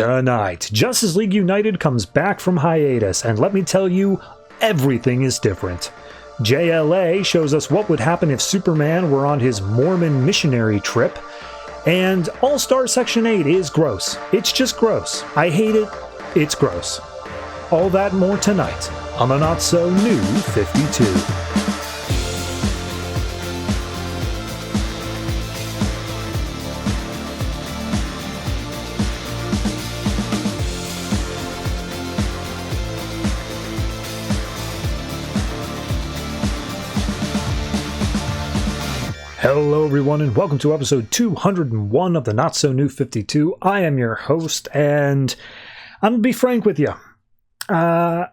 Tonight, Justice League United comes back from hiatus, and let me tell you, everything is different. JLA shows us what would happen if Superman were on his Mormon missionary trip, and All-Star Section 8 is gross. It's just gross. I hate it. It's gross. All that and more tonight on the Not-So-New 52. Hello everyone and welcome to episode 201 of the Not So New 52. I am your host and I'm going to be frank with you. I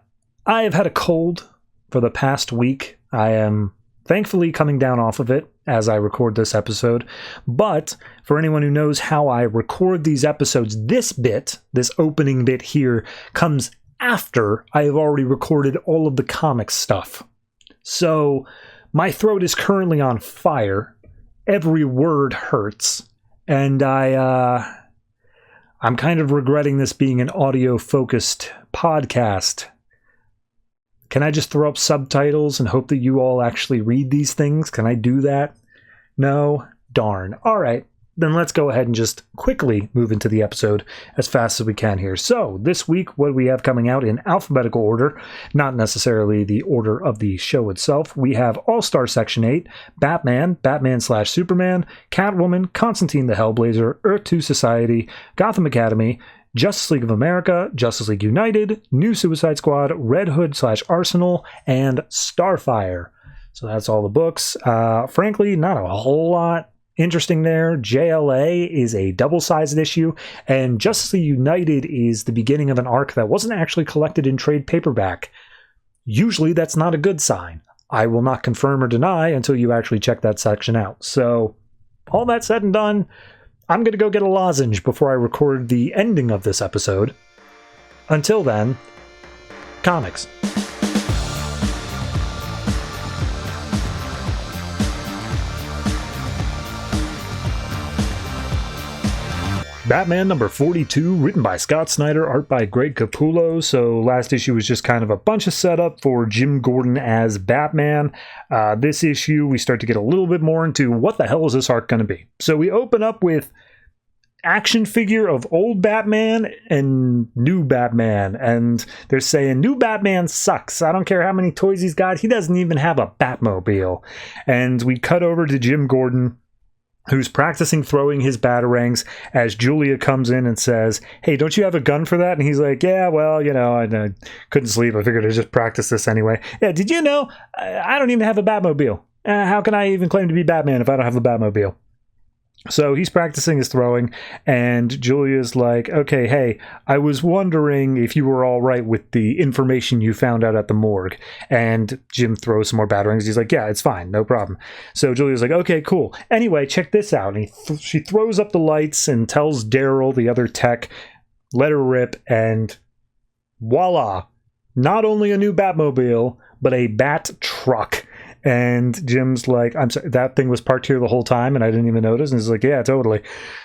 have had a cold for the past week. I am thankfully coming down off of it as I record this episode. But for anyone who knows how I record these episodes, this opening bit here, comes after I have already recorded all of the comic stuff. So my throat is currently on fire. Every word hurts, and I'm kind of regretting this being an audio-focused podcast. Can I just throw up subtitles and hope that you all actually read these things? Can I do that? No? Darn. All right. Then let's go ahead and just quickly move into the episode as fast as we can here. So, this week, what we have coming out in alphabetical order, not necessarily the order of the show itself, we have All-Star Section 8, Batman, Batman/Superman, Catwoman, Constantine the Hellblazer, Earth 2 Society, Gotham Academy, Justice League of America, Justice League United, New Suicide Squad, Red Hood/Arsenal, and Starfire. So that's all the books. Frankly, not a whole lot interesting there. JLA is a double-sized issue, and Justice League United is the beginning of an arc that wasn't actually collected in trade paperback. Usually that's not a good sign. I will not confirm or deny until you actually check that section out. So, all that said and done, I'm going to go get a lozenge before I record the ending of this episode. Until then, comics. Batman number 42, written by Scott Snyder, art by Greg Capullo. So last issue was just kind of a bunch of setup for Jim Gordon as Batman. This issue, we start to get a little bit more into what the hell is this arc going to be. So we open up with action figure of old Batman and new Batman. And they're saying, new Batman sucks. I don't care how many toys he's got. He doesn't even have a Batmobile. And we cut over to Jim Gordon, who's practicing throwing his batarangs as Julia comes in and says, hey, don't you have a gun for that? And he's like, yeah, well, you know, I couldn't sleep. I figured I'd just practice this anyway. Yeah, did you know I don't even have a Batmobile? How can I even claim to be Batman if I don't have a Batmobile? So he's practicing his throwing, and Julia's like, okay, hey, I was wondering if you were all right with the information you found out at the morgue. And Jim throws some more batarangs. He's like, yeah, it's fine, no problem. So Julia's like, okay, cool. Anyway, check this out. And she throws up the lights and tells Daryl, the other tech, let her rip, and voila, not only a new Batmobile, but a Bat truck. And Jim's like, I'm sorry, that thing was parked here the whole time and I didn't even notice. And he's like, yeah, totally.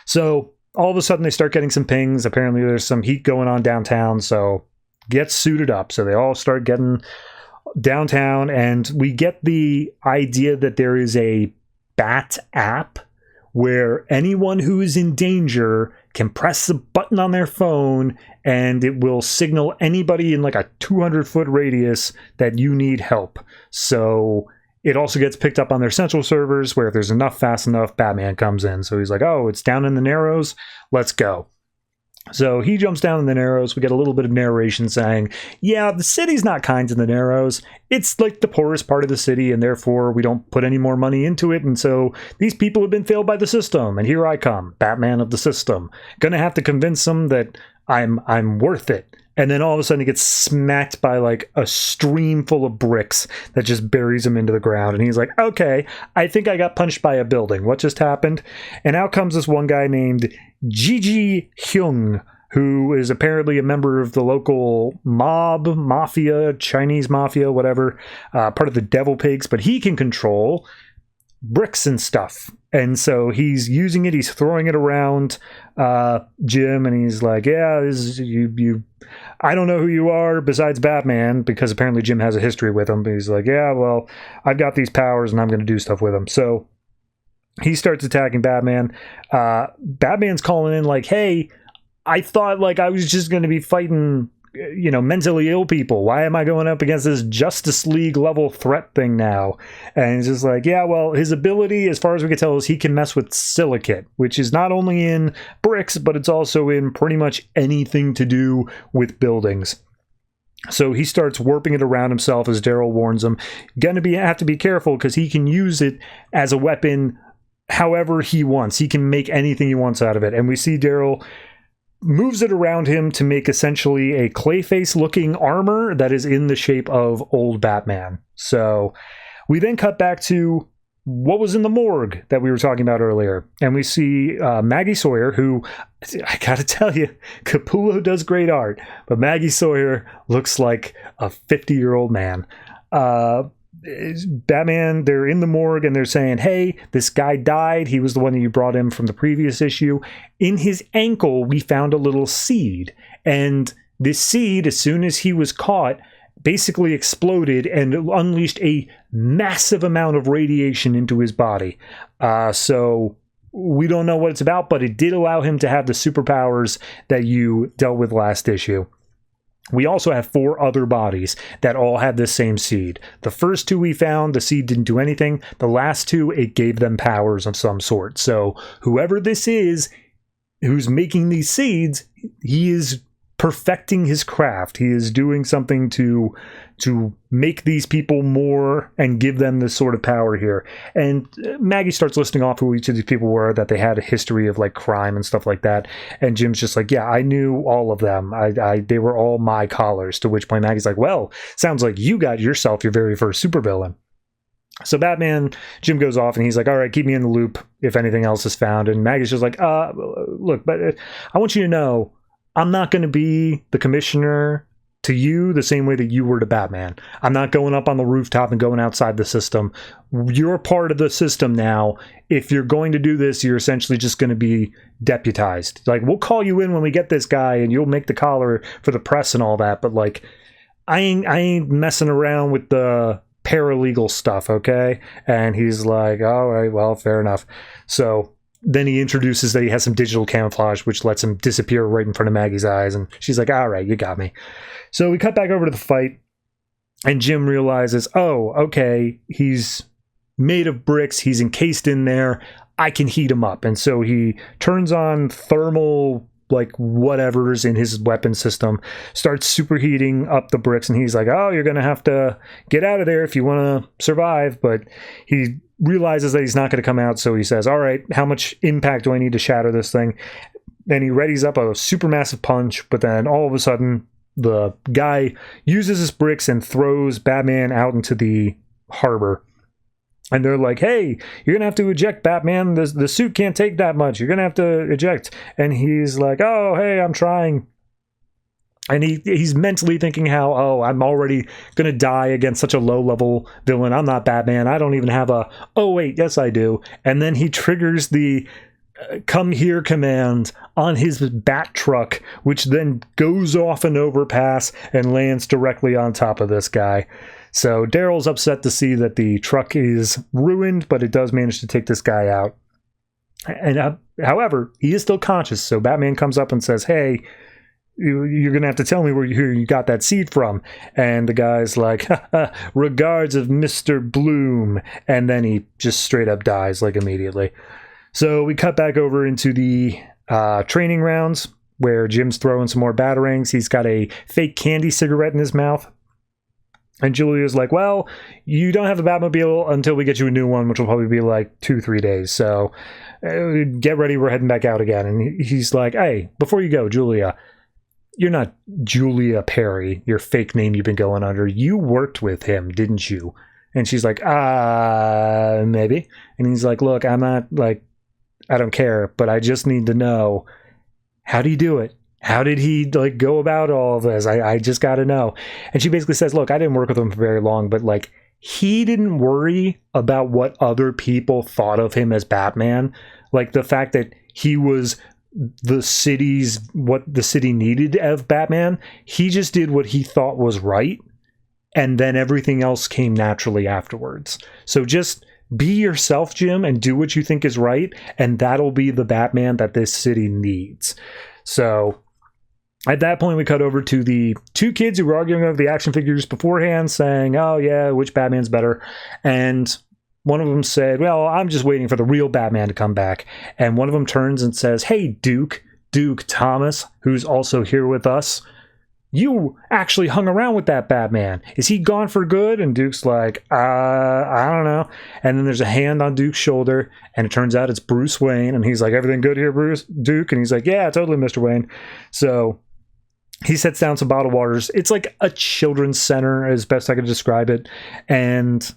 So all of a sudden they start getting some pings. Apparently there's some heat going on downtown. So get suited up. So they all start getting downtown, and we get the idea that there is a Bat app where anyone who is in danger can press the button on their phone and it will signal anybody in like a 200-foot radius that you need help. So it also gets picked up on their central servers where if there's enough fast enough, Batman comes in. So he's like, oh, it's down in the Narrows. Let's go. So he jumps down in the Narrows. We get a little bit of narration saying, yeah, the city's not kind to the Narrows. It's like the poorest part of the city, and therefore we don't put any more money into it. And so these people have been failed by the system. And here I come, Batman of the system. Gonna have to convince them that I'm worth it. And then all of a sudden he gets smacked by like a stream full of bricks that just buries him into the ground. And he's like, okay, I think I got punched by a building. What just happened? And out comes this one guy named Gigi Hyung, who is apparently a member of the local mafia, Chinese mafia, whatever, part of the Devil Pigs. But he can control bricks and stuff. And so he's using it, he's throwing it around Jim, and he's like, yeah, this is, you I don't know who you are besides Batman, because apparently Jim has a history with him. But he's like, yeah, well, I've got these powers and I'm going to do stuff with them. So he starts attacking Batman. Batman's calling in like, hey, I thought like I was just going to be fighting, you know, mentally ill people. Why am I going up against this Justice League level threat thing now? And he's just like, yeah, well, his ability, as far as we can tell, is he can mess with silicate, which is not only in bricks, but it's also in pretty much anything to do with buildings. So he starts warping it around himself, as Daryl warns him. Have to be careful, because he can use it as a weapon however he wants. He can make anything he wants out of it. And we see Daryl moves it around him to make essentially a Clayface looking armor that is in the shape of old Batman. So we then cut back to what was in the morgue that we were talking about earlier. And we see Maggie Sawyer, who, I gotta tell you, Capullo does great art, but Maggie Sawyer looks like a 50-year-old man. Batman, they're in the morgue and they're saying, hey, this guy died. He was the one that you brought in from the previous issue. In his ankle, we found a little seed. And this seed, as soon as he was caught, basically exploded and unleashed a massive amount of radiation into his body. So we don't know what it's about, but it did allow him to have the superpowers that you dealt with last issue. We also have 4 other bodies that all had the same seed. The first 2 we found, the seed didn't do anything. The last 2, it gave them powers of some sort. So whoever this is who's making these seeds, he is perfecting his craft. He is doing something to make these people more and give them this sort of power here. And Maggie starts listing off who each of these people were, that they had a history of like crime and stuff like that. And Jim's just like, yeah, I knew all of them. They were all my collars. To which point Maggie's like, well, sounds like you got yourself your very first supervillain. So Jim goes off and he's like, all right, keep me in the loop if anything else is found. And Maggie's just like, look, but I want you to know, I'm not going to be the commissioner to you the same way that you were to Batman. I'm not going up on the rooftop and going outside the system. You're part of the system now. If you're going to do this, you're essentially just going to be deputized. Like, we'll call you in when we get this guy and you'll make the collar for the press and all that. But like, I ain't messing around with the paralegal stuff, okay? And he's like, all right, well, fair enough. So then he introduces that he has some digital camouflage, which lets him disappear right in front of Maggie's eyes. And she's like, all right, you got me. So we cut back over to the fight. And Jim realizes, oh, okay, he's made of bricks. He's encased in there. I can heat him up. And so he turns on thermal, like whatever's in his weapon system, starts superheating up the bricks. And he's like, oh, you're going to have to get out of there if you want to survive. But he realizes that he's not going to come out, so he says, all right, how much impact do I need to shatter this thing? Then he readies up a supermassive punch, but then all of a sudden the guy uses his bricks and throws Batman out into the harbor. And they're like, hey, you're going to have to eject, Batman. The suit can't take that much. You're going to have to eject. And he's like, oh, hey, I'm trying. And he's mentally thinking how, oh, I'm already going to die against such a low-level villain. I'm not Batman. I don't even have oh, wait, yes, I do. And then he triggers the come here command on his bat truck, which then goes off an overpass and lands directly on top of this guy. So Daryl's upset to see that the truck is ruined, but it does manage to take this guy out. And however, he is still conscious. So Batman comes up and says, hey, you're going to have to tell me where you got that seed from. And the guy's like, regards of Mr. Bloom. And then he just straight up dies, like, immediately. So we cut back over into the training rounds where Jim's throwing some more batarangs. He's got a fake candy cigarette in his mouth. And Julia's like, well, you don't have a Batmobile until we get you a new one, which will probably be like 2-3 days. So get ready, we're heading back out again. And he's like, hey, before you go, Julia, you're not Julia Perry, your fake name you've been going under. You worked with him, didn't you? And she's like, maybe. And he's like, look, I'm not like, I don't care, but I just need to know, how do you do it? How did he like go about all of this? I just got to know. And she basically says, look, I didn't work with him for very long, but like, he didn't worry about what other people thought of him as Batman. Like the fact that he was what the city needed of Batman. He just did what he thought was right. And then everything else came naturally afterwards. So just be yourself, Jim, and do what you think is right. And that'll be the Batman that this city needs. So at that point, we cut over to the two kids who were arguing over the action figures beforehand, saying, oh, yeah, which Batman's better? And one of them said, well, I'm just waiting for the real Batman to come back. And one of them turns and says, hey, Duke Thomas, who's also here with us, you actually hung around with that Batman. Is he gone for good? And Duke's like, I don't know. And then there's a hand on Duke's shoulder, and it turns out it's Bruce Wayne. And he's like, everything good here, Duke? And he's like, yeah, totally, Mr. Wayne. So he sets down some bottled waters. It's like a children's center, as best I could describe it. And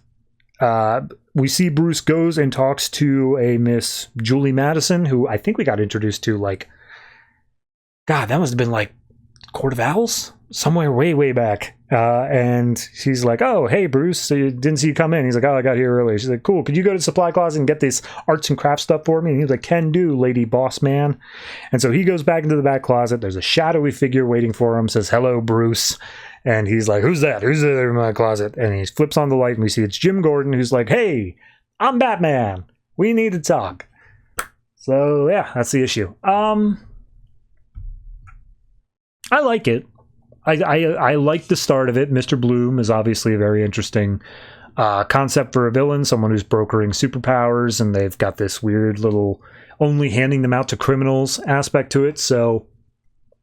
we see Bruce goes and talks to a Miss Julie Madison, who I think we got introduced to, like, God, that must have been like Court of Owls? Somewhere way back. And she's like, oh, hey, Bruce, didn't see you come in. He's like, oh, I got here early. She's like, cool, could you go to the supply closet and get this arts and crafts stuff for me? And he's like, can do, lady boss man. And so he goes back into the back closet. There's a shadowy figure waiting for him, says, hello, Bruce. And he's like, who's that? Who's there in my closet? And he flips on the light, and we see it's Jim Gordon, who's like, hey, I'm Batman. We need to talk. So, yeah, that's the issue. I like it. I like the start of it. Mr. Bloom is obviously a very interesting concept for a villain, someone who's brokering superpowers, and they've got this weird little only handing them out to criminals aspect to it. So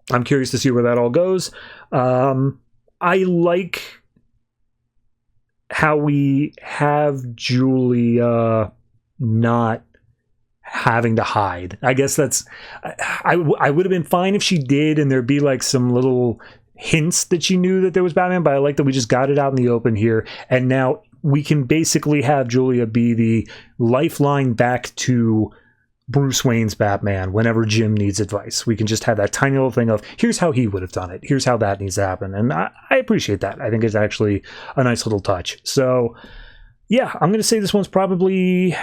I'm curious to see where that all goes. I like how we have Julia not having to hide. I guess that's... I would have been fine if she did, and there'd be like some little hints that she knew that there was Batman, but I like that we just got it out in the open here, and now we can basically have Julia be the lifeline back to Bruce Wayne's Batman whenever Jim needs advice. We can just have that tiny little thing of, here's how he would have done it, here's how that needs to happen, and I appreciate that. I think it's actually a nice little touch. So yeah, I'm going to say this one's probably...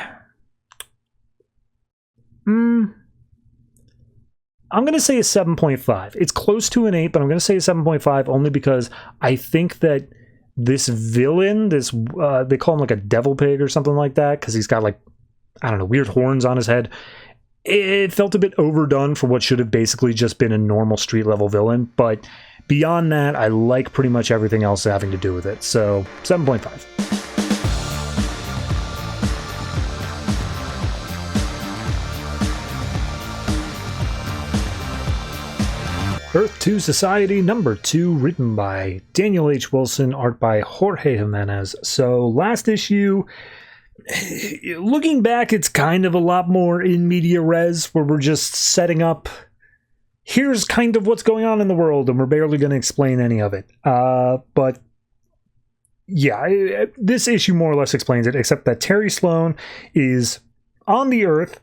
I'm going to say a 7.5. It's close to an 8, but I'm going to say a 7.5 only because I think that this villain, this they call him like a devil pig or something like that, because he's got like, I don't know, weird horns on his head. It felt a bit overdone for what should have basically just been a normal street level villain, but beyond that, I like pretty much everything else having to do with it. So 7.5. Earth 2 Society number 2, written by Daniel H. Wilson, art by Jorge Jiménez. So last issue, looking back, it's kind of a lot more in media res, where we're just setting up, here's kind of what's going on in the world, and we're barely going to explain any of it. But yeah, this issue more or less explains it, except that Terry Sloan is on the Earth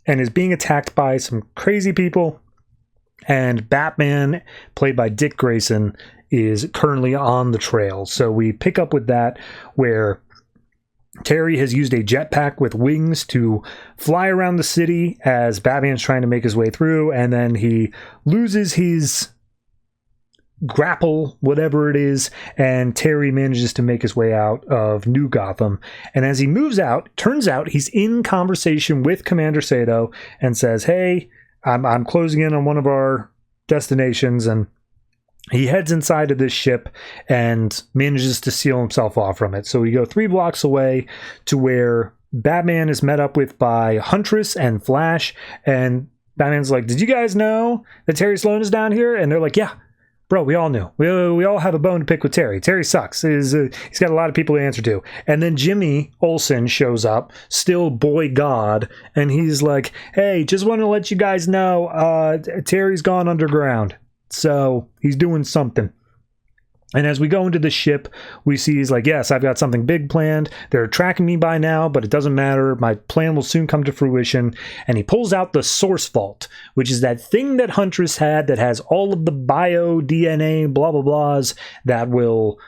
and is being attacked by some crazy people. And Batman, played by Dick Grayson, is currently on the trail. So we pick up with that, where Terry has used a jetpack with wings to fly around the city as Batman's trying to make his way through, and then he loses his grapple, whatever it is, and Terry manages to make his way out of New Gotham. And as he moves out, turns out he's in conversation with Commander Sato and says, hey, I'm closing in on one of our destinations, and he heads inside of this ship and manages to seal himself off from it. So we go 3 blocks away to where Batman is met up with by Huntress and Flash, and Batman's like, did you guys know that Terry Sloan is down here? And they're like, yeah, bro, we all knew. We all have a bone to pick with Terry. Terry sucks. He's got a lot of people to answer to. And then Jimmy Olsen shows up, still boy god, and he's like, hey, just want to let you guys know, Terry's gone underground. So he's doing something. And as we go into the ship, we see he's like, yes, I've got something big planned. They're tracking me by now, but it doesn't matter. My plan will soon come to fruition. And he pulls out the Source Vault, which is that thing that Huntress had that has all of the bio, DNA, blah, blah, blahs that will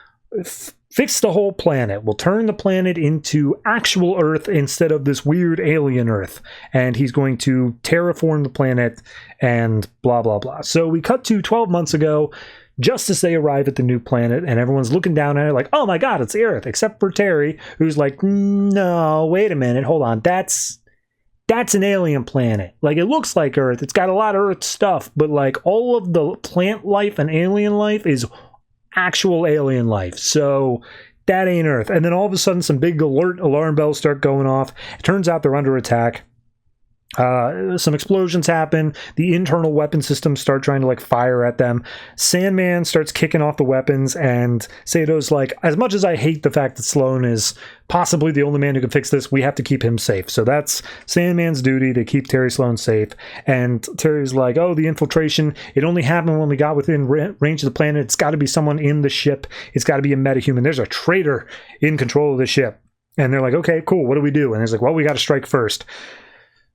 fix the whole planet. We'll turn the planet into actual Earth instead of this weird alien Earth. And he's going to terraform the planet and blah, blah, blah. So we cut to 12 months ago, just as they arrive at the new planet, and everyone's looking down at it like, oh my god, it's the Earth, except for Terry, who's like, no, wait a minute, hold on, that's an alien planet. Like, it looks like Earth, it's got a lot of Earth stuff, but like all of the plant life and alien life is actual alien life, so that ain't Earth. And then all of a sudden some big alarm bells start going off. It turns out they're under attack. Some explosions happen. The internal weapon systems start trying to like fire at them. Sandman starts kicking off the weapons, and Sato's like, as much as I hate the fact that Sloan is possibly the only man who can fix this, we have to keep him safe. So that's Sandman's duty, to keep Terry Sloan safe. And Terry's like, oh, the infiltration, it only happened when we got within range of the planet. It's got to be someone in the ship. It's got to be a metahuman. There's a traitor in control of the ship. And they're like, okay, cool, what do we do? And he's like, well, we got to strike first.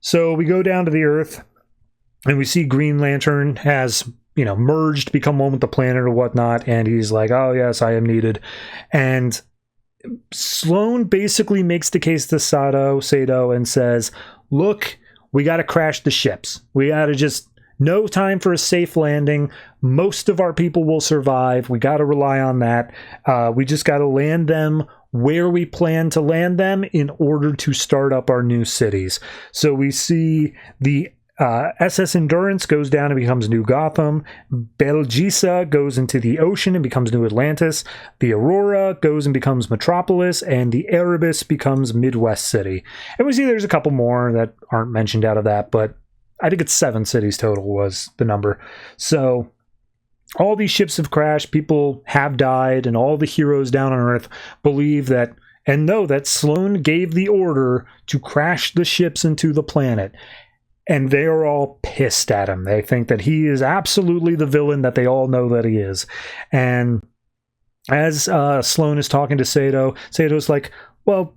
So we go down to the Earth, and we see Green Lantern has, merged, become one with the planet or whatnot, and he's like, oh yes, I am needed. And Sloan basically makes the case to Sato and says, look, we got to crash the ships. We got to just, no time for a safe landing. Most of our people will survive. We got to rely on that. We just got to land them where we plan to land them in order to start up our new cities. So we see the SS Endurance goes down and becomes New Gotham. Belgisa goes into the ocean and becomes New Atlantis. The Aurora goes and becomes Metropolis, and the Erebus becomes Midwest City. And we see there's a couple more that aren't mentioned out of that, but I think it's 7 cities total was the number. So all these ships have crashed, people have died, and all the heroes down on Earth believe that and know that Sloan gave the order to crash the ships into the planet. And they are all pissed at him. They think that he is absolutely the villain that they all know that he is. And as Sloan is talking to Sato's like, well,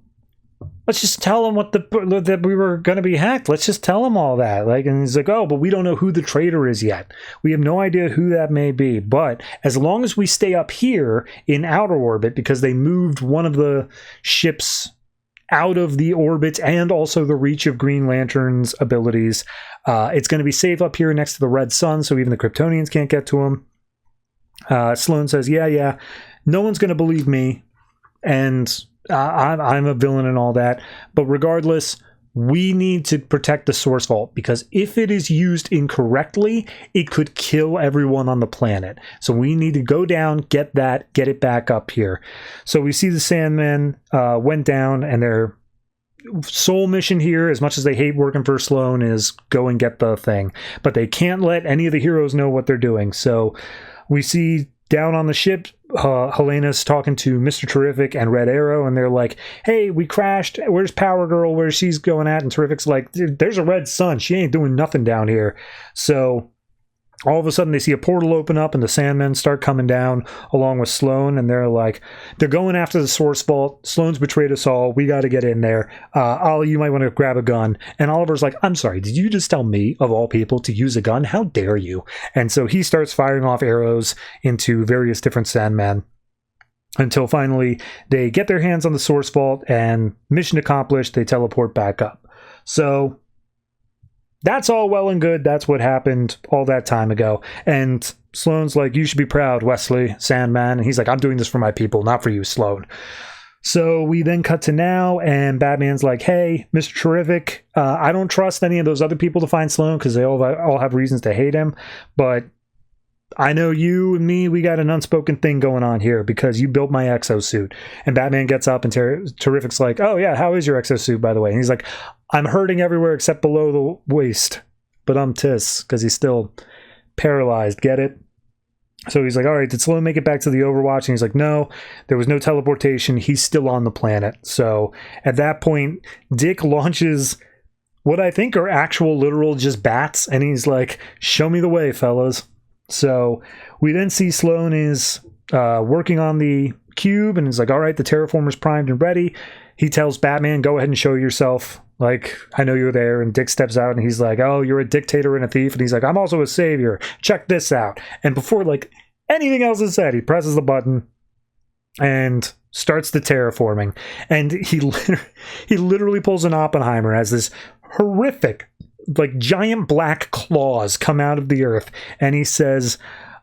let's just tell him that we were going to be hacked. Let's just tell him all that. And he's like, oh, but we don't know who the traitor is yet. We have no idea who that may be. But as long as we stay up here in outer orbit, because they moved one of the ships out of the orbit and also the reach of Green Lantern's abilities, it's going to be safe up here next to the red sun, so even the Kryptonians can't get to him. Sloan says, yeah, no one's going to believe me, and I'm a villain and all that, but regardless, we need to protect the source vault, because if it is used incorrectly, it could kill everyone on the planet. So we need to go down, get it back up here. So we see the Sandmen went down, and their sole mission here, as much as they hate working for Sloan, is go and get the thing. But they can't let any of the heroes know what they're doing. So we see down on the ship, Helena's talking to Mr. Terrific and Red Arrow, and they're like, hey, we crashed. Where's Power Girl? Where's she's going at? And Terrific's like, there's a red sun. She ain't doing nothing down here. So all of a sudden they see a portal open up, and the Sandmen start coming down along with Sloan, and they're like, they're going after the source vault. Sloan's betrayed us all. We got to get in there. Ollie, you might want to grab a gun. And Oliver's like, I'm sorry, did you just tell me, of all people, to use a gun? How dare you? And so he starts firing off arrows into various different Sandmen, until finally they get their hands on the source vault, and mission accomplished, they teleport back up. So that's all well and good. That's what happened all that time ago. And Sloan's like, you should be proud, Wesley, Sandman. And he's like, I'm doing this for my people, not for you, Sloan. So we then cut to now, and Batman's like, hey, Mr. Terrific, I don't trust any of those other people to find Sloan, because they all have reasons to hate him. But I know you and me, we got an unspoken thing going on here, because you built my exosuit. And Batman gets up, and Terrific's like, oh yeah, how is your exosuit, by the way? And he's like, I'm hurting everywhere except below the waist, but I'm tis, because he's still paralyzed, get it? So he's like, all right, did Sloan make it back to the Overwatch? And he's like, no, there was no teleportation. He's still on the planet. So at that point, Dick launches what I think are actual literal just bats, and he's like, show me the way, fellas. So we then see Sloan is working on the cube, and he's like, all right, the terraformer's primed and ready. He tells Batman, go ahead and show yourself. Like, I know you're there. And Dick steps out, and he's like, oh, you're a dictator and a thief. And he's like, I'm also a savior. Check this out. And before, like, anything else is said, he presses the button, and starts the terraforming, and he literally pulls an Oppenheimer as this horrific, like, giant black claws come out of the earth, and he says,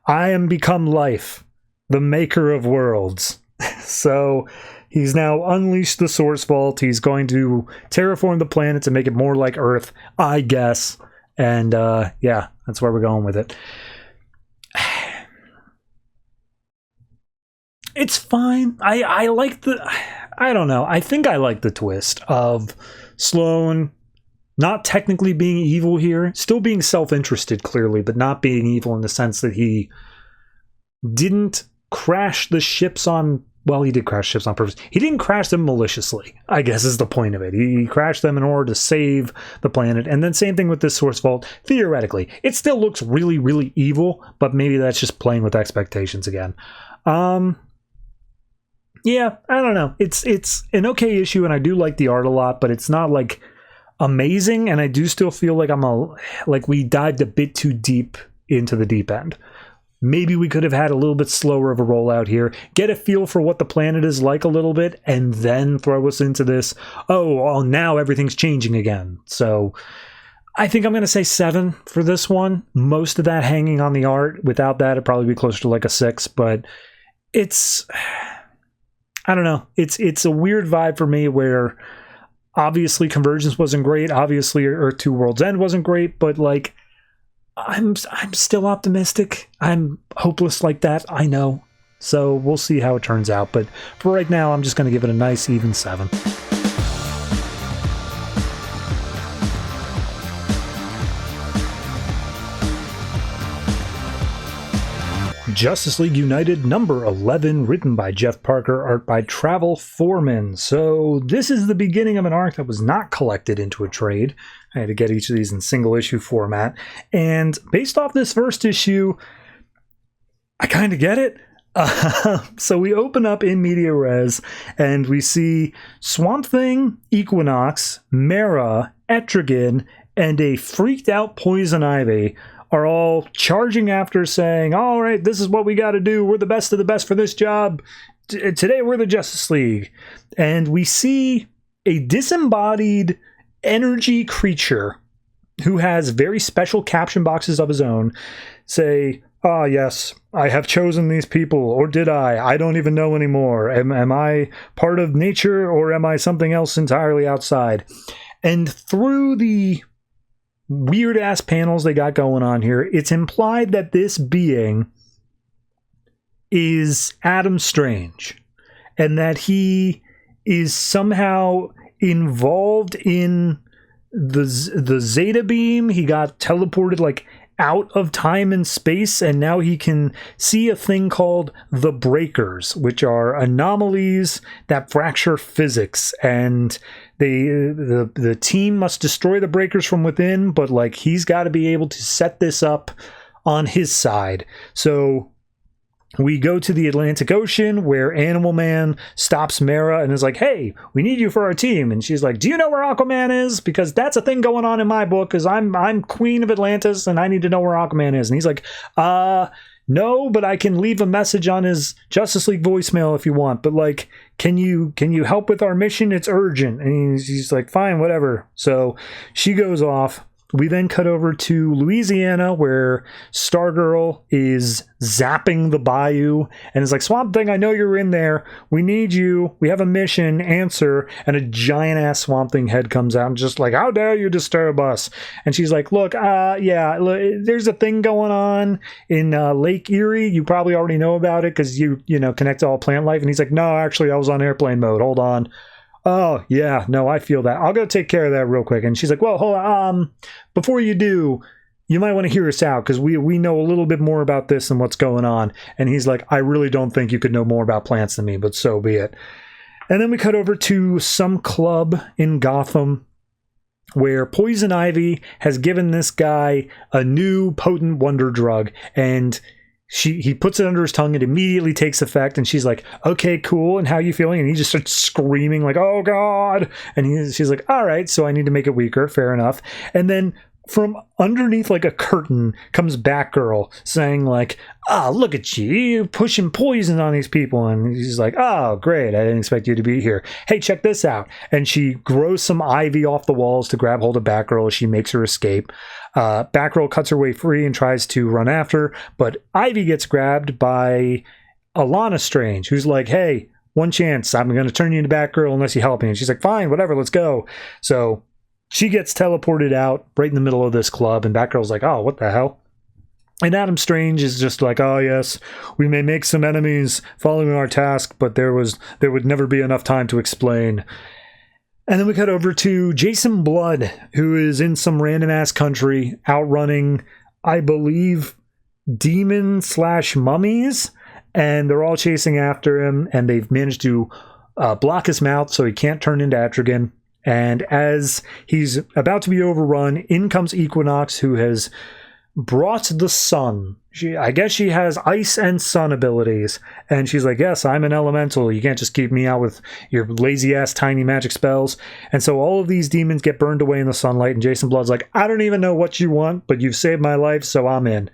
"I am become life, the maker of worlds." So he's now unleashed the Source Vault. He's going to terraform the planet to make it more like Earth, I guess. And yeah, that's where we're going with it. It's fine. I like the... I don't know. I think I like the twist of Sloan not technically being evil here. Still being self-interested, clearly, but not being evil in the sense that he didn't crash the ships on... Well, he did crash ships on purpose. He didn't crash them maliciously, I guess is the point of it. He crashed them in order to save the planet. And then same thing with this Source Vault. Theoretically, it still looks really, really evil, but maybe that's just playing with expectations again. Yeah, I don't know. It's an okay issue, and I do like the art a lot, but it's not, like, amazing, and I do still feel like we dived a bit too deep into the deep end. Maybe we could have had a little bit slower of a rollout here, get a feel for what the planet is like a little bit, and then throw us into this, oh, well, now everything's changing again. So I think I'm going to say 7 for this one. Most of that hanging on the art. Without that, it'd probably be closer to like a 6, but it's... I don't know. It's a weird vibe for me where obviously Convergence wasn't great. Obviously Earth 2 World's End wasn't great, but like I'm still optimistic. I'm hopeless like that, I know. So we'll see how it turns out. But for right now, I'm just going to give it a nice even 7. Justice League United number 11, written by Jeff Parker, art by Travel Foreman. So this is the beginning of an arc that was not collected into a trade. I had to get each of these in single issue format. And based off this first issue, I kind of get it. So we open up in media res, and we see Swamp Thing, Equinox, Mera, Etrigan, and a freaked out Poison Ivy are all charging after, saying, all right, this is what we got to do. We're the best of the best for this job. Today we're the Justice League. And we see a disembodied energy creature who has very special caption boxes of his own say, ah, yes, I have chosen these people, or did I? I don't even know anymore. Am I part of nature, or am I something else entirely outside? And through the weird-ass panels they got going on here, it's implied that this being is Adam Strange, and that he is somehow involved in the Zeta Beam. He got teleported, like, out of time and space, and now he can see a thing called the Breakers, which are anomalies that fracture physics, and the team must destroy the Breakers from within, but like he's got to be able to set this up on his side. So we go to the Atlantic Ocean, where Animal Man stops Mera and is like, hey, we need you for our team. And she's like, do you know where Aquaman is? Because that's a thing going on in my book, because I'm Queen of Atlantis, and I need to know where Aquaman is. And he's like, no, but I can leave a message on his Justice League voicemail if you want. But like, can you help with our mission? It's urgent. And he's like, fine, whatever. So she goes off. We then cut over to Louisiana, where Stargirl is zapping the bayou and is like, Swamp Thing, I know you're in there. We need you. We have a mission. Answer. And a giant-ass Swamp Thing head comes out and just like, how dare you disturb us? And she's like, look, there's a thing going on in Lake Erie. You probably already know about it because you connect to all plant life. And he's like, no, actually, I was on airplane mode. Hold on. Oh, yeah, no, I feel that. I'll go take care of that real quick. And she's like, well, hold on. Before you do, you might want to hear us out, because we know a little bit more about this and what's going on. And he's like, I really don't think you could know more about plants than me, but so be it. And then we cut over to some club in Gotham where Poison Ivy has given this guy a new potent wonder drug, and he puts it under his tongue. It immediately takes effect, and she's like, okay, cool, and how you feeling? And he just starts screaming like, oh god. And she's like, all right, so I need to make it weaker. Fair enough. And then from underneath like a curtain comes Batgirl saying like, look at you, you're pushing poison on these people. And he's like, oh, great, I didn't expect you to be here. Hey, check this out. And she grows some ivy off the walls to grab hold of Batgirl as she makes her escape. Batgirl cuts her way free and tries to run after her, but Ivy gets grabbed by Alana Strange, who's like, hey, one chance, I'm going to turn you into Batgirl unless you help me. And she's like, fine, whatever, let's go. So she gets teleported out right in the middle of this club, and Batgirl's like, oh, what the hell? And Adam Strange is just like, oh, yes, we may make some enemies following our task, but there would never be enough time to explain. And then we cut over to Jason Blood, who is in some random-ass country outrunning, I believe, demon/mummies, and they're all chasing after him, and they've managed to block his mouth so he can't turn into Etrigan. And as he's about to be overrun, in comes Equinox, who has brought the sun. I guess she has ice and sun abilities. And she's like, yes, I'm an elemental. You can't just keep me out with your lazy-ass tiny magic spells. And so all of these demons get burned away in the sunlight. And Jason Blood's like, I don't even know what you want, but you've saved my life, so I'm in.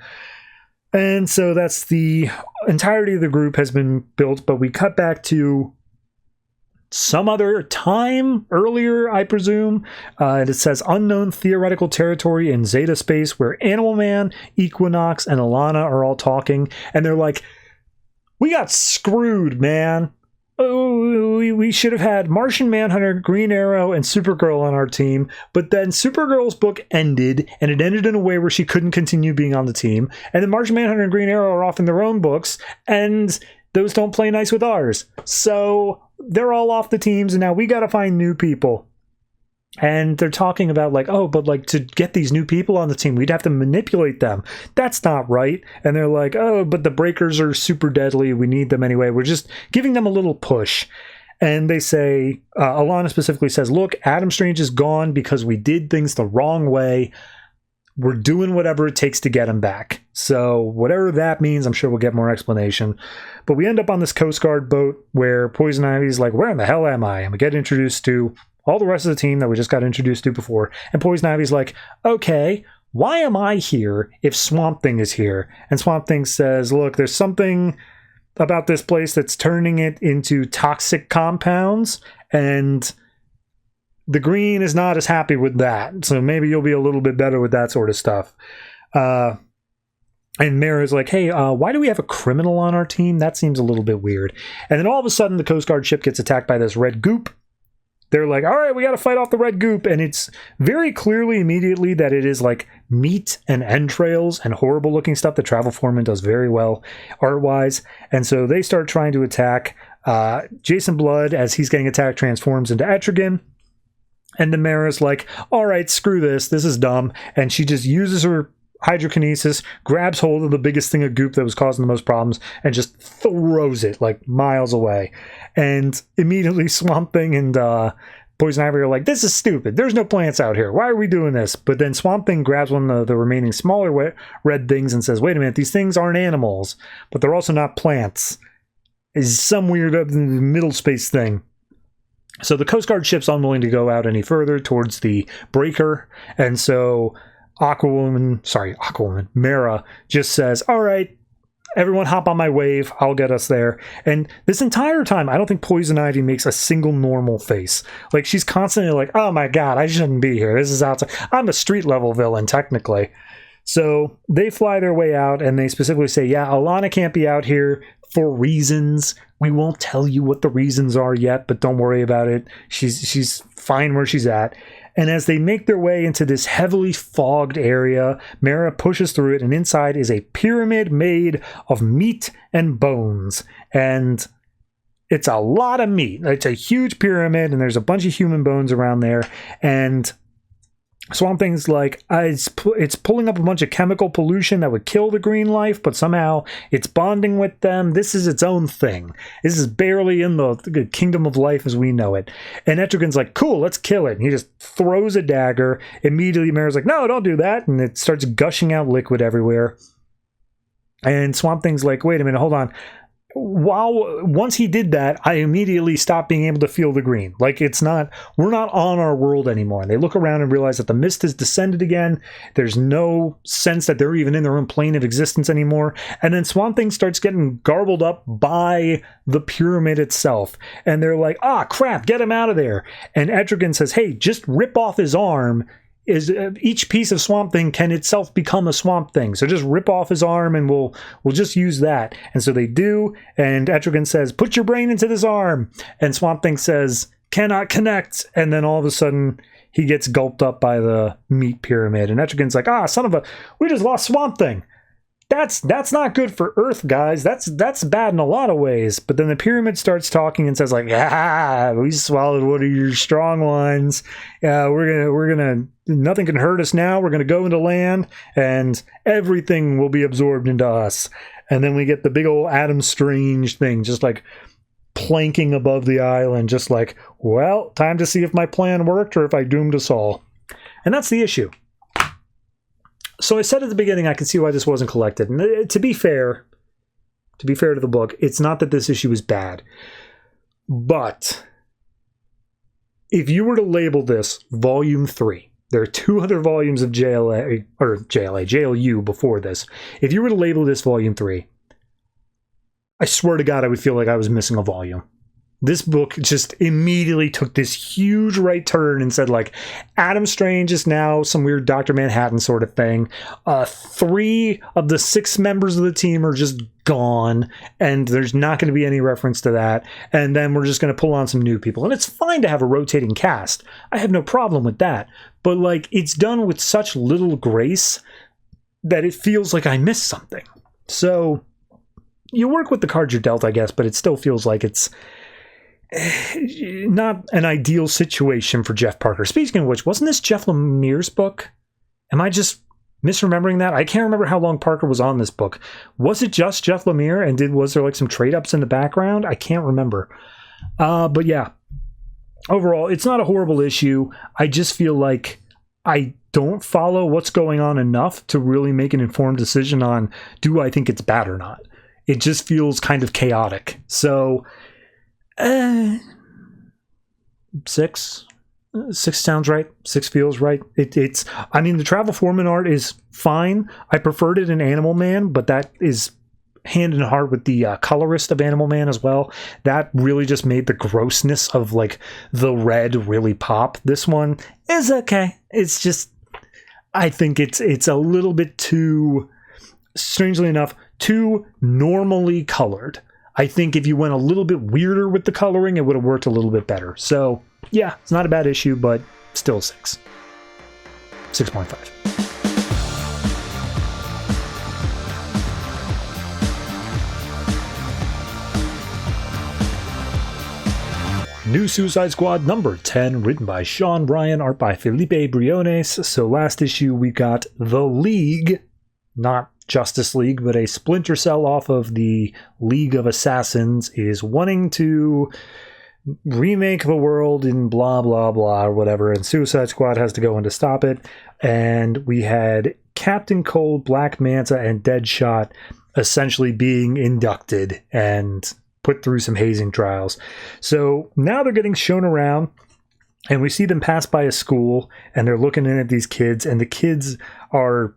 And so that's the entirety of the group has been built. But we cut back to some other time earlier, I presume. It says unknown theoretical territory in Zeta space where Animal Man, Equinox, and Alana are all talking. And they're like, we got screwed, man. Oh, we should have had Martian Manhunter, Green Arrow, and Supergirl on our team. But then Supergirl's book ended, and it ended in a way where she couldn't continue being on the team. And then Martian Manhunter and Green Arrow are off in their own books, and those don't play nice with ours. So they're all off the teams, and now we got to find new people. And they're talking about like, oh, but like to get these new people on the team, we'd have to manipulate them. That's not right. And they're like, oh, but the breakers are super deadly. We need them anyway. We're just giving them a little push. And they say, Alana specifically says, look, Adam Strange is gone because we did things the wrong way. We're doing whatever it takes to get him back. So whatever that means, I'm sure we'll get more explanation. But we end up on this Coast Guard boat where Poison Ivy's like, where in the hell am I? And we get introduced to all the rest of the team that we just got introduced to before. And Poison Ivy's like, okay, why am I here if Swamp Thing is here? And Swamp Thing says, look, there's something about this place that's turning it into toxic compounds, and the Green is not as happy with that. So maybe you'll be a little bit better with that sort of stuff. And Mara's like, hey, why do we have a criminal on our team? That seems a little bit weird. And then all of a sudden, the Coast Guard ship gets attacked by this red goop. They're like, all right, we got to fight off the red goop. And it's very clearly immediately that it is like meat and entrails and horrible looking stuff that Travel Foreman does very well art-wise. And so they start trying to attack. Jason Blood, as he's getting attacked, transforms into Etrigan. And then Mara's like, all right, screw this. This is dumb. And she just uses her hydrokinesis, grabs hold of the biggest thing of goop that was causing the most problems, and just throws it like miles away. And immediately Swamp Thing and Poison Ivy are like, this is stupid. There's no plants out here. Why are we doing this? But then Swamp Thing grabs one of the remaining smaller red things and says, wait a minute, these things aren't animals, but they're also not plants. It's some weird middle space thing. So the Coast Guard ship's unwilling to go out any further towards the breaker, and so Aquawoman, Mara just says, all right, everyone hop on my wave, I'll get us there. And this entire time, I don't think Poison Ivy makes a single normal face. Like, she's constantly like, oh my god, I shouldn't be here. This is outside. I'm a street level villain, technically. So they fly their way out, and they specifically say, yeah, Alana can't be out here for reasons. We won't tell you what the reasons are yet, but don't worry about it. She's fine where she's at. And as they make their way into this heavily fogged area, Mara pushes through it, and inside is a pyramid made of meat and bones. And it's a lot of meat. It's a huge pyramid, and there's a bunch of human bones around there. And Swamp Thing's like, it's pulling up a bunch of chemical pollution that would kill the green life, but somehow it's bonding with them. This is its own thing. This is barely in the kingdom of life as we know it. And Etrigan's like, cool, let's kill it. And he just throws a dagger. Immediately, Mara's like, no, don't do that. And it starts gushing out liquid everywhere. And Swamp Thing's like, wait a minute, hold on. once he did that, I immediately stopped being able to feel the green. Like, we're not on our world anymore. And they look around and realize that the mist has descended again. There's no sense that they're even in their own plane of existence anymore. And then Swamp Thing starts getting garbled up by the pyramid itself. And they're like, crap, get him out of there. And Etrigan says, hey, just rip off his arm. Each piece of Swamp Thing can itself become a Swamp Thing. So just rip off his arm and we'll just use that. And so they do, and Etrigan says, put your brain into this arm. And Swamp Thing says, cannot connect. And then all of a sudden, he gets gulped up by the meat pyramid. And Etrigan's like, we just lost Swamp Thing. That's not good for Earth, guys. That's bad in a lot of ways. But then the pyramid starts talking and says, like, we swallowed one of your strong ones. We're gonna nothing can hurt us now. We're gonna go into land and everything will be absorbed into us. And then we get the big old Adam Strange thing, just like planking above the island, just like, well, time to see if my plan worked or if I doomed us all. And that's the issue. So I said at the beginning, I can see why this wasn't collected. And to be fair to the book, it's not that this issue is bad. But if you were to label this Volume 3, there are 2 other volumes of JLU before this. If you were to label this Volume 3, I swear to God, I would feel like I was missing a volume. This book just immediately took this huge right turn and said, like, Adam Strange is now some weird Dr. Manhattan sort of thing. 3 of the 6 members of the team are just gone, and there's not going to be any reference to that. And then we're just going to pull on some new people. And it's fine to have a rotating cast. I have no problem with that. But, like, it's done with such little grace that it feels like I missed something. So you work with the cards you're dealt, I guess, but it still feels like it's not an ideal situation for Jeff Parker. Speaking of which, wasn't this Jeff Lemire's book? Am I just misremembering that? I can't remember how long Parker was on this book. Was it just Jeff Lemire, and was there like some trade-ups in the background? I can't remember. But yeah, overall, it's not a horrible issue. I just feel like I don't follow what's going on enough to really make an informed decision on, do I think it's bad or not? It just feels kind of chaotic. So 6 sounds right. 6 feels right. It's I mean, the Travel Foreman art is fine. I preferred it in Animal Man, but that is hand in heart with the colorist of Animal Man as well. That really just made the grossness of like the red really pop. This one is okay. It's just, I think it's a little bit too, strangely enough, too normally colored. I think if you went a little bit weirder with the coloring, it would have worked a little bit better. So, yeah, it's not a bad issue, but still 6. 6.5. New Suicide Squad number 10, written by Sean Ryan, art by Philippe Briones. So last issue we got The League, not Justice League, but a splinter cell off of the League of Assassins is wanting to remake the world in blah, blah, blah, or whatever, and Suicide Squad has to go in to stop it. And we had Captain Cold, Black Manta, and Deadshot essentially being inducted and put through some hazing trials. So now they're getting shown around, and we see them pass by a school, and they're looking in at these kids, and the kids are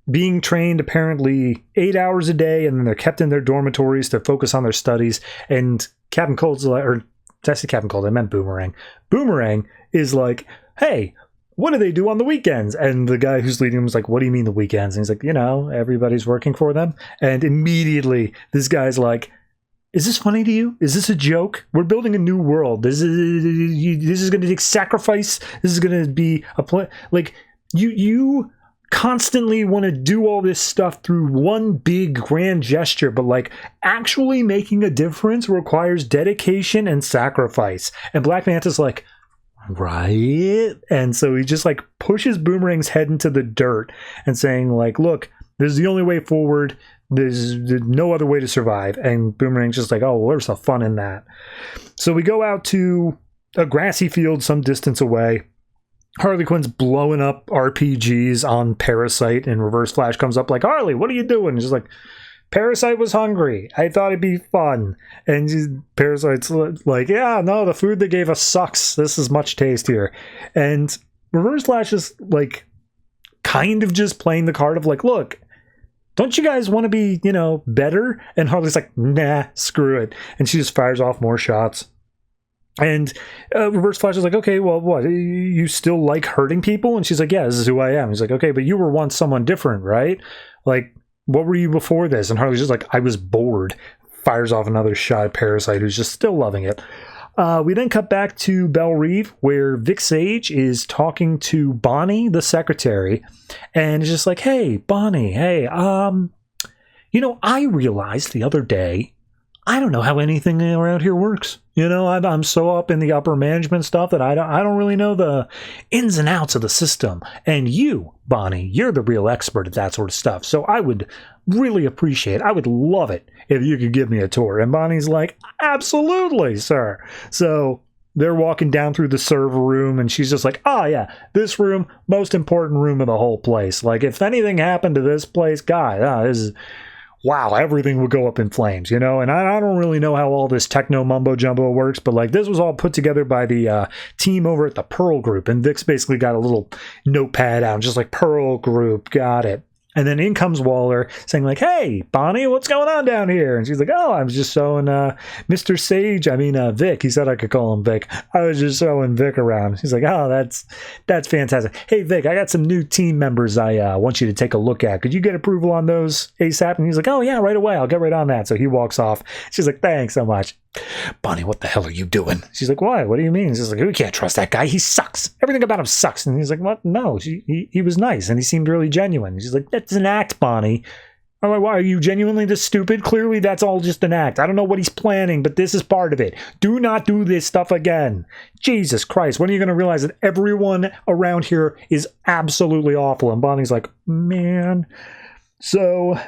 being trained apparently 8 hours a day, and then they're kept in their dormitories to focus on their studies. And Captain Cold's like, or did I say Captain Cold? I meant Boomerang. Boomerang is like, hey, what do they do on the weekends? And the guy who's leading him is like, what do you mean the weekends? And he's like, everybody's working for them. And immediately this guy's like, is this funny to you? Is this a joke? We're building a new world. This is going to take sacrifice. This is going to be a play. Like, you constantly want to do all this stuff through one big grand gesture, but like actually making a difference requires dedication and sacrifice. And Black Manta's like, right? And so he just like pushes Boomerang's head into the dirt and saying like, look, this is the only way forward. There's no other way to survive. And Boomerang's just like, oh, well, there's some fun in that. So we go out to a grassy field some distance away. Harley Quinn's blowing up RPGs on Parasite, and Reverse Flash comes up like, Harley, what are you doing? And she's like, Parasite was hungry. I thought it'd be fun. And Parasite's like, yeah, no, the food they gave us sucks. This is much tastier. And Reverse Flash is like kind of just playing the card of like, look, don't you guys want to be, better? And Harley's like, nah, screw it. And she just fires off more shots. And Reverse Flash is like, okay, well, what? You still like hurting people? And she's like, yeah, this is who I am. He's like, okay, but you were once someone different, right? Like, what were you before this? And Harley's just like, I was bored. Fires off another shot at Parasite, who's just still loving it. We then cut back to Belle Reve, where Vic Sage is talking to Bonnie, the secretary, and is just like, hey, Bonnie, hey, I realized the other day, I don't know how anything around here works. I'm so up in the upper management stuff that I don't really know the ins and outs of the system. And you, Bonnie, you're the real expert at that sort of stuff. So I would really appreciate, I would love it if you could give me a tour. And Bonnie's like, absolutely, sir. So they're walking down through the server room, and she's just like, oh, yeah, this room, most important room of the whole place. Like, if anything happened to this place, God, this is... wow, everything would go up in flames, And I don't really know how all this techno mumbo jumbo works, but like this was all put together by the team over at the Pearl Group, and Vic's basically got a little notepad out, just like Pearl Group, got it. And then in comes Waller saying like, hey, Bonnie, what's going on down here? And she's like, oh, I was just showing Mr. Sage, Vic. He said I could call him Vic. I was just showing Vic around. She's like, oh, that's fantastic. Hey, Vic, I got some new team members I want you to take a look at. Could you get approval on those ASAP? And he's like, oh, yeah, right away. I'll get right on that. So he walks off. She's like, thanks so much. Bonnie, what the hell are you doing? She's like, why? What do you mean? She's like, we can't trust that guy. He sucks. Everything about him sucks. And he's like, what? No, he was nice, and he seemed really genuine. She's like, that's an act, Bonnie. I'm like, why, are you genuinely this stupid? Clearly, that's all just an act. I don't know what he's planning, but this is part of it. Do not do this stuff again. Jesus Christ, when are you going to realize that everyone around here is absolutely awful? And Bonnie's like, man. So...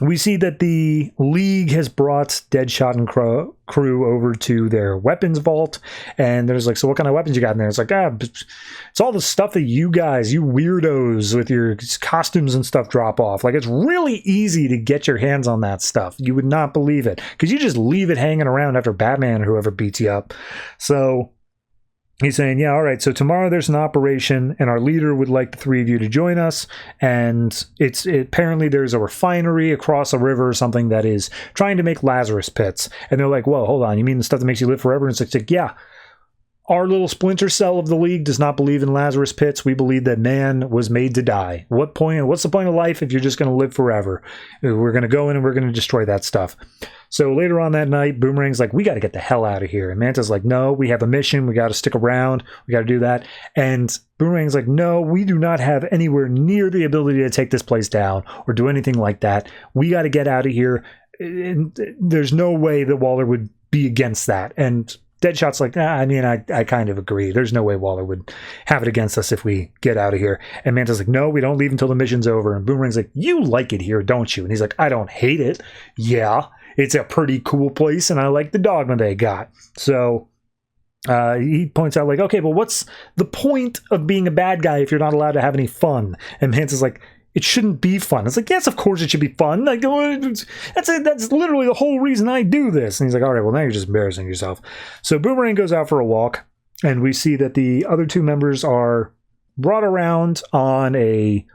we see that the League has brought Deadshot and crew over to their weapons vault, and there's like, so what kind of weapons you got in there? It's like, it's all the stuff that you guys, you weirdos with your costumes and stuff drop off. Like, it's really easy to get your hands on that stuff. You would not believe it, because you just leave it hanging around after Batman or whoever beats you up. So... he's saying, yeah, all right, so tomorrow there's an operation, and our leader would like the three of you to join us, and apparently there's a refinery across a river or something that is trying to make Lazarus pits. And they're like, whoa, hold on, you mean the stuff that makes you live forever? And it's like, yeah. Our little splinter cell of the League does not believe in Lazarus pits. We believe that man was made to die. What's the point of life if you're just going to live forever? We're going to go in and we're going to destroy that stuff. So later on that night, Boomerang's like, we got to get the hell out of here. And Manta's like, no, we have a mission. We got to stick around. We got to do that. And Boomerang's like, no, we do not have anywhere near the ability to take this place down or do anything like that. We got to get out of here. And there's no way that Waller would be against that. And Deadshot's like, I kind of agree. There's no way Waller would have it against us if we get out of here. And Manta's like, no, we don't leave until the mission's over. And Boomerang's like, you like it here, don't you? And he's like, I don't hate it. Yeah, it's a pretty cool place, and I like the dogma they got. So he points out, like, okay, but what's the point of being a bad guy if you're not allowed to have any fun? And Manta's like, it shouldn't be fun. It's like, yes, of course it should be fun. Like, that's literally the whole reason I do this. And he's like, all right, well, now you're just embarrassing yourself. So Boomerang goes out for a walk, and we see that the other two members are brought around on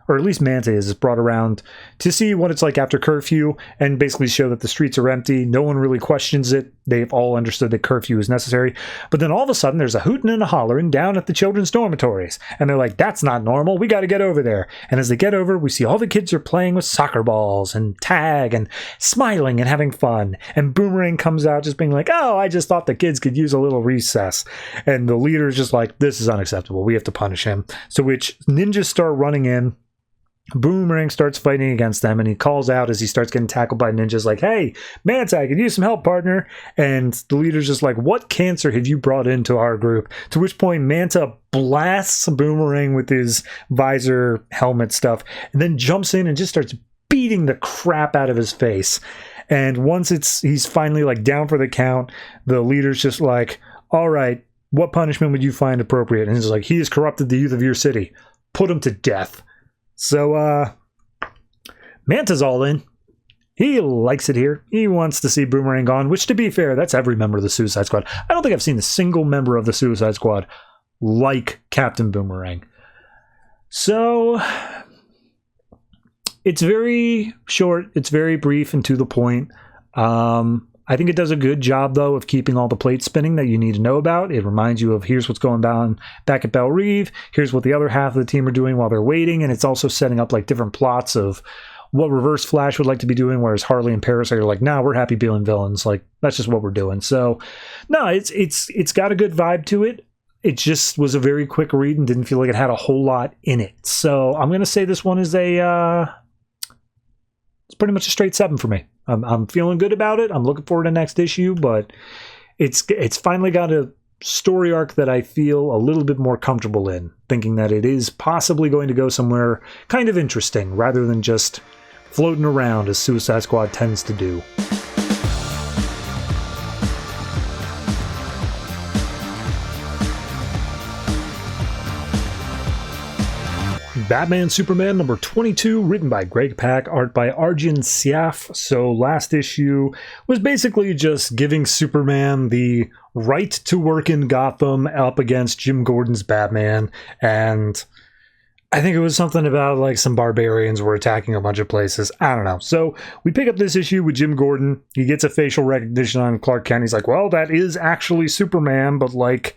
or at least Manta is brought around to see what it's like after curfew and basically show that the streets are empty. No one really questions it. They've all understood that curfew is necessary. But then all of a sudden there's a hooting and a hollering down at the children's dormitories. And they're like, that's not normal. We got to get over there. And as they get over, we see all the kids are playing with soccer balls and tag and smiling and having fun. And Boomerang comes out just being like, oh, I just thought the kids could use a little recess. And the leader is just like, this is unacceptable. We have to punish him. So which ninjas start running in. Boomerang starts fighting against them, and he calls out as he starts getting tackled by ninjas like, hey, Manta, I could use some help, partner. And the leader's just like, what cancer have you brought into our group? To which point Manta blasts Boomerang with his visor helmet stuff, and then jumps in and just starts beating the crap out of his face. And once he's finally like down for the count, the leader's just like, all right, what punishment would you find appropriate? And he's like, he has corrupted the youth of your city. Put him to death. So, Manta's all in. He likes it here. He wants to see Boomerang gone, which, to be fair, that's every member of the Suicide Squad. I don't think I've seen a single member of the Suicide Squad like Captain Boomerang. So, it's very short, it's very brief and to the point. I think it does a good job, though, of keeping all the plates spinning that you need to know about. It reminds you of here's what's going down back at Belle Reve, here's what the other half of the team are doing while they're waiting, and it's also setting up like different plots of what Reverse Flash would like to be doing, whereas Harley and Parasite are like, nah, we're happy being villains. Like, that's just what we're doing. So, no, it's got a good vibe to it. It just was a very quick read and didn't feel like it had a whole lot in it. So I'm going to say this one is it's pretty much a straight 7 for me. I'm feeling good about it. I'm looking forward to next issue, but it's finally got a story arc that I feel a little bit more comfortable in, thinking that it is possibly going to go somewhere kind of interesting rather than just floating around as Suicide Squad tends to do. Batman Superman number 22, written by Greg Pak, art by Ardian Syaf. So last issue was basically just giving Superman the right to work in Gotham up against Jim Gordon's Batman, and I think it was something about like some barbarians were attacking a bunch of places. I don't know. So we pick up this issue with Jim Gordon. He gets a facial recognition on Clark Kent. He's like, well, that is actually Superman, but like,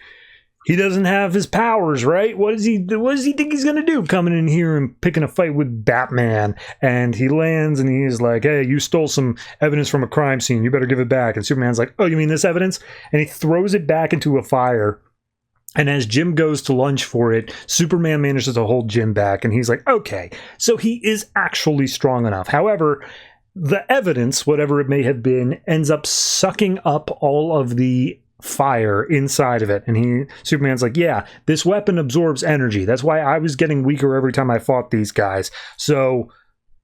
he doesn't have his powers, right? What does he think he's going to do coming in here and picking a fight with Batman? And he lands and he's like, hey, you stole some evidence from a crime scene. You better give it back. And Superman's like, oh, you mean this evidence? And he throws it back into a fire. And as Jim goes to lunge for it, Superman manages to hold Jim back. And he's like, okay, so he is actually strong enough. However, the evidence, whatever it may have been, ends up sucking up all of the fire inside of it. And Superman's like, yeah, this weapon absorbs energy. That's why I was getting weaker every time I fought these guys. So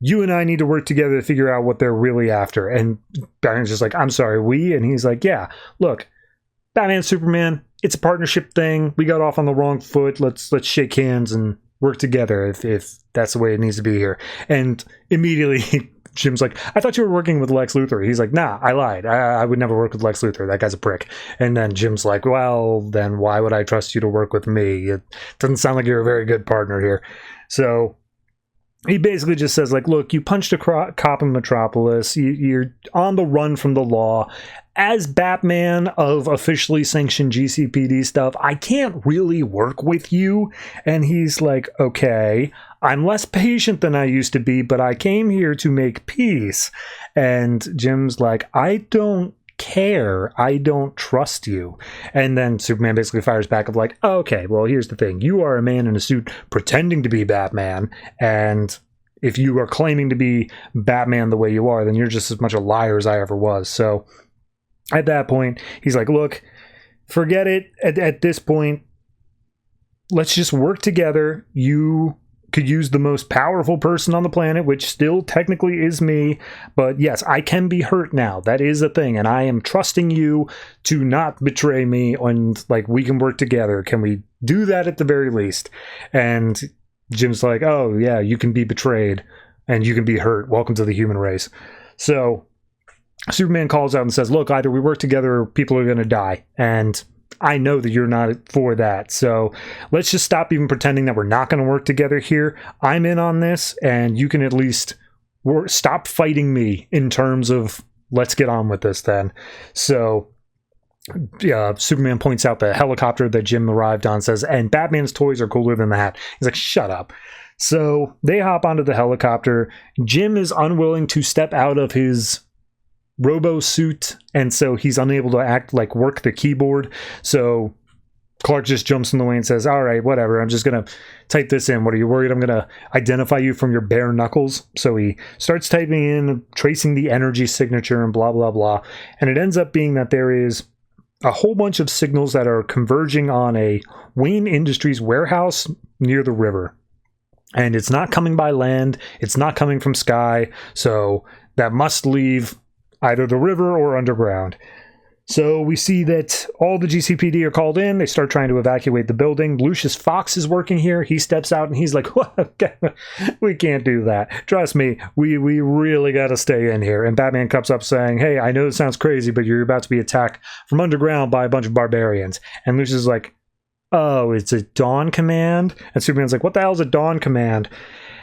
you and I need to work together to figure out what they're really after. And Batman's just like, I'm sorry, we? And he's like, yeah, look, Batman, Superman, it's a partnership thing. We got off on the wrong foot. Let's shake hands and work together if that's the way it needs to be here. And immediately Jim's like, I thought you were working with Lex Luthor. He's like, nah, I lied. I would never work with Lex Luthor. That guy's a prick. And then Jim's like, well, then why would I trust you to work with me? It doesn't sound like you're a very good partner here. So he basically just says, like, look, you punched a cop in Metropolis. You're on the run from the law. As Batman of officially sanctioned GCPD stuff, I can't really work with you. And he's like, okay, I'm less patient than I used to be, but I came here to make peace. And Jim's like, I don't care. I don't trust you. And then Superman basically fires back of like, okay, well, here's the thing. You are a man in a suit pretending to be Batman, and if you are claiming to be Batman the way you are, then you're just as much a liar as I ever was. So at that point, he's like, look, forget it. At this point, let's just work together. You could use the most powerful person on the planet, which still technically is me. But yes, I can be hurt now. That is a thing. And I am trusting you to not betray me, and like, we can work together. Can we do that at the very least? And Jim's like, oh yeah, you can be betrayed and you can be hurt. Welcome to the human race. So Superman calls out and says, look, either we work together or people are going to die. And I know that you're not for that. So let's just stop even pretending that we're not going to work together here. I'm in on this, and you can at least stop fighting me in terms of let's get on with this then. So Superman points out the helicopter that Jim arrived on, says, and Batman's toys are cooler than that. He's like, shut up. So they hop onto the helicopter. Jim is unwilling to step out of his robo suit, and so he's unable to work the keyboard. So Clark just jumps in the way and says, all right, whatever, I'm just gonna type this in. What are you worried I'm gonna identify you from your bare knuckles? So he starts typing in, tracing the energy signature and blah blah blah, and it ends up being that there is a whole bunch of signals that are converging on a Wayne Industries warehouse near the river. And it's not coming by land, it's not coming from sky, so that must leave either the river or underground. So we see that all the GCPD are called in. They start trying to evacuate the building. Lucius Fox is working here. He steps out and he's like, we can't do that. Trust me, we really got to stay in here. And Batman comes up saying, hey, I know it sounds crazy, but you're about to be attacked from underground by a bunch of barbarians. And Lucius is like, oh, it's a Dawn Command? And Superman's like, what the hell is a Dawn Command?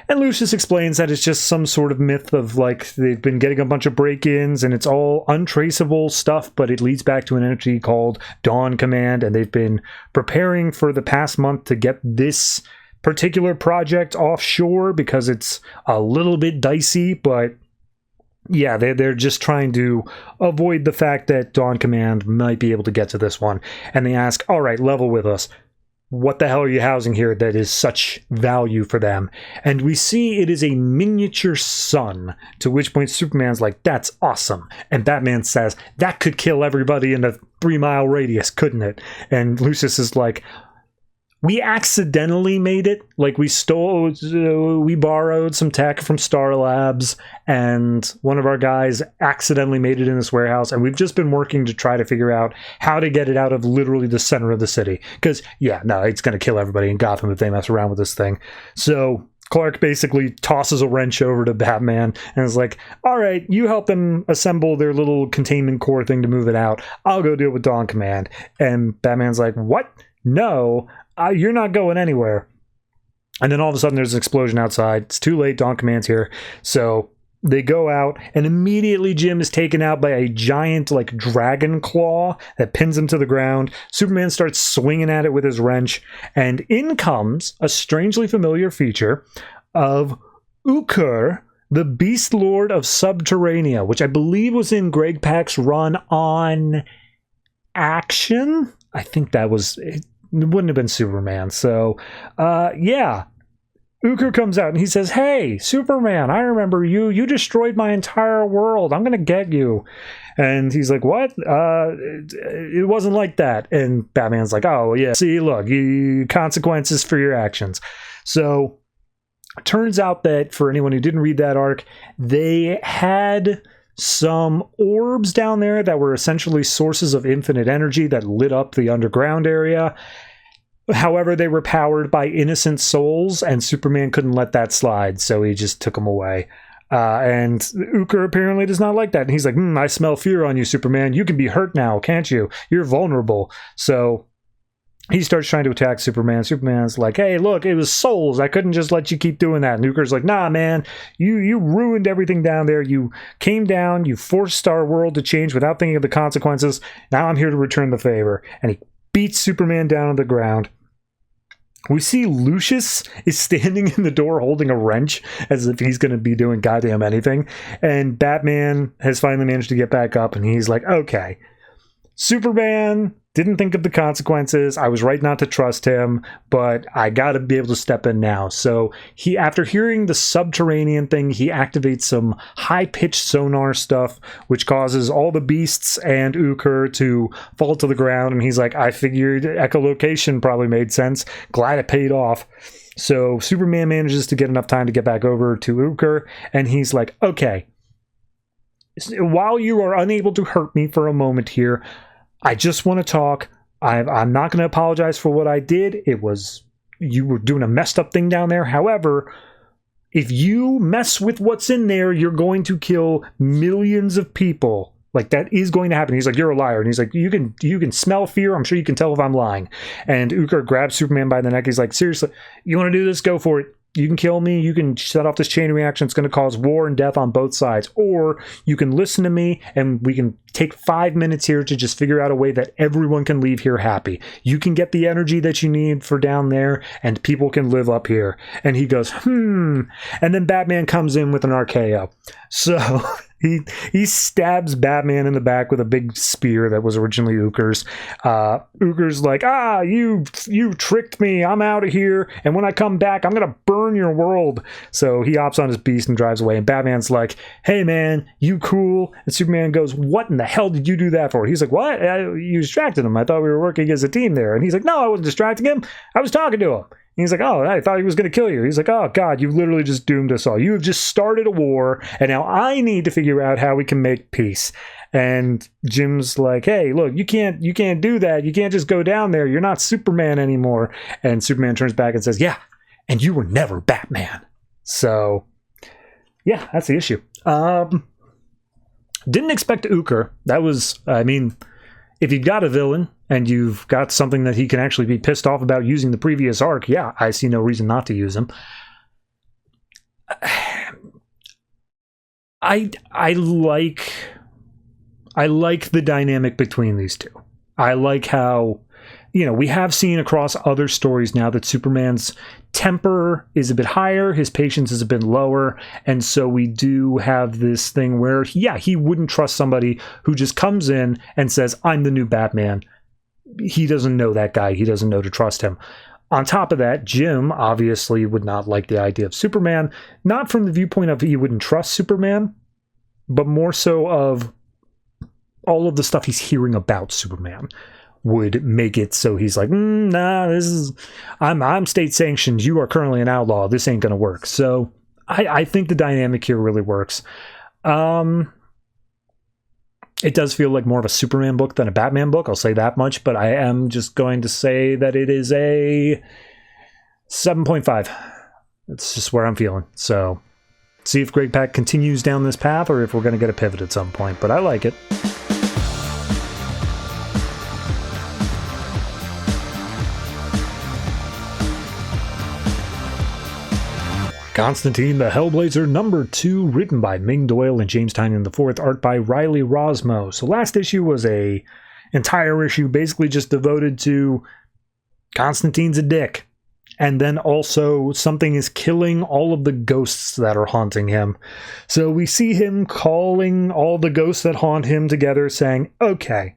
And Lucius explains that it's just some sort of myth of, like, they've been getting a bunch of break-ins and it's all untraceable stuff, but it leads back to an entity called Dawn Command, and they've been preparing for the past month to get this particular project offshore because it's a little bit dicey, but yeah, they're just trying to avoid the fact that Dawn Command might be able to get to this one. And they ask, all right, level with us. What the hell are you housing here that is such value for them? And we see it is a miniature sun, to which point Superman's like, that's awesome. And Batman says, that could kill everybody in a 3-mile radius, couldn't it? And Lucius is like, we accidentally made it. Like, we borrowed some tech from Star Labs, and one of our guys accidentally made it in this warehouse, and we've just been working to try to figure out how to get it out of literally the center of the city. Because, yeah, no, it's going to kill everybody in Gotham if they mess around with this thing. So Clark basically tosses a wrench over to Batman and is like, all right, you help them assemble their little containment core thing to move it out. I'll go deal with Dawn Command. And Batman's like, what? No, you're not going anywhere. And then all of a sudden there's an explosion outside. It's too late. Dawn Command's here. So they go out, and immediately Jim is taken out by a giant, like, dragon claw that pins him to the ground. Superman starts swinging at it with his wrench, and in comes a strangely familiar feature of Ukur, the Beast Lord of Subterranea, which I believe was in Greg Pak's run on Action. I think that was it. Wouldn't have been Superman. So, yeah. Ukur comes out and he says, hey, Superman, I remember you. You destroyed my entire world. I'm going to get you. And he's like, what? It wasn't like that. And Batman's like, oh, yeah. See, look, consequences for your actions. So, turns out that for anyone who didn't read that arc, they had some orbs down there that were essentially sources of infinite energy that lit up the underground area. However, they were powered by innocent souls, and Superman couldn't let that slide, so he just took them away. And Ukur apparently does not like that. And he's like, I smell fear on you, Superman. You can be hurt now, can't you? You're vulnerable. So he starts trying to attack Superman. Superman's like, hey, look, it was souls. I couldn't just let you keep doing that. And Ukur's like, nah, man, you ruined everything down there. You came down, you forced our world to change without thinking of the consequences. Now I'm here to return the favor. And he beats Superman down on the ground. We see Lucius is standing in the door holding a wrench as if he's going to be doing goddamn anything. And Batman has finally managed to get back up, and he's like, okay, Superman didn't think of the consequences. I was right not to trust him, but I got to be able to step in now. So he, after hearing the subterranean thing, he activates some high-pitched sonar stuff, which causes all the beasts and Ukur to fall to the ground. And he's like, I figured echolocation probably made sense. Glad it paid off. So Superman manages to get enough time to get back over to Ukur, and he's like, okay, while you are unable to hurt me for a moment here, I just want to talk. I'm not going to apologize for what I did. You were doing a messed up thing down there. However, if you mess with what's in there, you're going to kill millions of people. Like, that is going to happen. He's like, you're a liar. And he's like, you can smell fear. I'm sure you can tell if I'm lying. And Ukur grabs Superman by the neck. He's like, seriously, you want to do this? Go for it. You can kill me, you can set off this chain reaction, it's going to cause war and death on both sides. Or you can listen to me, and we can take 5 minutes here to just figure out a way that everyone can leave here happy. You can get the energy that you need for down there, and people can live up here. And he goes, And then Batman comes in with an RKO. So he stabs Batman in the back with a big spear that was originally Ukur's. Ukur's like, you tricked me. I'm out of here. And when I come back, I'm going to burn your world. So he hops on his beast and drives away. And Batman's like, hey, man, you cool? And Superman goes, what in the hell did you do that for? He's like, what? You distracted him. I thought we were working as a team there. And he's like, no, I wasn't distracting him. I was talking to him. He's like, oh, I thought he was going to kill you. He's like, oh, God, you've literally just doomed us all. You have just started a war, and now I need to figure out how we can make peace. And Jim's like, hey, look, you can't do that. You can't just go down there. You're not Superman anymore. And Superman turns back and says, yeah, and you were never Batman. So, yeah, that's the issue. Didn't expect Uker. That was, I mean, if you've got a villain and you've got something that he can actually be pissed off about using the previous arc, yeah, I see no reason not to use him. I like the dynamic between these two. I like how, we have seen across other stories now that Superman's temper is a bit higher, his patience is a bit lower, and so we do have this thing where, he wouldn't trust somebody who just comes in and says, I'm the new Batman. He doesn't know that guy. He doesn't know to trust him. On top of that, Jim obviously would not like the idea of Superman, not from the viewpoint of he wouldn't trust Superman, but more so of all of the stuff he's hearing about Superman would make it so he's like, nah, I'm state sanctioned. You are currently an outlaw. This ain't gonna work. So I think the dynamic here really works. It does feel like more of a Superman book than a Batman book, I'll say that much, but I am just going to say that it is a 7.5. That's just where I'm feeling. So, see if Greg Pak continues down this path or if we're going to get a pivot at some point, but I like it. Constantine the Hellblazer #2, written by Ming, Doyle, and James Tynion IV, art by Riley Rossmo. So last issue was a entire issue basically just devoted to Constantine's a dick. And then also something is killing all of the ghosts that are haunting him. So we see him calling all the ghosts that haunt him together saying, okay,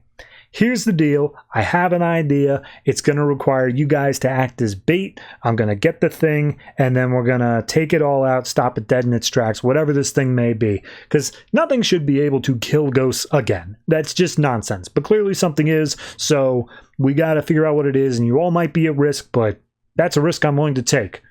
here's the deal. I have an idea. It's going to require you guys to act as bait. I'm going to get the thing, and then we're going to take it all out, stop it dead in its tracks, whatever this thing may be. Because nothing should be able to kill ghosts again. That's just nonsense. But clearly something is, so we got to figure out what it is, and you all might be at risk, but that's a risk I'm willing to take.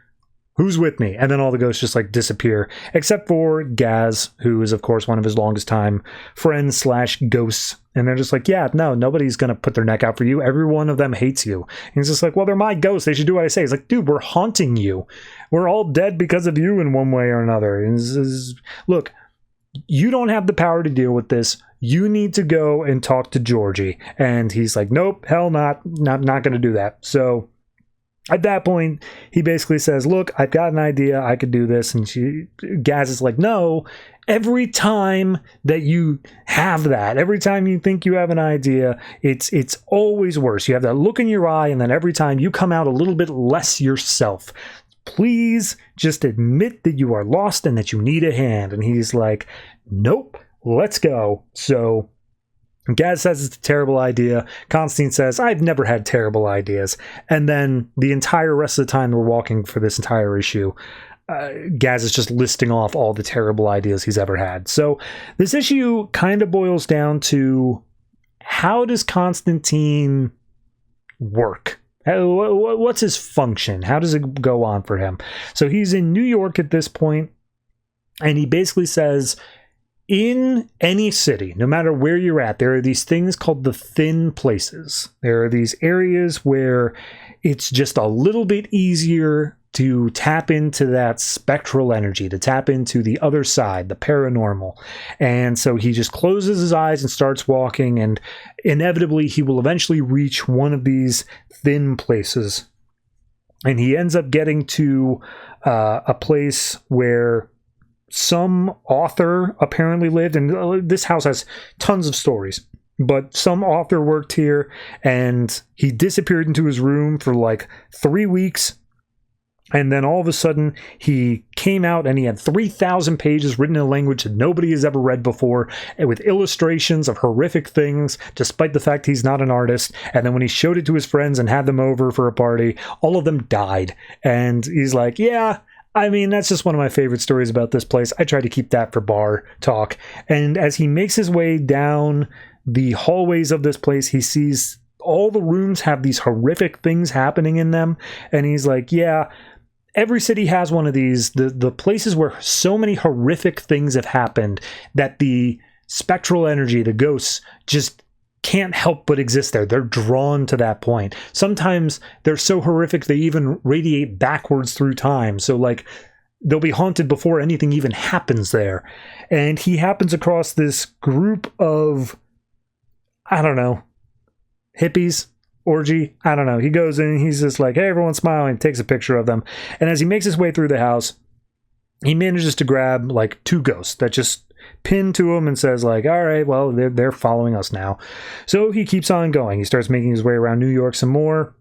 Who's with me? And then all the ghosts just like disappear, except for Gaz, who is of course one of his longest time friends / ghosts. And they're just like, yeah, no, nobody's going to put their neck out for you. Every one of them hates you. And he's just like, well, they're my ghosts. They should do what I say. He's like, dude, we're haunting you. We're all dead because of you in one way or another. And look, you don't have the power to deal with this. You need to go and talk to Jorge. And he's like, nope, hell not going to do that. So at that point, he basically says, look, I've got an idea. I could do this. And Gaz is like, no, every time that you have that, every time you think you have an idea, it's always worse. You have that look in your eye, and then every time you come out a little bit less yourself. Please just admit that you are lost and that you need a hand. And he's like, nope, let's go. So Gaz says it's a terrible idea. Constantine says, I've never had terrible ideas. And then the entire rest of the time we're walking for this entire issue, Gaz is just listing off all the terrible ideas he's ever had. So this issue kind of boils down to, how does Constantine work? What's his function? How does it go on for him? So he's in New York at this point, and he basically says, in any city, no matter where you're at, there are these things called the thin places. There are these areas where it's just a little bit easier to tap into that spectral energy, to tap into the other side, the paranormal. And so he just closes his eyes and starts walking, and inevitably he will eventually reach one of these thin places. And he ends up getting to a place where some author apparently lived, and this house has tons of stories, but some author worked here, and he disappeared into his room for like 3 weeks, and then all of a sudden he came out and he had 3,000 pages written in a language that nobody has ever read before, and with illustrations of horrific things, despite the fact he's not an artist. And then when he showed it to his friends and had them over for a party, all of them died. And he's like, yeah, I mean, that's just one of my favorite stories about this place. I try to keep that for bar talk. And as he makes his way down the hallways of this place, he sees all the rooms have these horrific things happening in them. And he's like, yeah, every city has one of these. The places where so many horrific things have happened that the spectral energy, the ghosts, just can't help but exist there. They're drawn to that point. Sometimes they're so horrific they even radiate backwards through time. So like they'll be haunted before anything even happens there. And he happens across this group of, I don't know, hippies, orgy, I don't know. He goes in, he's just like, hey, everyone's smiling, takes a picture of them. And as he makes his way through the house, he manages to grab like 2 ghosts that just pin to him and says like, all right, well, they're following us now. So he keeps on going. He starts making his way around New York some more.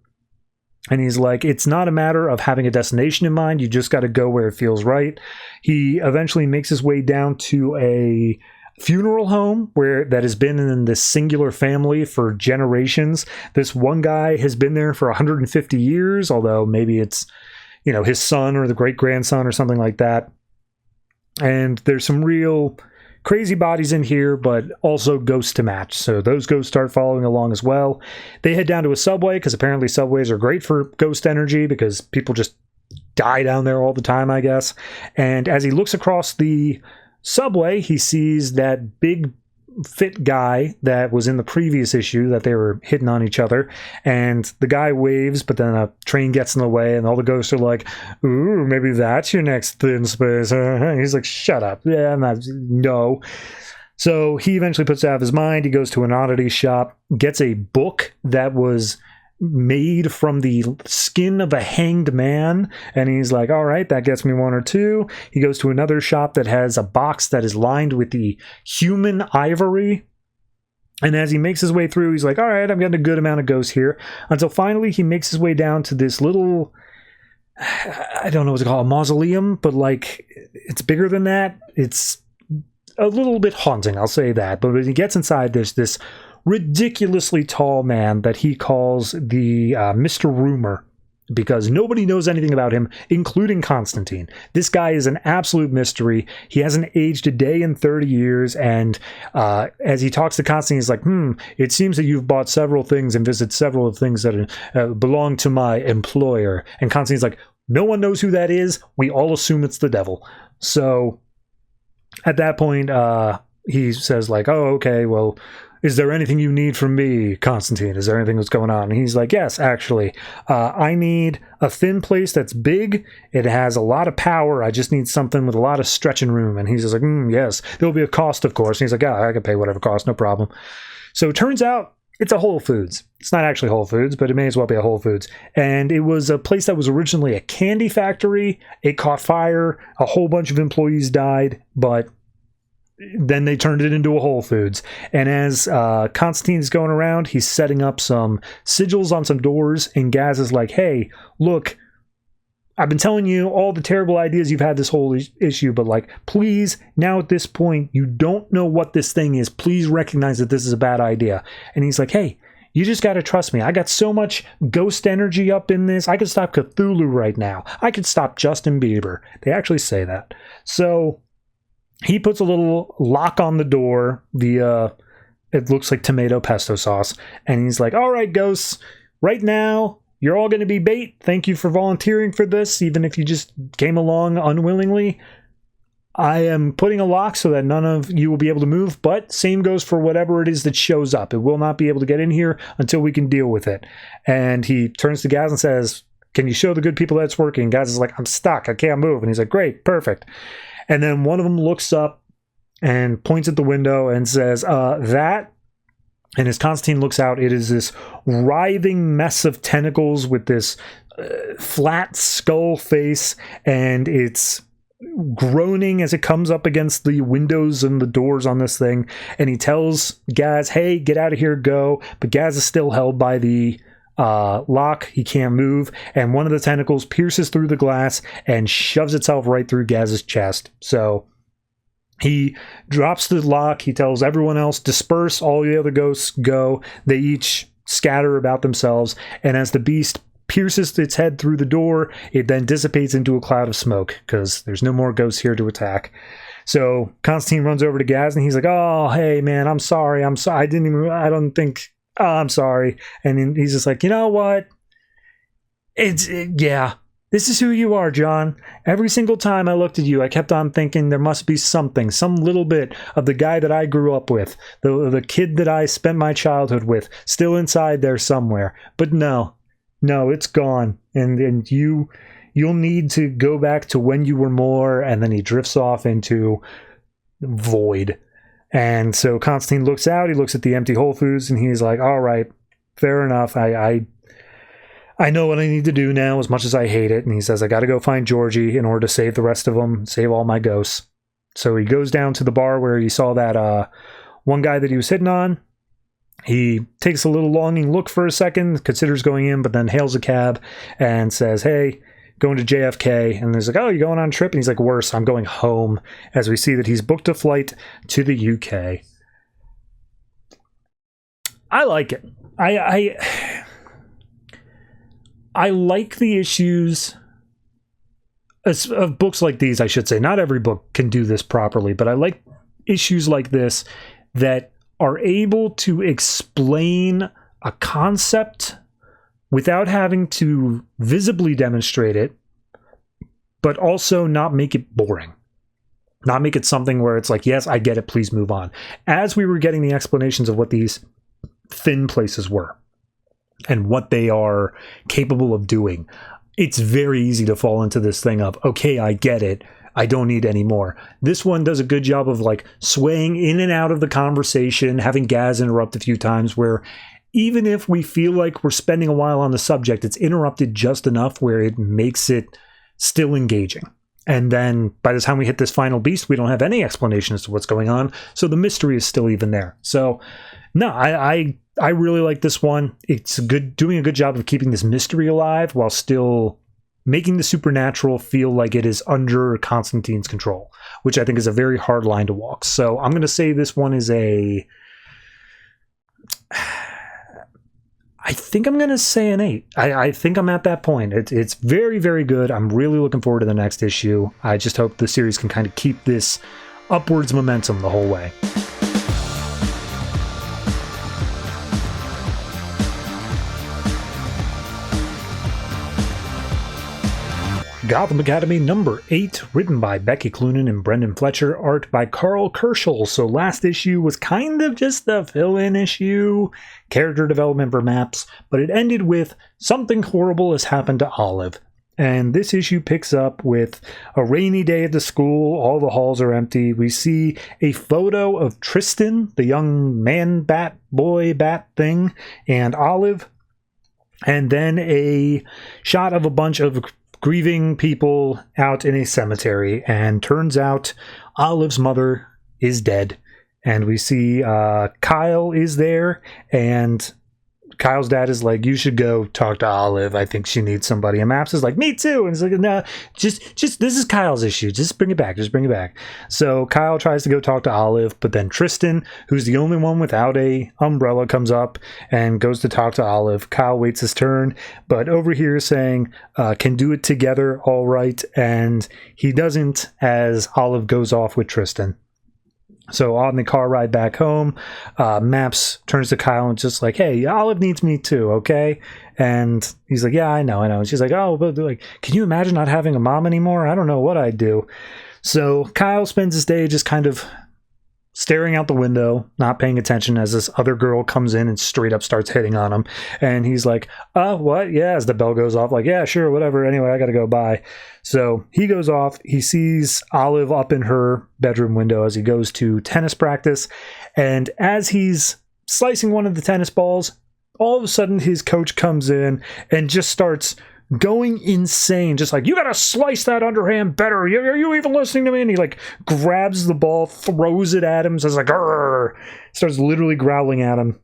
And he's like, it's not a matter of having a destination in mind. You just got to go where it feels right. He eventually makes his way down to a funeral home where that has been in this singular family for generations. This one guy has been there for 150 years, although maybe it's, you know, his son or the great-grandson or something like that. And there's some real crazy bodies in here, but also ghosts to match. So those ghosts start following along as well. They head down to a subway because apparently subways are great for ghost energy because people just die down there all the time, I guess. And as he looks across the subway, he sees that big fit guy that was in the previous issue that they were hitting on each other, and the guy waves, but then a train gets in the way and all the ghosts are like, ooh, maybe that's your next thin space. And he's like, shut up. Yeah, no. So he eventually puts it out of his mind. He goes to an oddity shop, gets a book that was made from the skin of a hanged man, and he's like, all right, that gets me 1 or 2. He goes to another shop that has a box that is lined with the human ivory, and as he makes his way through, he's like, all right, I'm getting a good amount of ghosts here, until finally he makes his way down to this little, I don't know what to call it, a mausoleum, but like it's bigger than that. It's a little bit haunting, I'll say that. But when he gets inside, there's this ridiculously tall man that he calls the Mr. Rumor, because nobody knows anything about him, including Constantine. This guy is an absolute mystery. He hasn't aged a day in 30 years, and as he talks to Constantine, he's like, it seems that you've bought several things and visited several of things that belong to my employer. And Constantine's like, no one knows who that is. We all assume it's the devil. So at that point, he says like, oh, okay, well, is there anything you need from me, Constantine? Is there anything that's going on? And he's like, yes, actually. I need a thin place that's big. It has a lot of power. I just need something with a lot of stretching room. And he's just like, yes. There'll be a cost, of course. And he's like, yeah, I can pay whatever cost, no problem. So it turns out it's a Whole Foods. It's not actually Whole Foods, but it may as well be a Whole Foods. And it was a place that was originally a candy factory. It caught fire. A whole bunch of employees died, but then they turned it into a Whole Foods. And as Constantine's going around, he's setting up some sigils on some doors, and Gaz is like, hey, look, I've been telling you all the terrible ideas you've had this whole issue, but like, please, now at this point, you don't know what this thing is. Please recognize that this is a bad idea. And he's like, hey, you just got to trust me. I got so much ghost energy up in this. I could stop Cthulhu right now. I could stop Justin Bieber. They actually say that. So he puts a little lock on the door, it looks like tomato pesto sauce, and he's like, all right, ghosts, right now, you're all going to be bait. Thank you for volunteering for this, even if you just came along unwillingly. I am putting a lock so that none of you will be able to move, but same goes for whatever it is that shows up. It will not be able to get in here until we can deal with it. And he turns to Gaz and says, can you show the good people that it's working? Gaz is like, I'm stuck. I can't move. And he's like, great, perfect. And then one of them looks up and points at the window and says, that. And as Constantine looks out, it is this writhing mess of tentacles with this flat skull face, and it's groaning as it comes up against the windows and the doors on this thing. And he tells Gaz, hey, get out of here, go. But Gaz is still held by the lock. He can't move, and one of the tentacles pierces through the glass and shoves itself right through Gaz's chest. So he drops the lock. He tells everyone else, disperse, all the other ghosts go. They each scatter about themselves, and as the beast pierces its head through the door, it then dissipates into a cloud of smoke because there's no more ghosts here to attack. So Constantine runs over to Gaz and he's like, oh, hey man, I'm sorry. I'm sorry. And he's just like, you know what? Yeah, This is who you are, John. Every single time I looked at you, I kept on thinking there must be something, some little bit of the guy that I grew up with, the kid that I spent my childhood with, still inside there somewhere. But no, it's gone. And you'll need to go back to when you were more, and then he drifts off into void. And so Constantine looks out, he looks at the empty Whole Foods, and he's like, all right, fair enough. I know what I need to do now, as much as I hate it. And he says, I got to go find Jorge in order to save the rest of them, save all my ghosts. So he goes down to the bar where he saw that one guy that he was hitting on. He takes a little longing look for a second, considers going in, but then hails a cab and says, hey, going to JFK. And he's like, oh, you going on a trip? And he's like, worse, I'm going home, as we see that he's booked a flight to the UK. I like it. I like the issues of books like these, I should say. Not every book can do this properly, but I like issues like this that are able to explain a concept without having to visibly demonstrate it, but also not make it boring. Not make it something where it's like, yes, I get it, please move on. As we were getting the explanations of what these thin places were and what they are capable of doing, it's very easy to fall into this thing of, okay, I get it, I don't need any more. This one does a good job of like swaying in and out of the conversation, having Gaz interrupt a few times, where even if we feel like we're spending a while on the subject, it's interrupted just enough where it makes it still engaging. And then by the time we hit this final beast, we don't have any explanation as to what's going on, so the mystery is still even there. So no, I really like this one. It's doing a good job of keeping this mystery alive while still making the supernatural feel like it is under Constantine's control, which I think is a very hard line to walk. So I'm going to say this one is I think I'm going to say an 8. I think I'm at that point. It's very, very good. I'm really looking forward to the next issue. I just hope the series can kind of keep this upwards momentum the whole way. Gotham Academy number 8, written by Becky Cloonan and Brendan Fletcher, art by Karl Kerschl. So last issue was kind of just a fill-in issue, character development for Maps, but it ended with something horrible has happened to Olive. And this issue picks up with a rainy day at the school, all the halls are empty. We see a photo of Tristan, the young man bat, boy bat thing, and Olive, and then a shot of a bunch of grieving people out in a cemetery, and turns out Olive's mother is dead. And we see Kyle is there, and Kyle's dad is like, you should go talk to Olive. I think she needs somebody. And Maps is like, me too. And it's like, no, just this is Kyle's issue. Just bring it back. Just bring it back. So Kyle tries to go talk to Olive, but then Tristan, who's the only one without a umbrella, comes up and goes to talk to Olive. Kyle waits his turn, but over here saying, can do it together, all right. And he doesn't, as Olive goes off with Tristan. So on the car ride back home, Maps turns to Kyle and just like, hey, Olive needs me too, okay? And he's like, yeah, I know. And she's like, oh, but like, can you imagine not having a mom anymore? I don't know what I'd do. So Kyle spends his day just kind of staring out the window, not paying attention, as this other girl comes in and straight up starts hitting on him. And he's like, what? Yeah, as the bell goes off, like, yeah, sure, whatever. Anyway, I gotta go, bye. So he goes off. He sees Olive up in her bedroom window as he goes to tennis practice. And as he's slicing one of the tennis balls, all of a sudden his coach comes in and just starts going insane, just like, you gotta slice that underhand better, are you even listening to me? And he like grabs the ball, throws it at him, says like, grrr, starts literally growling at him.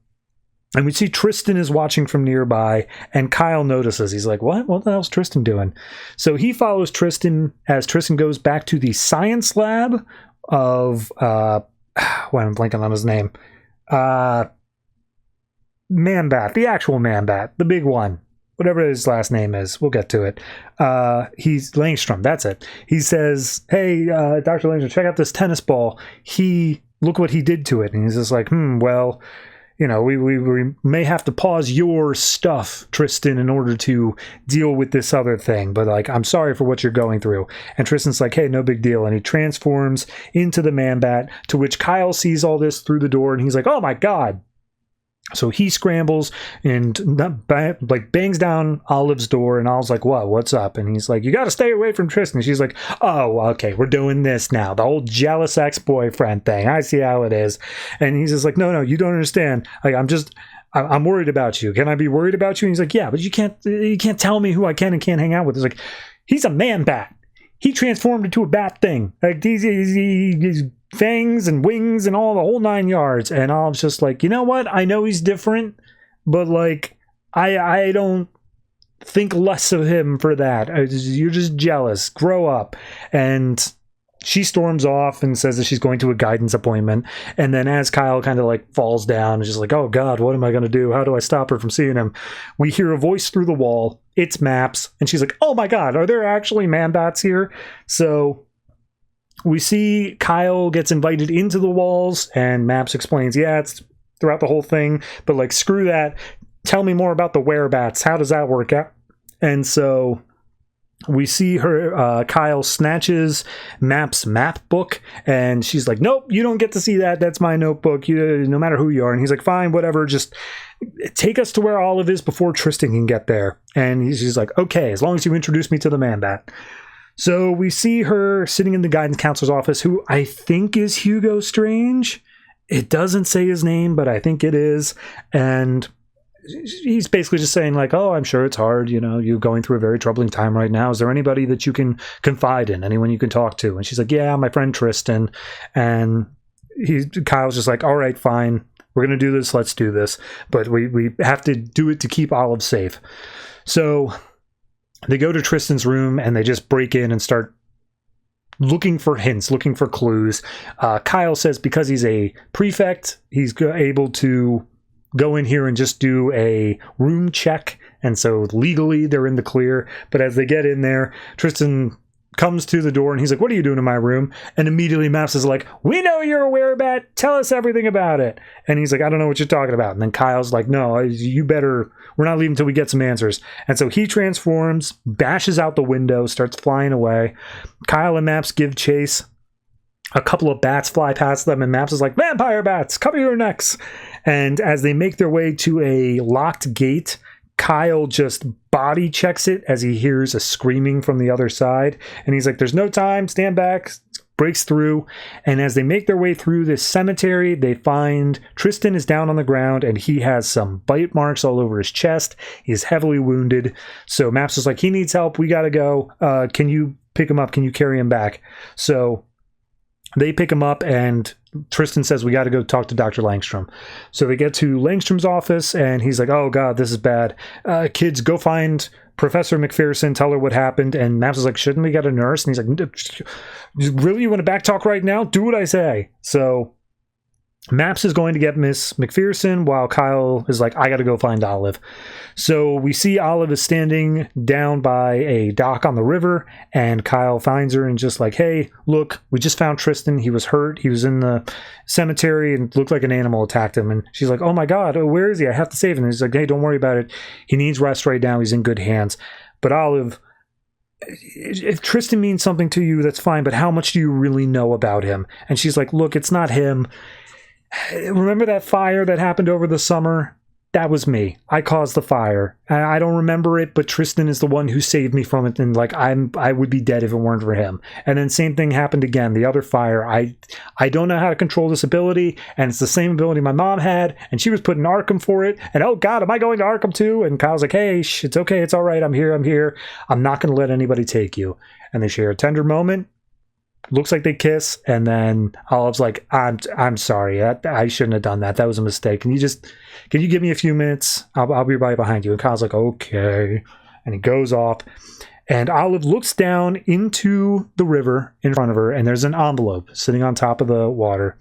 And we see Tristan is watching from nearby, and Kyle notices. He's like, what the hell's Tristan doing? So he follows Tristan as Tristan goes back to the science lab of I'm blanking on his name, Man-Bat, the actual Man-Bat, the big one, whatever his last name is, we'll get to it. He's Langstrom, that's it. He says, hey, Dr. Langstrom, check out this tennis ball. Look what he did to it. And he's just like, well, we may have to pause your stuff, Tristan, in order to deal with this other thing. But, like, I'm sorry for what you're going through. And Tristan's like, hey, no big deal. And he transforms into the Man-Bat, to which Kyle sees all this through the door, and he's like, oh, my God. So he scrambles and bangs down Olive's door, and Olive's like, what's up? And he's like, you got to stay away from Tristan. She's like, oh, okay, we're doing this now. The whole jealous ex-boyfriend thing. I see how it is. And he's just like, no, you don't understand. Like, I'm worried about you. Can I be worried about you? And he's like, yeah, but you can't tell me who I can and can't hang out with. He's like, he's a Man-Bat. He transformed into a bat thing. Like, he's fangs and wings and all the whole 9 yards. And I was just like, you know what? I know he's different, but, like, I don't think less of him for that. You're just jealous. Grow up. And she storms off and says that she's going to a guidance appointment. And then as Kyle kind of, like, falls down, it's just like, oh God, what am I going to do? How do I stop her from seeing him? We hear a voice through the wall. It's Maps. And she's like, oh my God, are there actually Man-Bats here? So we see Kyle gets invited into the walls, and Maps explains, yeah, it's throughout the whole thing, but, like, screw that. Tell me more about the Werebats. How does that work out? And so we see her, Kyle snatches Maps' map book, and she's like, nope, you don't get to see that. That's my notebook, no matter who you are. And he's like, fine, whatever, just take us to where Olive is before Tristan can get there. And she's like, okay, as long as you introduce me to the Man-Bat. So we see her sitting in the guidance counselor's office, who I think is Hugo Strange. It doesn't say his name, but I think it is. And he's basically just saying, like, oh, I'm sure it's hard. You're going through a very troubling time right now. Is there anybody that you can confide in? Anyone you can talk to? And she's like, yeah, my friend Tristan. And Kyle's just like, all right, fine. We're going to do this. Let's do this. But we have to do it to keep Olive safe. So they go to Tristan's room, and they just break in and start looking for hints, looking for clues. Kyle says because he's a prefect, he's able to go in here and just do a room check, and so legally they're in the clear. But as they get in there, Tristan comes to the door, and he's like, what are you doing in my room? And immediately Maps is like, we know you're a Werebat, tell us everything about it. And he's like, I don't know what you're talking about. And then Kyle's like, no, you better, we're not leaving until we get some answers. And so he transforms, bashes out the window, starts flying away. Kyle and Maps give chase. A couple of bats fly past them, and Maps is like, vampire bats, cover your necks. And as they make their way to a locked gate, Kyle just body checks it as he hears a screaming from the other side. And he's like, there's no time, stand back, breaks through. And as they make their way through this cemetery, they find Tristan is down on the ground, and he has some bite marks all over his chest. He's heavily wounded. So Maps is like, he needs help, we gotta go. Can you pick him up? Can you carry him back? So they pick him up, and Tristan says, we got to go talk to Dr. Langstrom. So they get to Langstrom's office, and he's like, oh God, this is bad. Kids, go find Professor McPherson, tell her what happened. And Maps is like, shouldn't we get a nurse? And he's like, really, you want to backtalk right now? Do what I say. So Maps is going to get Miss McPherson, while Kyle is like, I got to go find Olive. So we see Olive is standing down by a dock on the river, and Kyle finds her and just like, hey, look, we just found Tristan. He was hurt. He was in the cemetery and looked like an animal attacked him. And she's like, oh my God, where is he? I have to save him. And he's like, hey, don't worry about it. He needs rest right now. He's in good hands. But Olive, if Tristan means something to you, that's fine. But how much do you really know about him? And she's like, look, it's not him. Remember that fire that happened over the summer? That was me. I caused the fire. I don't remember it, but Tristan is the one who saved me from it. And like, I would be dead if it weren't for him. And then same thing happened again. The other fire. I don't know how to control this ability, and it's the same ability my mom had, and she was put in Arkham for it. And oh God, am I going to Arkham too? And Kyle's like, hey, it's okay. It's all right. I'm here. I'm not going to let anybody take you. And they share a tender moment. Looks like they kiss, and then Olive's like, I'm sorry, I shouldn't have done that. That was a mistake. Can you give me a few minutes? I'll be right behind you. And Kyle's like, okay. And he goes off, and Olive looks down into the river in front of her, and there's an envelope sitting on top of the water.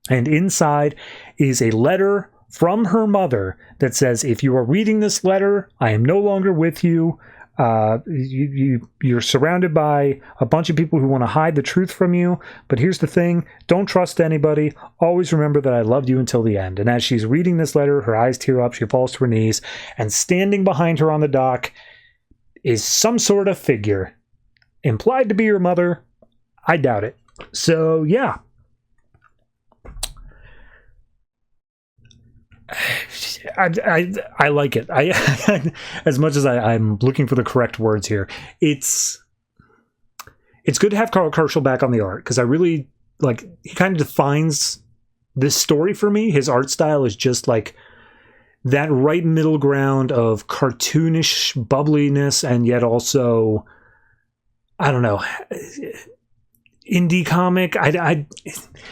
And inside is a letter from her mother that says, if you are reading this letter, I am no longer with you. You're surrounded by a bunch of people who want to hide the truth from you. But here's the thing. Don't trust anybody. Always remember that I loved you until the end. And as she's reading this letter, her eyes tear up. She falls to her knees. And standing behind her on the dock is some sort of figure. Implied to be her mother. I doubt it. So, yeah. I like it. As much as I'm looking for the correct words here, it's good to have Karl Kerschl back on the art, because I really like, he kind of defines this story for me. His art style is just like that right middle ground of cartoonish bubbliness and yet also, I don't know, indie comic.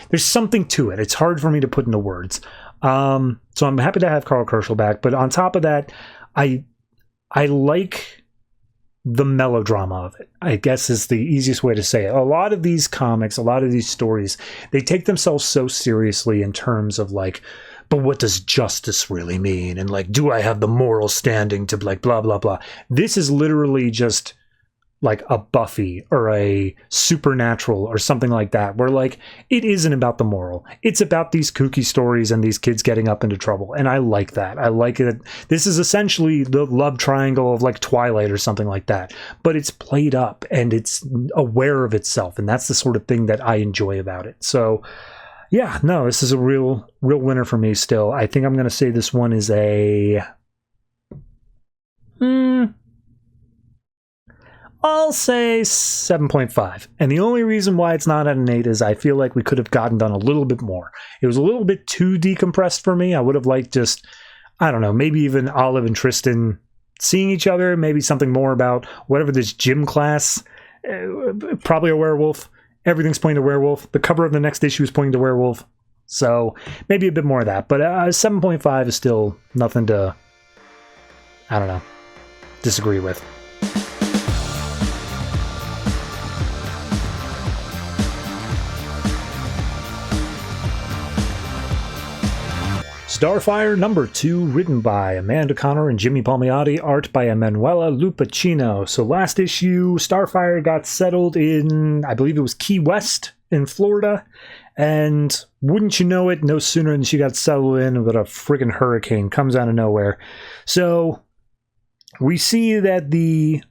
There's something to it. It's hard for me to put into words. So I'm happy to have Karl Kerschl back, but on top of that, I like the melodrama of it, I guess is the easiest way to say it. A lot of these comics, a lot of these stories, they take themselves so seriously in terms of like, but what does justice really mean? And like, do I have the moral standing to like blah, blah, blah. This is literally just like a Buffy or a Supernatural or something like that, where like it isn't about the moral. It's about these kooky stories and these kids getting up into trouble. And I like that. I like it. This is essentially the love triangle of like Twilight or something like that, but it's played up and it's aware of itself. And that's the sort of thing that I enjoy about it. So yeah, no, this is a real winner for me still. I think I'm going to say this one is a... I'll say 7.5. And the only reason why it's not at an 8 is I feel like we could have gotten done a little bit more. It was a little bit too decompressed for me. I would have liked just, I don't know, maybe even Olive and Tristan seeing each other, maybe something more about whatever this gym class, probably a werewolf. Everything's pointing to werewolf. The cover of the next issue is pointing to werewolf. So maybe a bit more of that. But 7.5 is still nothing to, I don't know, disagree with. Starfire number 2, written by Amanda Connor and Jimmy Palmiotti, art by Emanuela Lupacchino. So last issue, Starfire got settled in, I believe it was Key West in Florida, and wouldn't you know it, no sooner than she got settled in, but a friggin' hurricane comes out of nowhere. So we see that the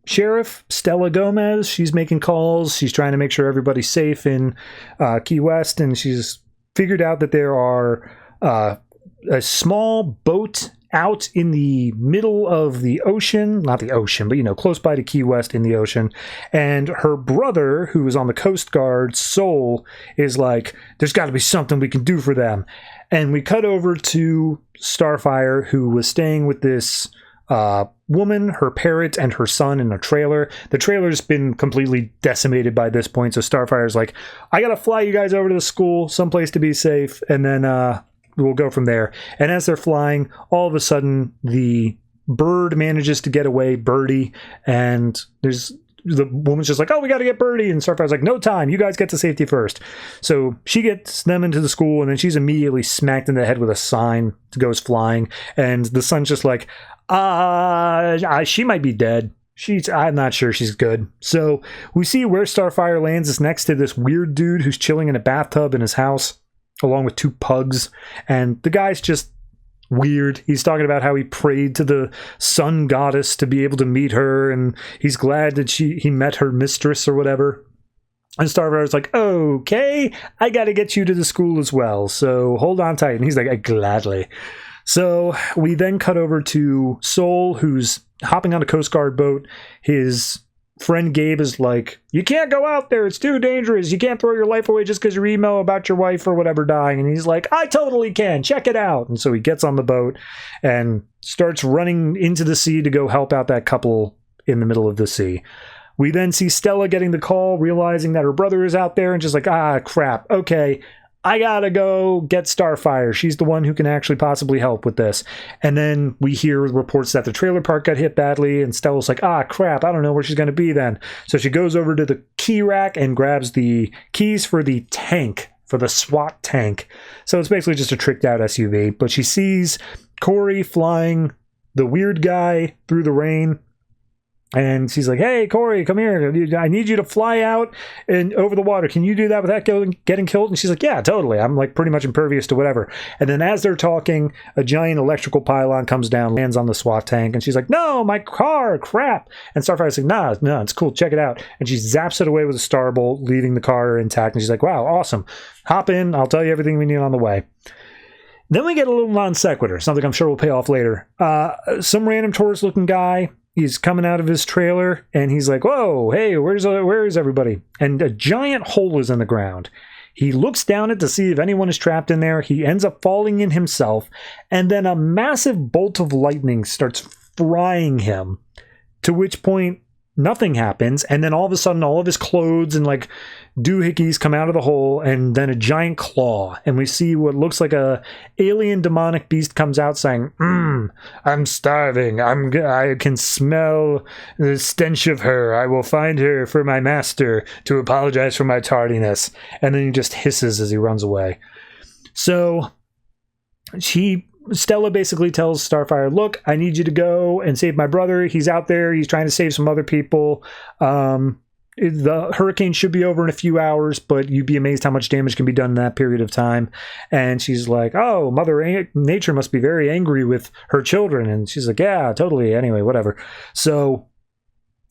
sheriff, Stella Gomez, she's making calls, she's trying to make sure everybody's safe in Key West, and she's figured out that there are a small boat out in the middle of the ocean, not the ocean, but, you know, close by to Key West in the ocean. And her brother, who is on the Coast Guard, Sol, is like, there's got to be something we can do for them. And we cut over to Starfire, who was staying with this woman, her parrot, and her son in a trailer. The trailer's been completely decimated by this point, so Starfire's like, I gotta fly you guys over to the school, someplace to be safe, and then we'll go from there. And as they're flying, all of a sudden, the bird manages to get away, Birdie, and the woman's just like, oh, we gotta get Birdie, and Starfire's like, no time, you guys get to safety first. So she gets them into the school, and then she's immediately smacked in the head with a sign that goes flying, and the son's just like, she might be dead. I'm not sure she's good. So we see where Starfire lands is next to this weird dude who's chilling in a bathtub in his house, along with 2 pugs. And the guy's just weird. He's talking about how he prayed to the sun goddess to be able to meet her, and he's glad that he met her mistress or whatever. And Starfire's like, okay, I gotta get you to the school as well, so hold on tight. And he's like, gladly. So we then cut over to Sol, who's hopping on a Coast Guard boat. His friend Gabe is like, you can't go out there, it's too dangerous, you can't throw your life away just because your email about your wife or whatever dying. And he's like, I totally can, check it out. And so he gets on the boat and starts running into the sea to go help out that couple in the middle of the sea. We then see Stella getting the call, realizing that her brother is out there, and just like, crap, okay, I gotta go get Starfire. She's the one who can actually possibly help with this. And then we hear reports that the trailer park got hit badly, and Stella's like, crap, I don't know where she's gonna be then. So she goes over to the key rack and grabs the keys for the tank, for the SWAT tank. So it's basically just a tricked out SUV. But she sees Corey flying the weird guy through the rain, And she's like, hey, Corey, come here. I need you to fly out and over the water. Can you do that without getting killed? And she's like, yeah, totally. I'm like pretty much impervious to whatever. And then as they're talking, a giant electrical pylon comes down, lands on the SWAT tank. And she's like, no, my car, crap. And Starfire's like, no, it's cool. Check it out. And she zaps it away with a starbolt, leaving the car intact. And she's like, wow, awesome. Hop in. I'll tell you everything we need on the way. Then we get a little non sequitur, something I'm sure will pay off later. Some random tourist-looking guy. He's coming out of his trailer, and he's like, whoa, hey, where is everybody? And a giant hole is in the ground. He looks down it to see if anyone is trapped in there. He ends up falling in himself, and then a massive bolt of lightning starts frying him, to which point nothing happens, and then all of a sudden all of his clothes and like doohickeys come out of the hole, and then a giant claw, and we see what looks like a alien demonic beast comes out saying, I'm starving, I can smell the stench of her, I will find her for my master to apologize for my tardiness. And then he just hisses as he runs away. So Stella basically tells Starfire, look, I need you to go and save my brother. He's out there. He's trying to save some other people. The hurricane should be over in a few hours, but you'd be amazed how much damage can be done in that period of time. And she's like, oh, Mother Nature must be very angry with her children. And she's like, yeah, totally. Anyway, whatever. So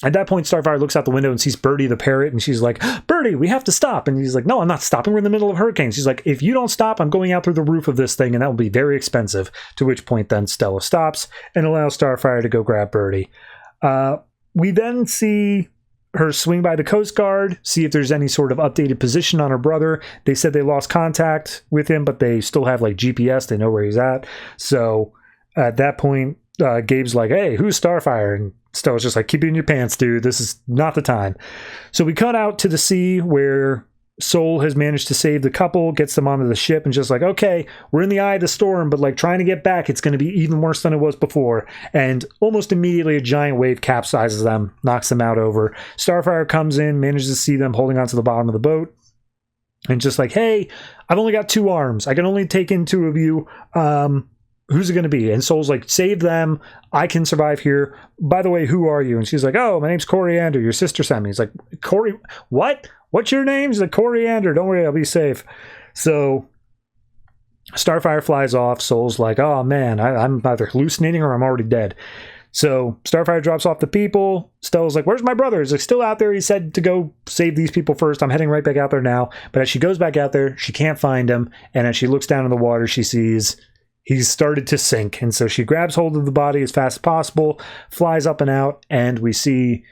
at that point, Starfire looks out the window and sees Birdie the parrot, and she's like, Birdie, we have to stop. And he's like, no, I'm not stopping. We're in the middle of a hurricane. She's like, if you don't stop, I'm going out through the roof of this thing, and that will be very expensive. To which point then Stella stops and allows Starfire to go grab Birdie. We then see her swing by the Coast Guard, see if there's any sort of updated position on her brother. They said they lost contact with him, but they still have like GPS. They know where he's at. So at that point, Gabe's like, hey, who's Starfire? And Stella's just like, keep it in your pants, dude. This is not the time. So we cut out to the sea where Soul has managed to save the couple, gets them onto the ship, and just like, okay, we're in the eye of the storm, but like trying to get back, it's going to be even worse than it was before. And almost immediately a giant wave capsizes them, knocks them out over. Starfire comes in, manages to see them holding onto the bottom of the boat, and just like, hey, I've only got 2 arms. I can only take in 2 of you. Who's it going to be? And Soul's like, save them. I can survive here. By the way, who are you? And she's like, oh, my name's Coriander. Your sister sent me. He's like, Corey, what? What's your name? She's like, Coriander. Don't worry, I'll be safe. So Starfire flies off. Soul's like, oh, man, I'm either hallucinating or I'm already dead. So Starfire drops off the people. Stella's like, where's my brother? He's like, still out there. He said to go save these people first. I'm heading right back out there now. But as she goes back out there, she can't find him. And as she looks down in the water, she sees he's started to sink. And so she grabs hold of the body as fast as possible, flies up and out, and we see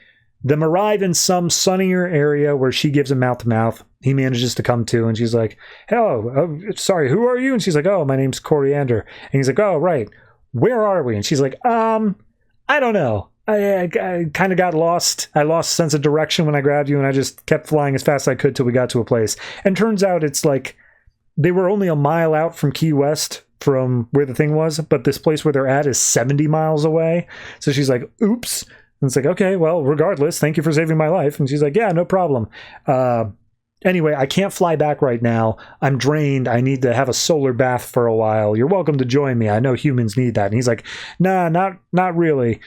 them arrive in some sunnier area where she gives him mouth-to-mouth. He manages to come to, and she's like, hello, sorry, who are you? And she's like, oh, my name's Coriander. And he's like, oh, right, where are we? And she's like, I don't know. I kind of got lost. I lost sense of direction when I grabbed you, and I just kept flying as fast as I could till we got to a place. And turns out it's like they were only a mile out from Key West, from where the thing was, but this place where they're at is 70 miles away. So she's like, oops. And it's like, okay, well, regardless, thank you for saving my life. And she's like, yeah, no problem. Anyway, I can't fly back right now. I'm drained. I need to have a solar bath for a while. You're welcome to join me. I know humans need that. And he's like, nah, not really.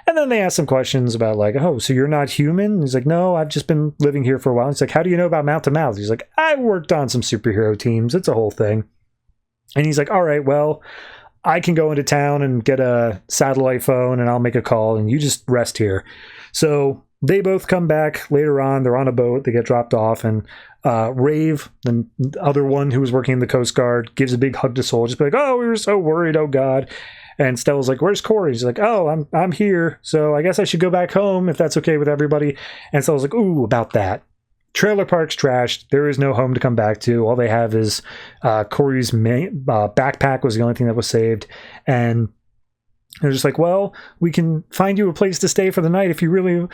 And then they ask some questions about like, oh, so you're not human? And he's like, no, I've just been living here for a while. And it's like, how do you know about mouth to mouth? He's like, I worked on some superhero teams. It's a whole thing. And he's like, all right, well, I can go into town and get a satellite phone and I'll make a call and you just rest here. So they both come back later on. They're on a boat. They get dropped off, and Rave, the other one who was working in the Coast Guard, gives a big hug to Soul. Just be like, oh, we were so worried. Oh, God. And Stella's like, where's Corey? She's like, oh, I'm here. So I guess I should go back home if that's okay with everybody. And Stella's like, ooh, about that. Trailer park's trashed. There is no home to come back to. All they have is Corey's backpack was the only thing that was saved. And they're just like, well, we can find you a place to stay for the night if you really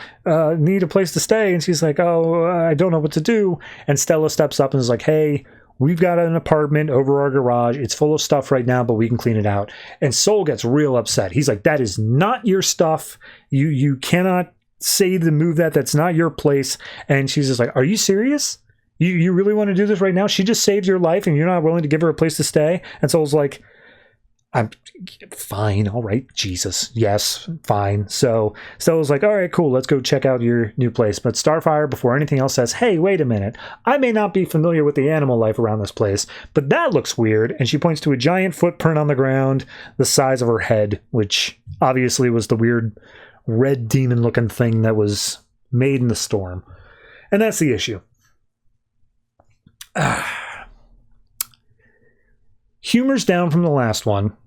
need a place to stay. And she's like, oh, I don't know what to do. And Stella steps up and is like, hey, we've got an apartment over our garage. It's full of stuff right now, but we can clean it out. And Soul gets real upset. He's like, that is not your stuff. You cannot say to move that's not your place. And she's just like, are you serious? You really want to do this right now? She just saved your life and you're not willing to give her a place to stay? And Soul's like, I'm fine. All right. Jesus. Yes. Fine. So Stella's like, all right, cool. Let's go check out your new place. But Starfire, before anything else, says, hey, wait a minute. I may not be familiar with the animal life around this place, but that looks weird. And she points to a giant footprint on the ground the size of her head, which obviously was the weird red demon looking thing that was made in the storm. And that's the issue. Humor's down from the last one,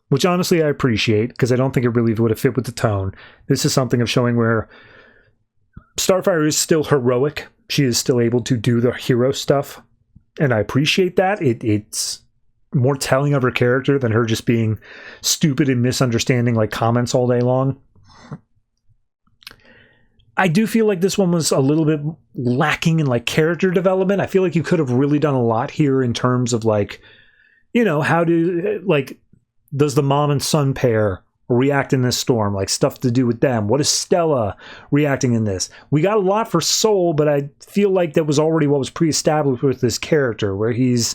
which honestly I appreciate, because I don't think it really would have fit with the tone. This is something of showing where Starfire is still heroic. She is still able to do the hero stuff, and I appreciate that. It's more telling of her character than her just being stupid and misunderstanding like comments all day long. I do feel like this one was a little bit lacking in like character development. I feel like you could have really done a lot here in terms of like, you know, how does the mom and son pair react in this storm? Like stuff to do with them. What is Stella reacting in this? We got a lot for Soul, but I feel like that was already what was pre-established with this character, where he's,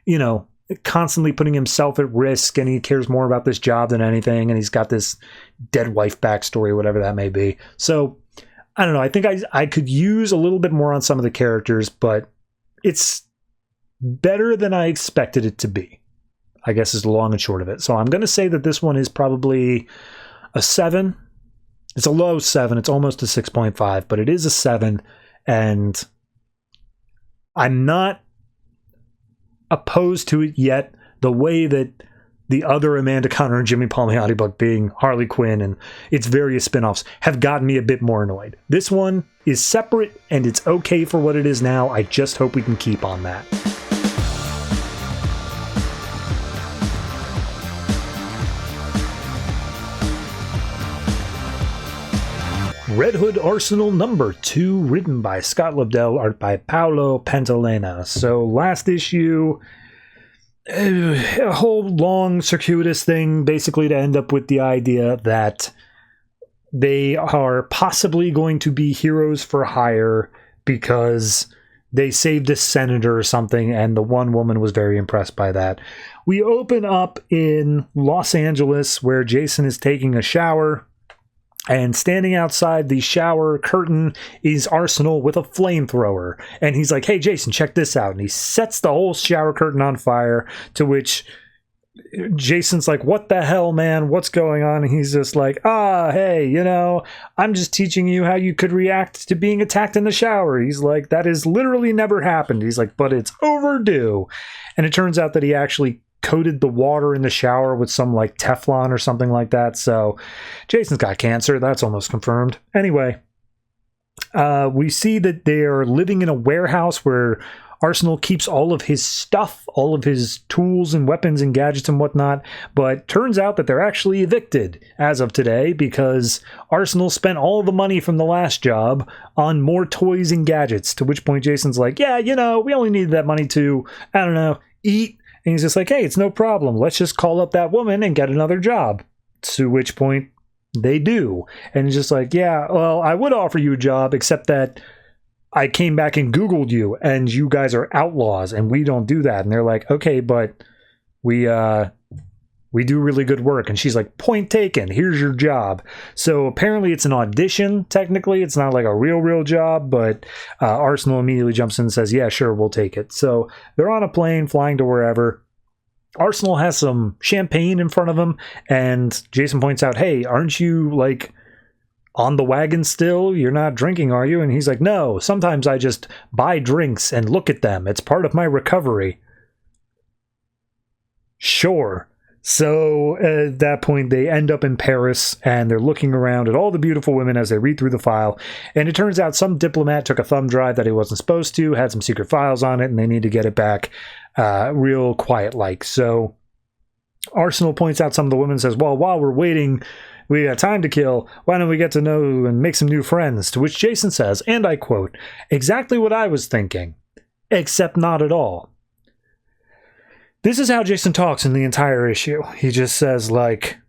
you know, constantly putting himself at risk, and he cares more about this job than anything, and he's got this dead wife backstory, whatever that may be. So I don't know. I think I could use a little bit more on some of the characters, but it's better than I expected it to be, I guess, is the long and short of it. So I'm going to say that this one is probably a 7. It's a low 7. It's almost a 6.5, but it is a 7. And I'm not opposed to it yet. The way that the other Amanda Conner and Jimmy Palmiotti book, being Harley Quinn and its various spin-offs, have gotten me a bit more annoyed. This one is separate, and it's okay for what it is now. I just hope we can keep on that. Red Hood Arsenal number 2, written by Scott Lobdell, art by Paolo Pantalena. So last issue, a whole long circuitous thing, basically to end up with the idea that they are possibly going to be heroes for hire because they saved a senator or something, and the one woman was very impressed by that. We open up in Los Angeles, where Jason is taking a shower, and standing outside the shower curtain is Arsenal with a flamethrower. And he's like, hey, Jason, check this out. And he sets the whole shower curtain on fire, to which Jason's like, what the hell, man? What's going on? And he's just like, hey, you know, I'm just teaching you how you could react to being attacked in the shower. He's like, that has literally never happened. He's like, but it's overdue. And it turns out that he actually coated the water in the shower with some like Teflon or something like that. So Jason's got cancer. That's almost confirmed. Anyway, we see that they're living in a warehouse where Arsenal keeps all of his stuff, all of his tools and weapons and gadgets and whatnot. But turns out that they're actually evicted as of today, because Arsenal spent all the money from the last job on more toys and gadgets. To which point Jason's like, yeah, you know, we only needed that money to, I don't know, eat. And he's just like, hey, it's no problem. Let's just call up that woman and get another job. To which point they do. And he's just like, yeah, well, I would offer you a job, except that I came back and Googled you, and you guys are outlaws, and we don't do that. And they're like, okay, but we do really good work. And she's like, point taken, here's your job. So apparently it's an audition. Technically, it's not like a real job, but Arsenal immediately jumps in and says, yeah, sure, we'll take it. So they're on a plane flying to wherever. Arsenal has some champagne in front of him, and Jason points out, hey, aren't you like on the wagon still? You're not drinking, are you? And he's like, no, sometimes I just buy drinks and look at them. It's part of my recovery. Sure. So at that point, they end up in Paris, and they're looking around at all the beautiful women as they read through the file. And it turns out some diplomat took a thumb drive that he wasn't supposed to, had some secret files on it, and they need to get it back real quiet-like. So Arsenal points out some of the women and says, well, while we're waiting, we got time to kill. Why don't we get to know and make some new friends? To which Jason says, and I quote, exactly what I was thinking, except not at all. This is how Jason talks in the entire issue. He just says, like,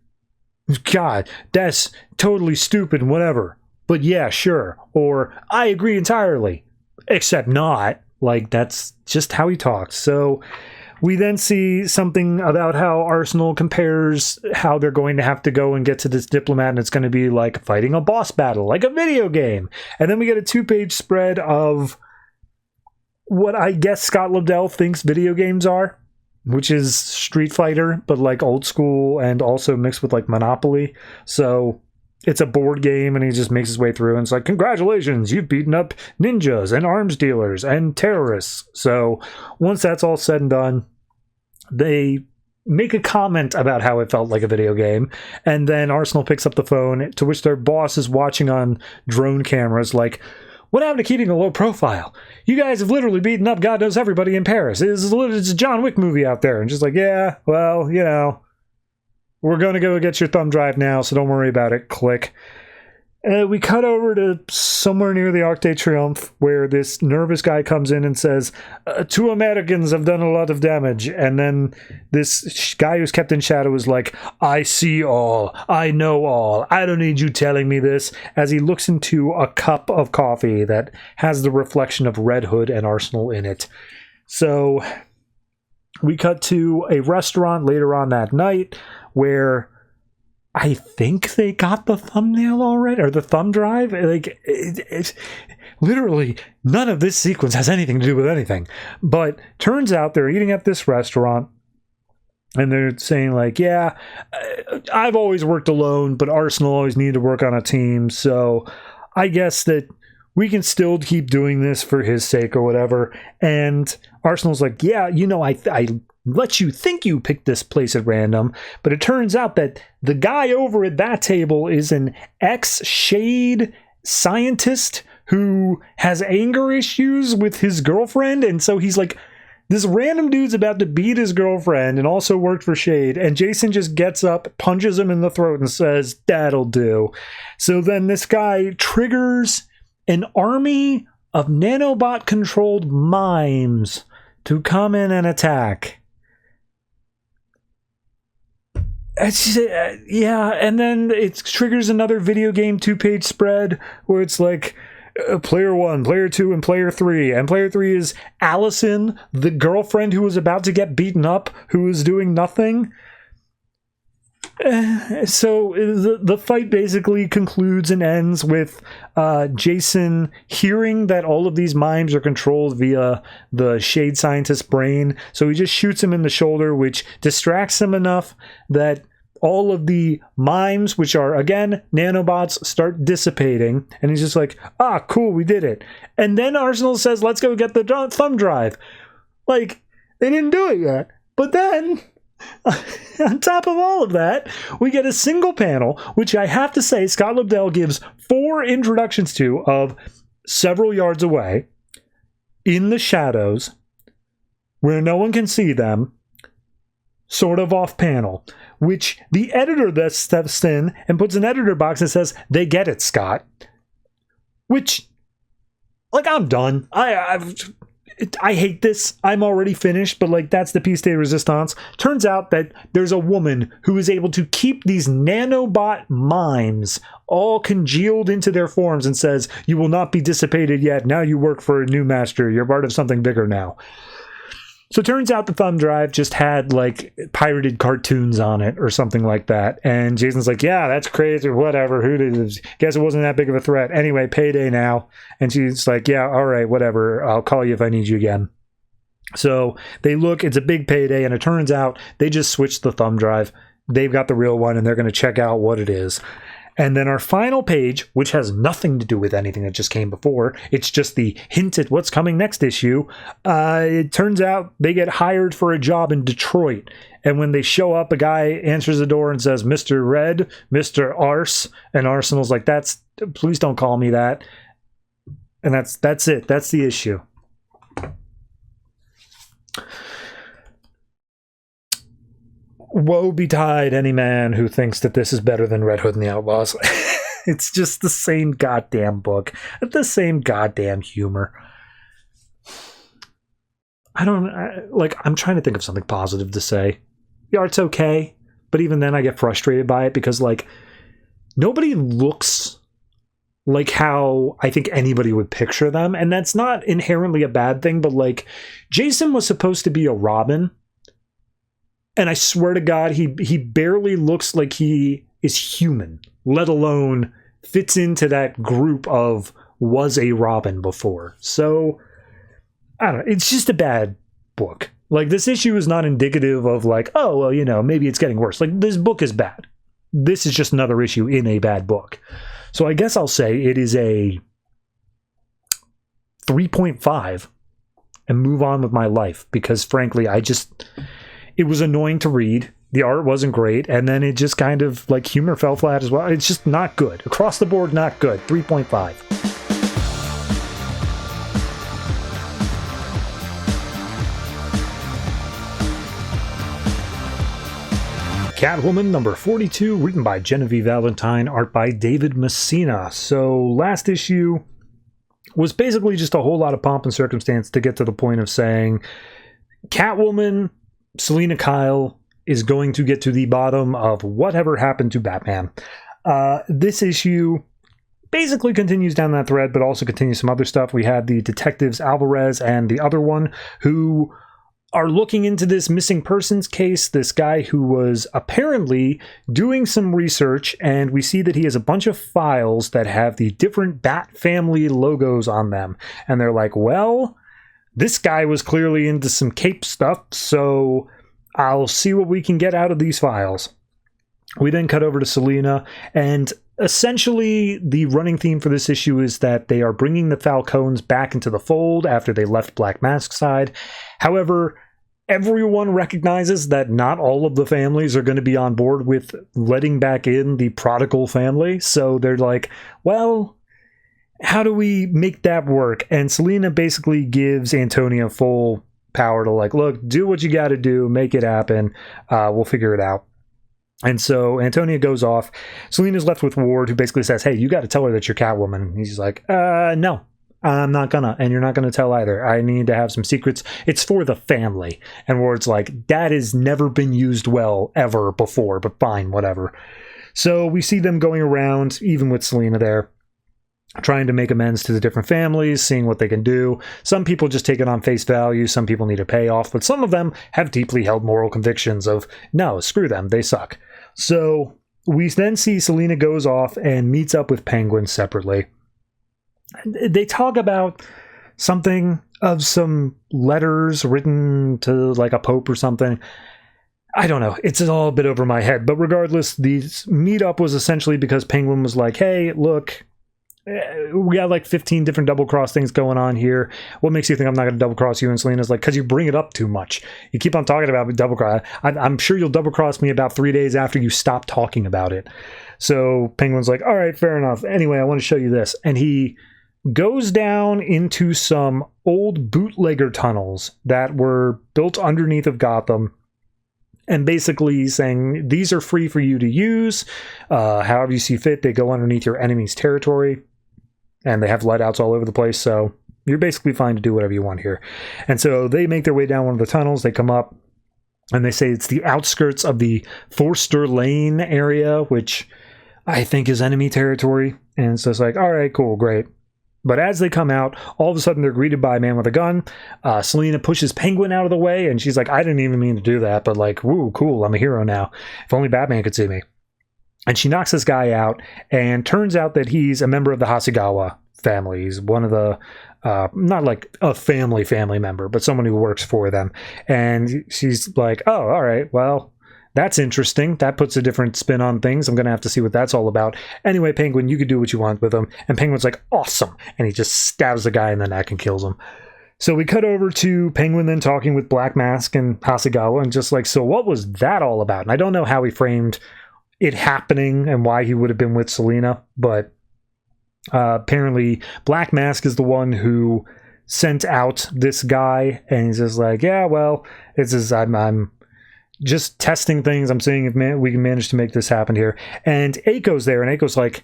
God, that's totally stupid and whatever. But yeah, sure. Or, I agree entirely. Except not. Like, that's just how he talks. So We then see something about how Arsenal compares how they're going to have to go and get to this diplomat, and it's going to be like fighting a boss battle, like a video game. And then we get a 2-page spread of what I guess Scott Lobdell thinks video games are, which is Street Fighter, but like old school and also mixed with like Monopoly. So it's a board game, and he just makes his way through, and it's like, congratulations, you've beaten up ninjas and arms dealers and terrorists. So once that's all said and done, they make a comment about how it felt like a video game, and then Arsenal picks up the phone, to which their boss is watching on drone cameras like, what happened to keeping a low profile? You guys have literally beaten up God knows everybody in Paris. It's a John Wick movie out there. And just like, yeah, well, you know, we're going to go get your thumb drive now, so don't worry about it. Click. We cut over to somewhere near the Arc de Triomphe, where this nervous guy comes in and says, 2 Americans have done a lot of damage. And then this guy who's kept in shadow is like, I see all. I know all. I don't need you telling me this. As he looks into a cup of coffee that has the reflection of Red Hood and Arsenal in it. So we cut to a restaurant later on that night where I think they got the thumbnail already, or the thumb drive. Like, it's literally none of this sequence has anything to do with anything. But turns out they're eating at this restaurant, and they're saying like, yeah, I've always worked alone, but Arsenal always needed to work on a team. So I guess that we can still keep doing this for his sake or whatever. And Arsenal's like, yeah, you know, I let you think you picked this place at random, but it turns out that the guy over at that table is an ex-Shade scientist who has anger issues with his girlfriend, and so he's like, this random dude's about to beat his girlfriend and also worked for Shade, and Jason just gets up, punches him in the throat, and says, that'll do. So then this guy triggers an army of nanobot-controlled mimes to come in and attack. Yeah, and then it triggers another video game 2-page spread where it's like player 1, player 2, and player 3. And player 3 is Allison, the girlfriend who was about to get beaten up, who was doing nothing. So the fight basically concludes and ends with Jason hearing that all of these mimes are controlled via the Shade Scientist's brain. So he just shoots him in the shoulder, which distracts him enough that all of the mimes, which are, again, nanobots, start dissipating. And he's just like, ah, cool, we did it. And then Arsenal says, let's go get the thumb drive. Like, they didn't do it yet. But then, on top of all of that, we get a single panel, which I have to say Scott Lobdell gives 4 introductions to, of several yards away, in the shadows, where no one can see them, sort of off panel, which the editor that steps in and puts an editor box that says, they get it, Scott. Which, like, I'm done. I hate this. I'm already finished, but like, that's the piece de resistance. Turns out that there's a woman who is able to keep these nanobot mimes all congealed into their forms and says, you will not be dissipated yet. Now you work for a new master. You're part of something bigger now. So it turns out the thumb drive just had like pirated cartoons on it or something like that. And Jason's like, yeah, that's crazy or whatever. Who did? Guess it wasn't that big of a threat. Anyway, payday now. And she's like, yeah, all right, whatever. I'll call you if I need you again. So they look, it's a big payday. And it turns out they just switched the thumb drive. They've got the real one and they're going to check out what it is. And then our final page, which has nothing to do with anything that just came before, it's just the hint at what's coming next issue. It turns out they get hired for a job in Detroit. And when they show up, a guy answers the door and says, Mr. Red, Mr. Arse. And Arsenal's like, please don't call me that. And that's it. That's the issue. Woe betide any man who thinks that this is better than Red Hood and the Outlaws. It's just the same goddamn book. The same goddamn humor. I'm trying to think of something positive to say. The art's okay, but even then I get frustrated by it because, like, nobody looks like how I think anybody would picture them. And that's not inherently a bad thing, but, like, Jason was supposed to be a Robin. And I swear to God, he barely looks like he is human, let alone fits into that group of was a Robin before. So, I don't know. It's just a bad book. Like, this issue is not indicative of like, oh, well, you know, maybe it's getting worse. Like, this book is bad. This is just another issue in a bad book. So I guess I'll say it is a 3.5 and move on with my life, because frankly, it was annoying to read. The art wasn't great, and then it just kind of, like, humor fell flat as well. It's just not good. Across the board, not good. 3.5. Catwoman number 42, written by Genevieve Valentine, art by David Messina. So last issue was basically just a whole lot of pomp and circumstance to get to the point of saying Catwoman, Selina Kyle, is going to get to the bottom of whatever happened to Batman. This issue basically continues down that thread, but also continues some other stuff. We had the detectives Alvarez and the other one who are looking into this missing persons case, this guy who was apparently doing some research, and we see that he has a bunch of files that have the different Bat family logos on them. And they're like, well, this guy was clearly into some cape stuff, so I'll see what we can get out of these files. We then cut over to Selina, and essentially the running theme for this issue is that they are bringing the Falcones back into the fold after they left Black Mask's side. However, everyone recognizes that not all of the families are going to be on board with letting back in the prodigal family. So they're like, well, how do we make that work? And Selina basically gives Antonia full power to, like, look, do what you got to do, make it happen. We'll figure it out. And so Antonia goes off. Selina's left with Ward, who basically says, hey, you got to tell her that you're Catwoman. And he's like, no. I'm not gonna, and you're not gonna tell either. I need to have some secrets. It's for the family. And Ward's like, that has never been used well ever before, but fine, whatever. So we see them going around, even with Selina there, trying to make amends to the different families, seeing what they can do. Some people just take it on face value. Some people need a payoff, but some of them have deeply held moral convictions of, no, screw them, they suck. So we then see Selina goes off and meets up with Penguin separately. They talk about something of some letters written to, like, a pope or something. I don't know. It's all a bit over my head. But regardless, the meetup was essentially because Penguin was like, hey, look, we got like 15 different double-cross things going on here. What makes you think I'm not going to double-cross you? And Selina's like, because you bring it up too much. You keep on talking about double-cross. I'm sure you'll double-cross me about 3 days after you stop talking about it. So Penguin's like, all right, fair enough. Anyway, I want to show you this. And he goes down into some old bootlegger tunnels that were built underneath of Gotham, and basically saying these are free for you to use however you see fit. They go underneath your enemy's territory, and they have lightouts all over the place, so you're basically fine to do whatever you want here. And so they make their way down one of the tunnels. They come up, and they say it's the outskirts of the Forster Lane area, which I think is enemy territory. And so it's like, all right, cool, great. But as they come out, all of a sudden they're greeted by a man with a gun. Selina pushes Penguin out of the way, and she's like, I didn't even mean to do that, but like, woo, cool, I'm a hero now. If only Batman could see me. And she knocks this guy out, and turns out that he's a member of the Hasegawa family. He's one of the, not like a family member, but someone who works for them. And she's like, oh, all right, well, that's interesting. That puts a different spin on things. I'm going to have to see what that's all about. Anyway, Penguin, you can do what you want with him. And Penguin's like, awesome. And he just stabs the guy in the neck and kills him. So we cut over to Penguin then talking with Black Mask and Hasegawa, and just like, so what was that all about? And I don't know how he framed it happening and why he would have been with Selina, but apparently Black Mask is the one who sent out this guy, and he's just like, yeah, well, it's just, I'm just testing things. I'm seeing if we can manage to make this happen here. And Aiko's there, and Aiko's like,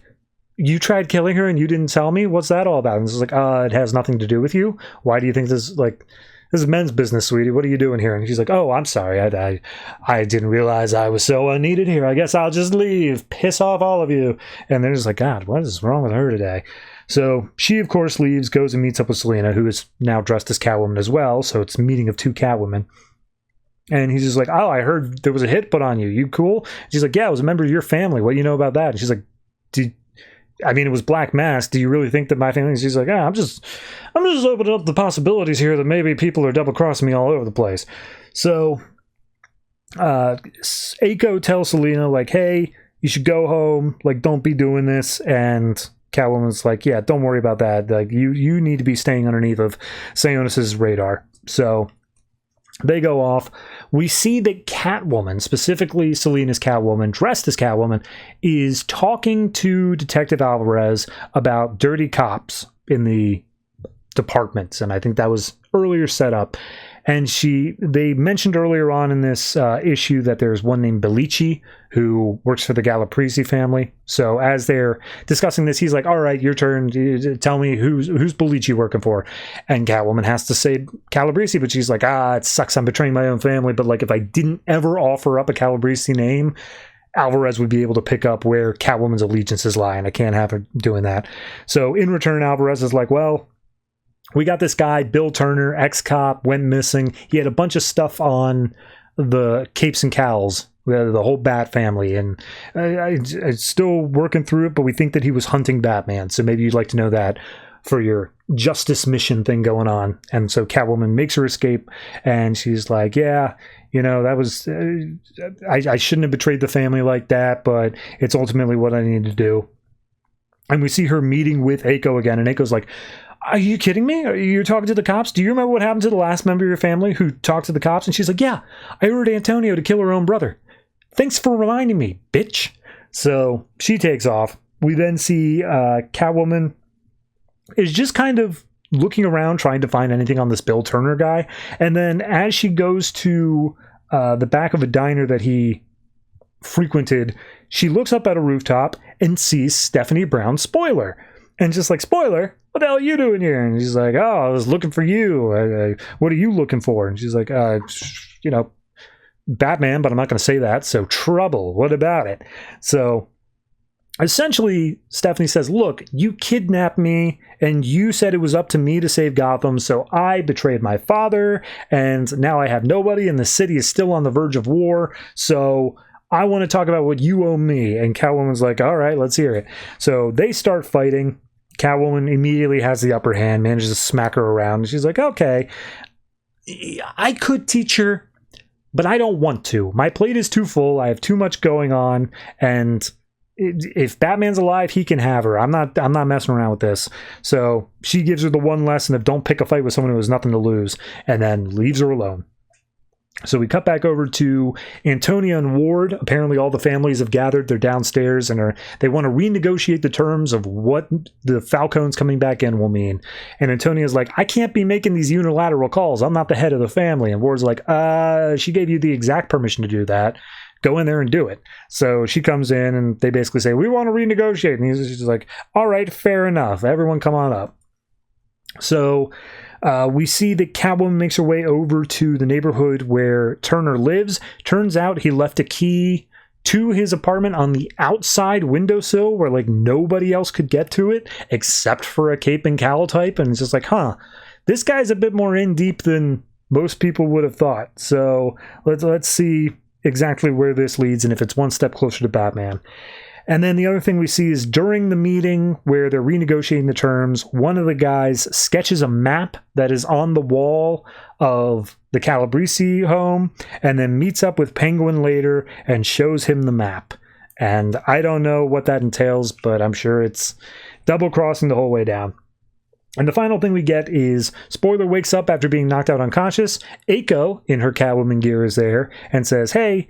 you tried killing her and you didn't tell me? What's that all about? And it's like, it has nothing to do with you. Why do you think this, like, this is men's business, sweetie. What are you doing here? And she's like, oh, I'm sorry. I didn't realize I was so unneeded here. I guess I'll just leave. Piss off all of you. And they're just like, God, what is wrong with her today? So she, of course, leaves, goes and meets up with Selina, who is now dressed as Catwoman as well. So it's a meeting of two Catwomen. And he's just like, oh, I heard there was a hit put on you. You cool? She's like, yeah, it was a member of your family. What do you know about that? And she's like, it was Black Mass. Do you really think that my family? And she's like, I'm just opening up the possibilities here that maybe people are double crossing me all over the place. So, Aiko tells Selina, like, hey, you should go home. Like, don't be doing this. And Catwoman's like, yeah, don't worry about that. Like, you need to be staying underneath of Sionis's radar. So they go off. We see that Catwoman, specifically Selina's Catwoman, dressed as Catwoman, is talking to Detective Alvarez about dirty cops in the departments. And I think that was earlier set up. And they mentioned earlier on in this issue that there's one named Bellici who works for the Galaprisi family. So as they're discussing this, he's like, all right, your turn. Tell me who's Bellici working for? And Catwoman has to say Calabrese, but she's like, it sucks. I'm betraying my own family. But like, if I didn't ever offer up a Calabrese name, Alvarez would be able to pick up where Catwoman's allegiances lie, and I can't have her doing that. So in return, Alvarez is like, well, we got this guy, Bill Turner, ex-cop, went missing. He had a bunch of stuff on the Capes and Cowls, the whole Bat family, and I'm still working through it, but we think that he was hunting Batman, so maybe you'd like to know that for your justice mission thing going on. And so Catwoman makes her escape, and she's like, yeah, that was... I shouldn't have betrayed the family like that, but it's ultimately what I need to do. And we see her meeting with Aiko again, and Aiko's like, are you kidding me? You're talking to the cops? Do you remember what happened to the last member of your family who talked to the cops? And she's like, yeah, I ordered Antonio to kill her own brother. Thanks for reminding me, bitch. So she takes off. We then see Catwoman is just kind of looking around, trying to find anything on this Bill Turner guy. And then as she goes to the back of a diner that he frequented, she looks up at a rooftop and sees Stephanie Brown, spoiler. And just like, spoiler, what the hell are you doing here? And she's like, oh, I was looking for you. What are you looking for? And she's like, Batman, but I'm not going to say that. So trouble. What about it? So essentially, Stephanie says, look, you kidnapped me and you said it was up to me to save Gotham. So I betrayed my father and now I have nobody and the city is still on the verge of war. So I want to talk about what you owe me. And Catwoman's like, all right, let's hear it. So they start fighting. Catwoman immediately has the upper hand, manages to smack her around. And she's like, okay, I could teach her, but I don't want to. My plate is too full. I have too much going on. And if Batman's alive, he can have her. I'm not messing around with this. So she gives her the one lesson of don't pick a fight with someone who has nothing to lose, and then leaves her alone. So we cut back over to Antonia and Ward. Apparently all the families have gathered. They're downstairs and they want to renegotiate the terms of what the Falcons coming back in will mean. And Antonia's like, I can't be making these unilateral calls. I'm not the head of the family. And Ward's like, she gave you the exact permission to do that. Go in there and do it. So she comes in and they basically say, we want to renegotiate. And she's like, all right, fair enough. Everyone come on up. So we see that Catwoman makes her way over to the neighborhood where Turner lives. Turns out he left a key to his apartment on the outside windowsill where like nobody else could get to it except for a Cape and Cowl type. And it's just like, this guy's a bit more in deep than most people would have thought. So let's see exactly where this leads and if it's one step closer to Batman. And then the other thing we see is during the meeting where they're renegotiating the terms, one of the guys sketches a map that is on the wall of the Calabrese home and then meets up with Penguin later and shows him the map. And I don't know what that entails, but I'm sure it's double crossing the whole way down. And the final thing we get is Spoiler wakes up after being knocked out unconscious. Aiko, in her Catwoman gear, is there and says, hey,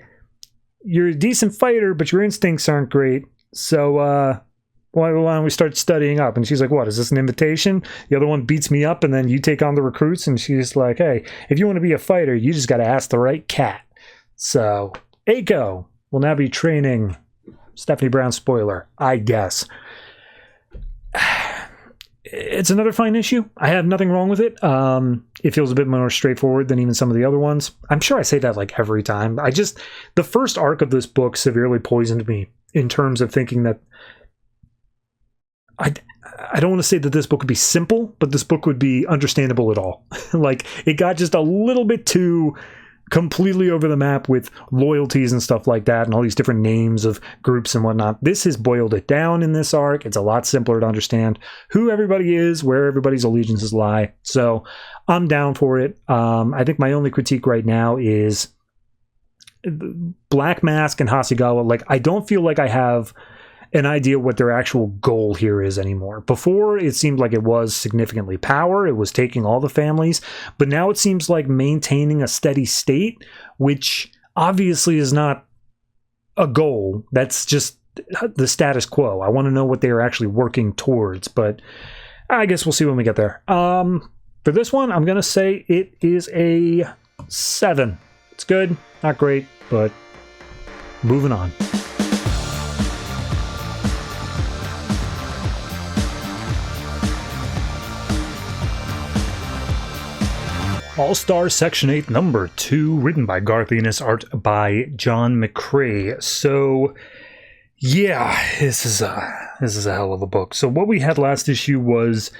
you're a decent fighter, but your instincts aren't great. So why don't we start studying up? And she's like, what, is this an invitation? The other one beats me up and then you take on the recruits. And she's like, hey, if you want to be a fighter, you just got to ask the right cat. So Aiko will now be training Stephanie Brown, spoiler, I guess. It's another fine issue. I have nothing wrong with it. It feels a bit more straightforward than even some of the other ones. I'm sure I say that like every time. The first arc of this book severely poisoned me in terms of thinking that I don't want to say that this book would be simple, but this book would be understandable at all. Like it got just a little bit too completely over the map with loyalties and stuff like that and all these different names of groups and whatnot. This has boiled it down in this arc. It's a lot simpler to understand who everybody is, where everybody's allegiances lie. So I'm down for it. I think my only critique right now is Black Mask and Hasegawa. Like, I don't feel like I have an idea what their actual goal here is anymore. Before, it seemed like it was significantly power. It was taking all the families. But now it seems like maintaining a steady state, which obviously is not a goal. That's just the status quo. I want to know what they are actually working towards. But I guess we'll see when we get there. For this one, I'm going to say it is a 7. It's good. Not great, but moving on. All-Star Section 8, number 2, written by Garth Ennis, art by John McCrae. So, yeah, this is a hell of a book. So what we had last issue was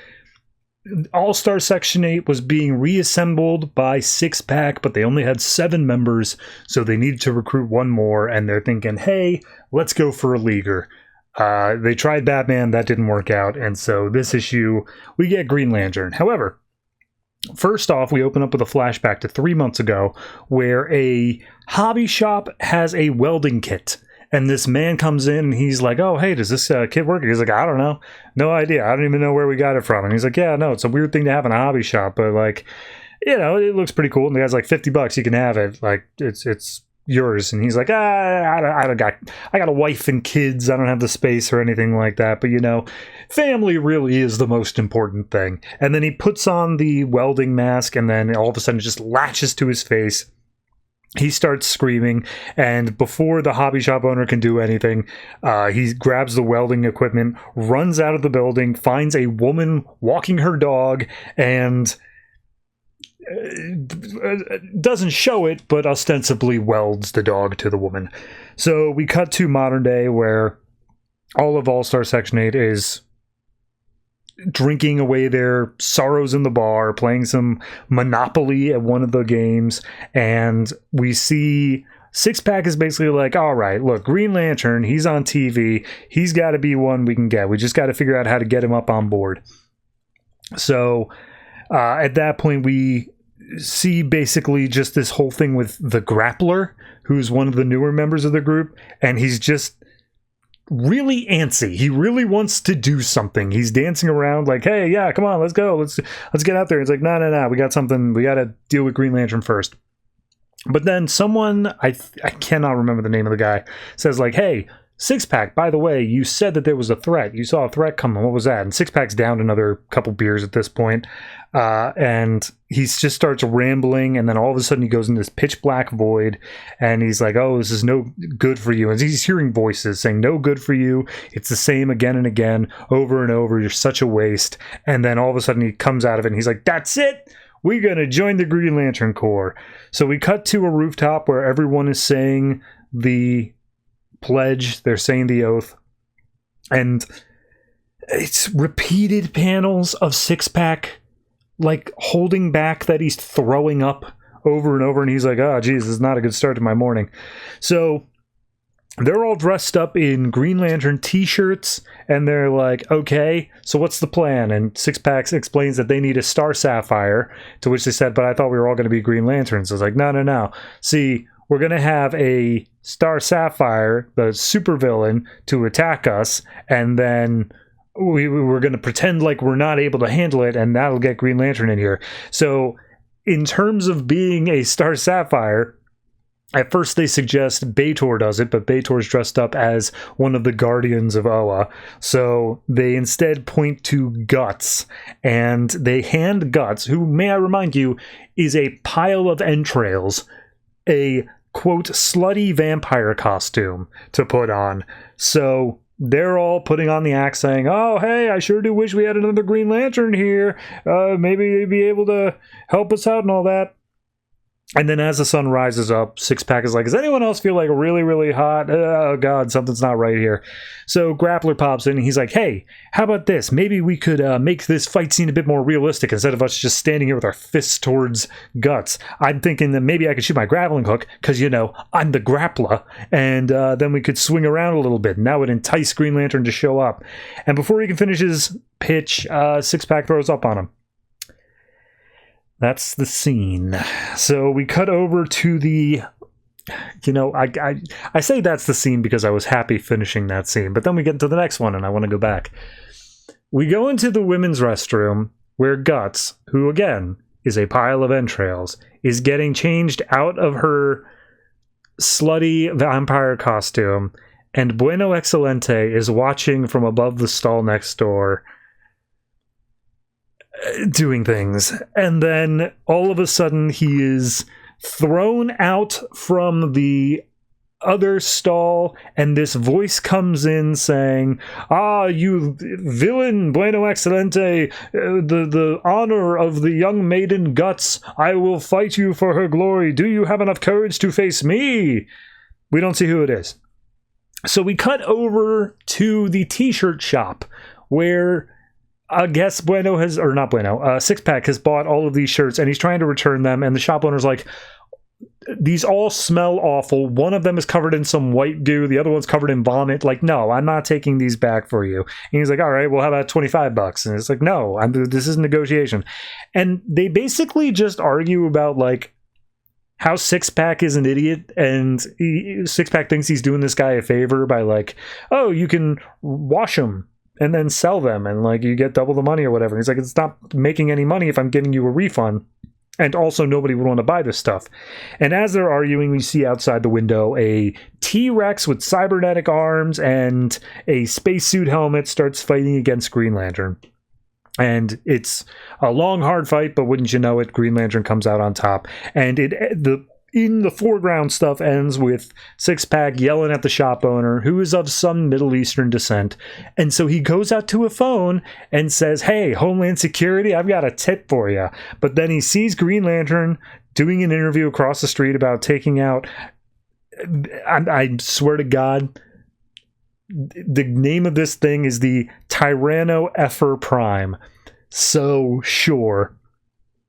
All-Star Section 8 was being reassembled by Six Pack, but they only had 7 members, so they needed to recruit one more, and they're thinking, hey, let's go for a leaguer. They tried Batman, that didn't work out, and so this issue, we get Green Lantern. However, first off, we open up with a flashback to 3 months ago where a hobby shop has a welding kit. And this man comes in and he's like, oh, hey, does this kit work? He's like, I don't know. No idea. I don't even know where we got it from. And he's like, yeah, no, it's a weird thing to have in a hobby shop. But, like, you know, it looks pretty cool. And the guy's like, $50, you can have it. Like, it's yours. And he's like, I got a wife and kids. I don't have the space or anything like that. But, you know, family really is the most important thing. And then he puts on the welding mask, and then all of a sudden it just latches to his face. He starts screaming, and before the hobby shop owner can do anything, he grabs the welding equipment, runs out of the building, finds a woman walking her dog, and doesn't show it, but ostensibly welds the dog to the woman. So we cut to modern day, where all of All-Star Section 8 is drinking away their sorrows in the bar, playing some Monopoly at one of the games, and we see Six Pack is basically like, all right, look, Green Lantern, he's on TV, he's got to be one we can get. We just got to figure out how to get him up on board. So at that point, we see basically just this whole thing with the Grappler, who's one of the newer members of the group, and he's just really antsy. He really wants to do something. He's dancing around like, hey, yeah, come on, let's go. Let's get out there. It's like, no. We got something. We got to deal with Green Lantern first. But then someone, I cannot remember the name of the guy, says like, hey, Six Pack, by the way, you said that there was a threat. You saw a threat coming. What was that? And Six Pack's down another couple beers at this point. And he just starts rambling, and then all of a sudden he goes into this pitch black void, and he's like, oh, this is no good for you. And he's hearing voices saying, no good for you. It's the same again and again, over and over. You're such a waste. And then all of a sudden he comes out of it, and he's like, that's it. We're going to join the Green Lantern Corps. So we cut to a rooftop where everyone is saying the pledge. They're saying the oath. And it's repeated panels of Six Pack like holding back that he's throwing up over and over, and he's like, oh geez, this is not a good start to my morning. So they're all dressed up in Green Lantern t-shirts, and they're like, okay, so what's the plan? And Six Pack explains that they need a Star Sapphire, to which they said, but I thought we were all going to be Green Lanterns. I was like, no. See, we're going to have a Star Sapphire, the supervillain, to attack us, and then we're going to pretend like we're not able to handle it, and that'll get Green Lantern in here. So in terms of being a Star Sapphire, at first they suggest Beitor does it, but Beitor's dressed up as one of the Guardians of Oa. So they instead point to Guts, and they hand Guts, who, may I remind you, is a pile of entrails, a, quote, slutty vampire costume to put on. So they're all putting on the act saying, oh, hey, I sure do wish we had another Green Lantern here. Maybe they'd be able to help us out and all that. And then as the sun rises up, Six-Pack is like, does anyone else feel like really, really hot? Oh, God, something's not right here. So Grappler pops in, and he's like, hey, how about this? Maybe we could make this fight scene a bit more realistic instead of us just standing here with our fists towards Guts. I'm thinking that maybe I could shoot my grappling hook, because, you know, I'm the grappler, and then we could swing around a little bit, and that would entice Green Lantern to show up. And before he can finish his pitch, Six-Pack throws up on him. That's the scene. So we cut over to the, you know, I say that's the scene because I was happy finishing that scene, but then we get into the next one and I want to go back. We go into the women's restroom where Guts, who again is a pile of entrails, is getting changed out of her slutty vampire costume, and Bueno Excelente is watching from above the stall next door, doing things. And then all of a sudden he is thrown out from the other stall, and this voice comes in saying, you villain Bueno Excelente, the honor of the young maiden Guts, I will fight you for her glory. Do you have enough courage to face me? We don't see who it is. So we cut over to the t-shirt shop where I guess Bueno has, or not Bueno, Six-Pack has bought all of these shirts and he's trying to return them, and the shop owner's like, these all smell awful. One of them is covered in some white goo, the other one's covered in vomit. Like, no, I'm not taking these back for you. And he's like, all right, well, how about $25? And it's like, no, this is negotiation. And they basically just argue about, like, how Six-Pack is an idiot, and Six-Pack thinks he's doing this guy a favor by, like, oh, you can wash them and then sell them, and like you get double the money or whatever. He's like, it's not making any money if I'm giving you a refund. And also nobody would want to buy this stuff. And as they're arguing, we see outside the window a T-Rex with cybernetic arms and a spacesuit helmet starts fighting against Green Lantern. And it's a long, hard fight, but wouldn't you know it, Green Lantern comes out on top. And in the foreground stuff ends with Six-Pack yelling at the shop owner, who is of some Middle Eastern descent. And so he goes out to a phone and says, hey, Homeland Security, I've got a tip for you. But then he sees Green Lantern doing an interview across the street about taking out, I swear to God, the name of this thing is the Tyranno Effer Prime. So sure.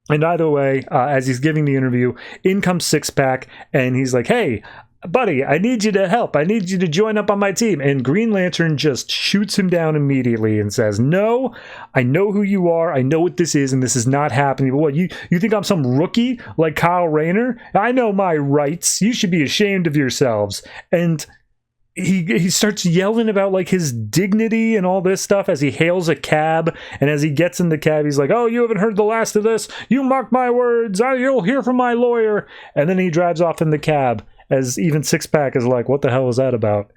And either way, as he's giving the interview, in comes Six-Pack, and he's like, hey, buddy, I need you to help. I need you to join up on my team. And Green Lantern just shoots him down immediately and says, no, I know who you are. I know what this is, and this is not happening. But what, you think I'm some rookie like Kyle Rayner? I know my rights. You should be ashamed of yourselves. And he starts yelling about like his dignity and all this stuff as he hails a cab, and as he gets in the cab he's like, oh, you haven't heard the last of this, you mark my words, you'll hear from my lawyer. And then he drives off in the cab, as even Six-Pack is like, what the hell was that about?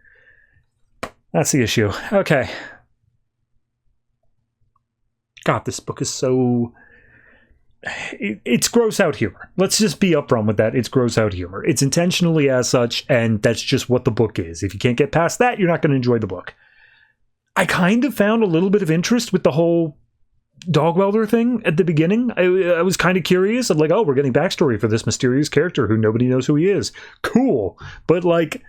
That's the issue. Okay, God, this book is so, it's gross out humor. Let's just be upfront with that. It's gross out humor. It's intentionally as such, and that's just what the book is. If you can't get past that, you're not going to enjoy the book. I kind of found a little bit of interest with the whole dog welder thing at the beginning. I was kind of curious. I'm like, oh, we're getting backstory for this mysterious character who nobody knows who he is. Cool. But like,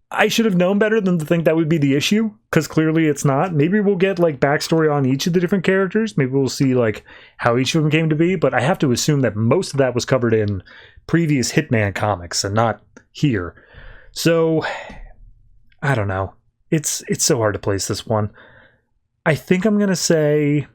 I should have known better than to think that would be the issue, because clearly it's not. Maybe we'll get like backstory on each of the different characters. Maybe we'll see like how each of them came to be, but I have to assume that most of that was covered in previous Hitman comics and not here. So I don't know. It's so hard to place this one. I think I'm going to say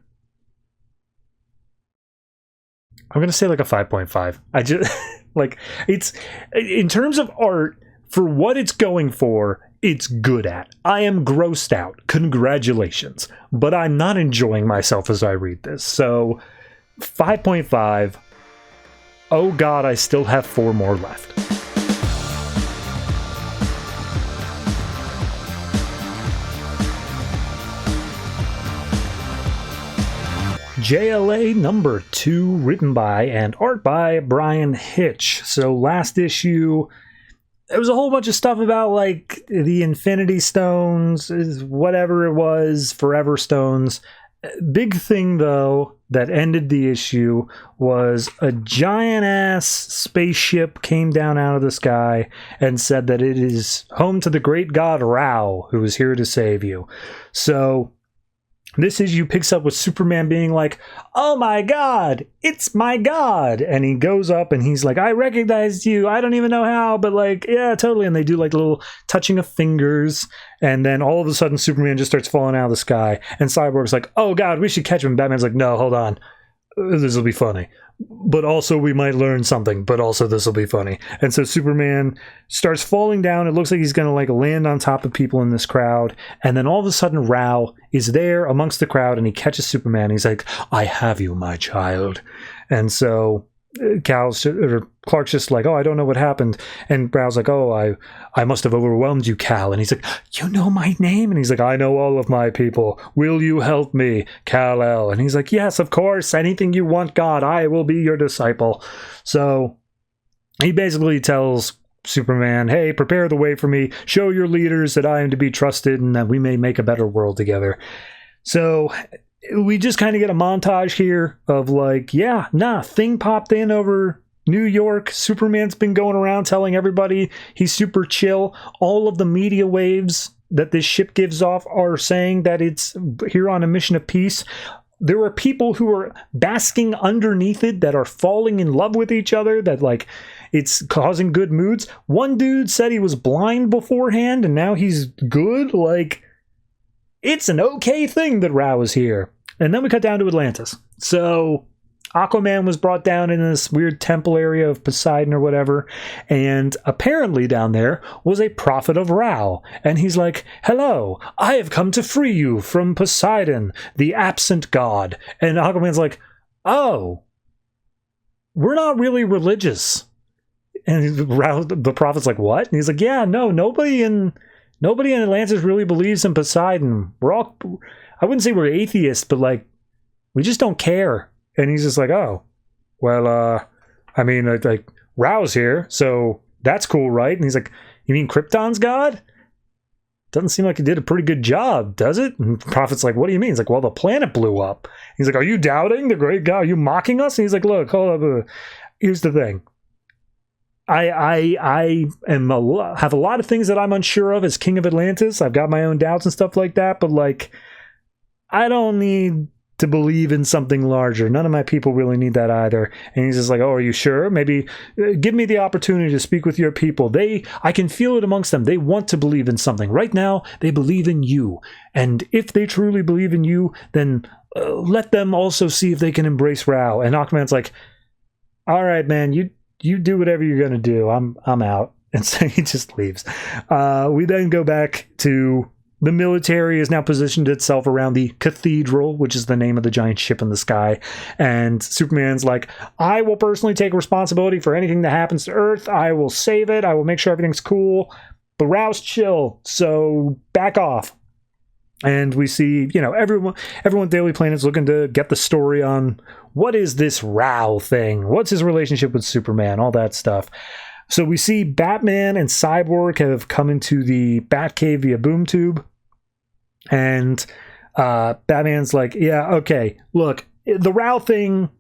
like a 5.5. I just like, it's in terms of art, for what it's going for, it's good at. I am grossed out. Congratulations. But I'm not enjoying myself as I read this. So, 5.5. Oh God, I still have 4 more left. JLA number 2, written by and art by Brian Hitch. So last issue, there was a whole bunch of stuff about like the Infinity Stones, whatever it was, Forever Stones. Big thing though, that ended the issue was a giant-ass spaceship came down out of the sky and said that it is home to the great god Rao, who is here to save you. So this issue picks up with Superman being like, oh my god, it's my god. And he goes up and he's like, I recognized you. I don't even know how, but like, yeah, totally. And they do like a little touching of fingers. And then all of a sudden, Superman just starts falling out of the sky. And Cyborg's like, oh god, we should catch him. And Batman's like, no, hold on. This will be funny. But also we might learn something, but also this will be funny. And so Superman starts falling down. It looks like he's going to like land on top of people in this crowd. And then all of a sudden Rao is there amongst the crowd and he catches Superman. He's like, I have you, my child. And so Clark's just like, oh, I don't know what happened. And Rao's like, oh, I must have overwhelmed you, Cal. And he's like, you know my name? And he's like, I know all of my people. Will you help me, Kal-El? And he's like, yes, of course. Anything you want, God, I will be your disciple. So he basically tells Superman, hey, prepare the way for me. Show your leaders that I am to be trusted and that we may make a better world together. So we just kind of get a montage here of like, yeah, thing popped in over New York. Superman's been going around telling everybody he's super chill. All of the media waves that this ship gives off are saying that it's here on a mission of peace. There are people who are basking underneath it that are falling in love with each other, that like it's causing good moods. One dude said he was blind beforehand and now he's good. Like, it's an okay thing that Rao is here. And then we cut down to Atlantis. So Aquaman was brought down in this weird temple area of Poseidon or whatever. And apparently down there was a prophet of Rao. And he's like, hello, I have come to free you from Poseidon, the absent god. And Aquaman's like, oh, we're not really religious. And Rao, the prophet's like, what? And he's like, yeah, no, nobody in Atlantis really believes in Poseidon. I wouldn't say we're atheists, but like, we just don't care. And he's just like, oh, well, I mean, like Rao's here, so that's cool, right? And he's like, you mean Krypton's god? Doesn't seem like he did a pretty good job, does it? And the prophet's like, what do you mean? He's like, well, the planet blew up. He's like, are you doubting the great god? Are you mocking us? And he's like, look, hold up. Here's the thing. I have a lot of things that I'm unsure of as King of Atlantis. I've got my own doubts and stuff like that, but like, I don't need to believe in something larger. None of my people really need that either. And he's just like, oh, are you sure? Maybe give me the opportunity to speak with your people. I can feel it amongst them. They want to believe in something. Right now, they believe in you. And if they truly believe in you, then let them also see if they can embrace Rao. And Aquaman's like, all right, man, you do whatever you're going to do. I'm out. And so he just leaves. We then go back to the military has now positioned itself around the Cathedral, which is the name of the giant ship in the sky. And Superman's like, I will personally take responsibility for anything that happens to Earth. I will save it. I will make sure everything's cool. But Rao's chill, so back off. And we see, everyone Daily Planet's looking to get the story on what is this Rao thing? What's his relationship with Superman? All that stuff. So we see Batman and Cyborg have come into the Batcave via boom tube. And Batman's like, yeah, okay, look, the Rao thing,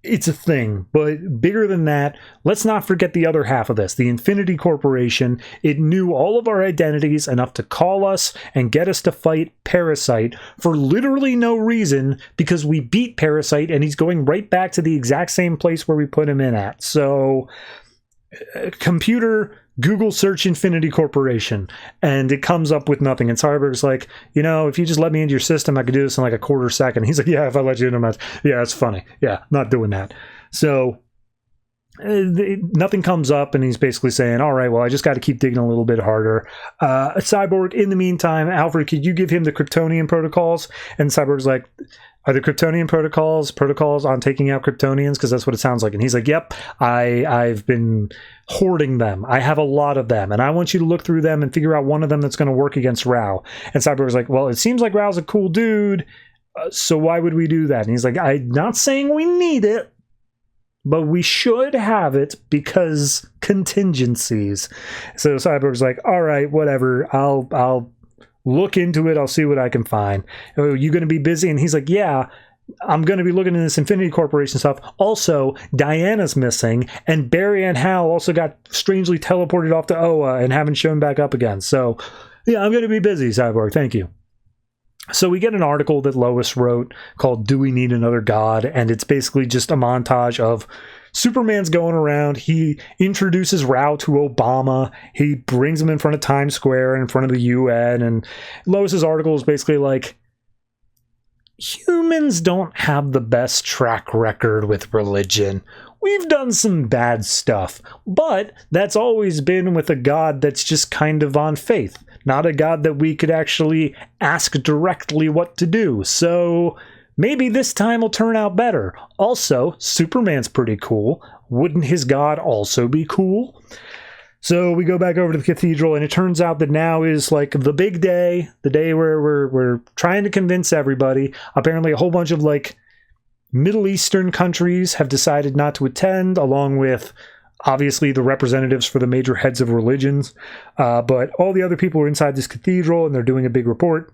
it's a thing, but bigger than that, let's not forget the other half of this, the Infinity Corporation. It knew all of our identities enough to call us and get us to fight Parasite for literally no reason, because we beat Parasite and he's going right back to the exact same place where we put him in at. So computer Google search Infinity Corporation and it comes up with nothing. And Cyborg's like, if you just let me into your system, I could do this in like a quarter second. He's like, yeah, if I let you into my, yeah, it's funny. Yeah, not doing that. So nothing comes up, and he's basically saying, all right, well, I just got to keep digging a little bit harder. Cyborg, in the meantime, Alfred, could you give him the Kryptonian protocols? And Cyborg's like, are the Kryptonian protocols on taking out Kryptonians? Because that's what it sounds like. And he's like, yep, I've been hoarding them. I have a lot of them, and I want you to look through them and figure out one of them that's going to work against Rao. And Cyborg's like, well, it seems like Rao's a cool dude, so why would we do that? And he's like, I'm not saying we need it, but we should have it because contingencies. So Cyborg's like, all right, whatever, I'll look into it. I'll see what I can find. Oh, you going to be busy? And he's like, yeah, I'm going to be looking into this Infinity Corporation stuff. Also, Diana's missing, and Barry and Hal also got strangely teleported off to Oa and haven't shown back up again. So, yeah, I'm going to be busy, Cyborg. Thank you. So we get an article that Lois wrote called Do We Need Another God? And it's basically just a montage of Superman's going around. He introduces Rao to Obama. He brings him in front of Times Square, in front of the UN. And Lois's article is basically like, humans don't have the best track record with religion. We've done some bad stuff, but that's always been with a God that's just kind of on faith, not a God that we could actually ask directly what to do. So maybe this time will turn out better. Also, Superman's pretty cool. Wouldn't his God also be cool? So we go back over to the cathedral, and it turns out that now is like the big day, the day where we're trying to convince everybody. Apparently a whole bunch of like Middle Eastern countries have decided not to attend, along with obviously the representatives for the major heads of religions. But all the other people are inside this cathedral, and they're doing a big report.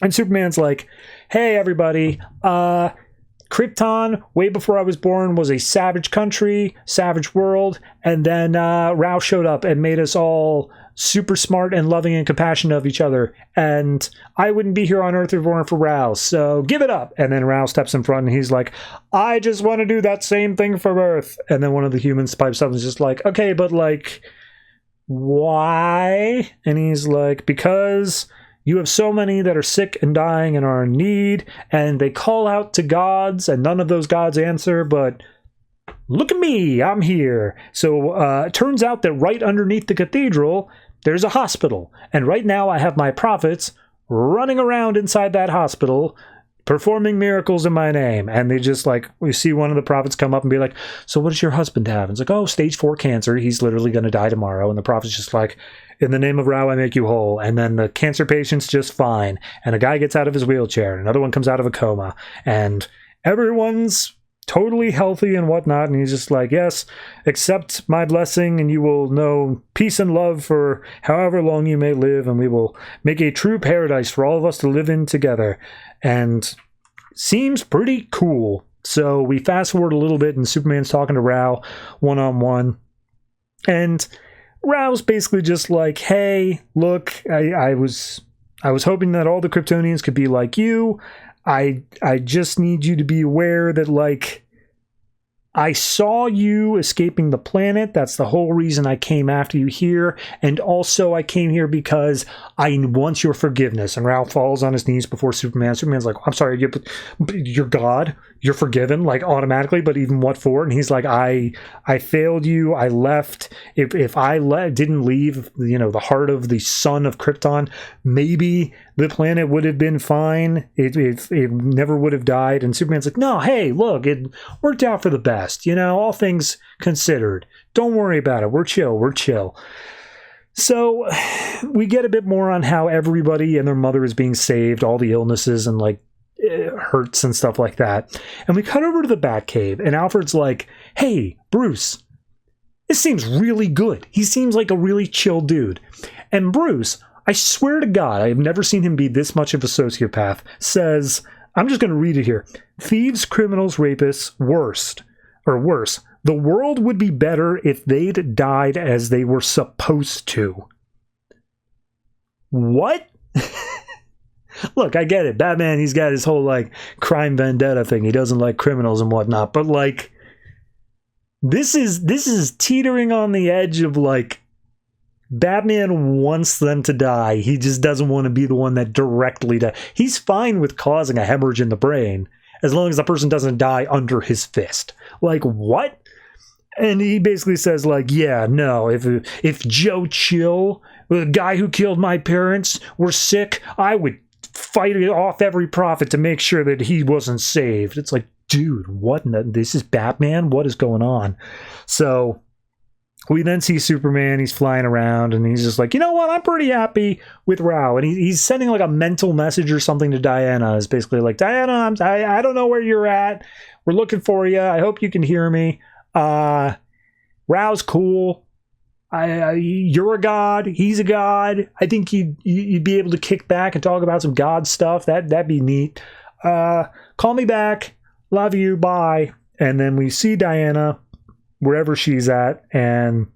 And Superman's like, hey, everybody, Krypton, way before I was born, was a savage country, savage world, and then Rao showed up and made us all super smart and loving and compassionate of each other, and I wouldn't be here on Earth if it weren't for Rao, so give it up. And then Rao steps in front and he's like, I just want to do that same thing for Earth. And then one of the humans pipes up and is just like, okay, but like, why? And he's like, because you have so many that are sick and dying and are in need, and they call out to gods, and none of those gods answer, but look at me, I'm here. So it turns out that right underneath the cathedral, there's a hospital. And right now I have my prophets running around inside that hospital, performing miracles in my name. And they just like, we see one of the prophets come up and be like, so what does your husband have? And it's like, oh, stage 4 cancer. He's literally going to die tomorrow. And the prophet's just like, in the name of Rao, I make you whole. And then the cancer patient's just fine. And a guy gets out of his wheelchair. And another one comes out of a coma. And everyone's totally healthy and whatnot. And he's just like, yes, accept my blessing and you will know peace and love for however long you may live. And we will make a true paradise for all of us to live in together. And seems pretty cool. So we fast forward a little bit and Superman's talking to Rao one-on-one. And Rao's basically just like, hey, look, I was hoping that all the Kryptonians could be like you. I just need you to be aware that, like, I saw you escaping the planet. That's the whole reason I came after you here. And also I came here because I want your forgiveness. And Rao falls on his knees before Superman. Superman's like, I'm sorry, you're God. You're forgiven, like, automatically, but even what for? And he's like, I failed you. I left. If I didn't leave, you know, the heart of the son of Krypton, maybe the planet would have been fine. It never would have died. And Superman's like, no, hey, look, it worked out for the best. You know, all things considered. Don't worry about it. We're chill. So we get a bit more on how everybody and their mother is being saved, all the illnesses and, like, hurts and stuff like that. And we cut over to the Batcave, and Alfred's like, hey, Bruce, this seems really good. He seems like a really chill dude. And Bruce, I swear to God, I have never seen him be this much of a sociopath, says, I'm just going to read it here. Thieves, criminals, rapists, worse. The world would be better if they'd died as they were supposed to. What? Look, I get it. Batman, he's got his whole, like, crime vendetta thing. He doesn't like criminals and whatnot. But, like, this is teetering on the edge of, like, Batman wants them to die. He just doesn't want to be the one that directly dies. He's fine with causing a hemorrhage in the brain as long as the person doesn't die under his fist. Like, what? And he basically says, like, yeah, no, if Joe Chill, the guy who killed my parents, were sick, I would fight off every prophet to make sure that he wasn't saved. It's like, dude, what? This is Batman? What is going on? So we then see Superman. He's flying around, and he's just like, you know what? I'm pretty happy with Rao. And he's sending, like, a mental message or something to Diana. It's basically like, Diana, I don't know where you're at. We're looking for you. I hope you can hear me. Rao's cool. You're a god. He's a god. I think you'd be able to kick back and talk about some god stuff. That'd be neat. call me back. Love you. Bye. And then we see Diana wherever she's at, and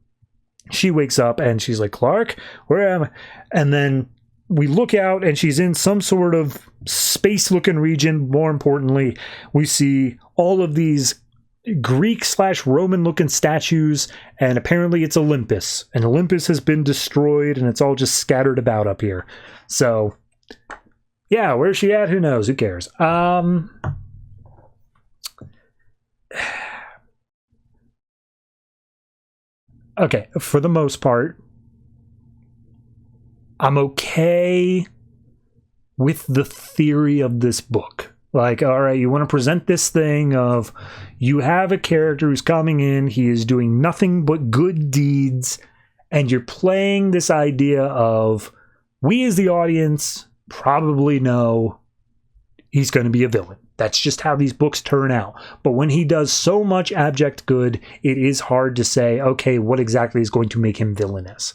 she wakes up and she's like, Clark, where am I? And then we look out and she's in some sort of space-looking region. More importantly, we see all of these Greek/Roman-looking statues, and apparently it's Olympus. And Olympus has been destroyed, and it's all just scattered about up here. So, yeah, where's she at? Who knows? Who cares? Okay, for the most part, I'm okay with the theory of this book. Like, all right, you want to present this thing of you have a character who's coming in, he is doing nothing but good deeds, and you're playing this idea of we as the audience probably know he's going to be a villain. That's just how these books turn out. But when he does so much abject good, it is hard to say, okay, what exactly is going to make him villainous?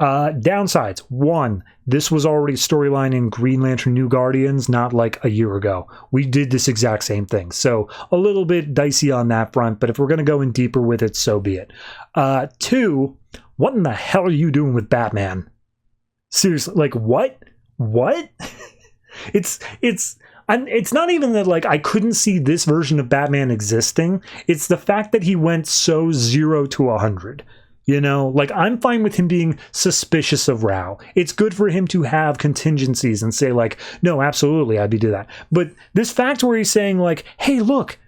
Downsides. One, this was already a storyline in Green Lantern New Guardians, not like a year ago. We did this exact same thing. So a little bit dicey on that front, but if we're going to go in deeper with it, so be it. Two, what in the hell are you doing with Batman? Seriously, like what? What? It's not even that like I couldn't see this version of Batman existing. It's the fact that he went so 0 to 100. You know, like I'm fine with him being suspicious of Rao. It's good for him to have contingencies and say like, no, absolutely, I'd be do that. But this fact where he's saying like, hey, look,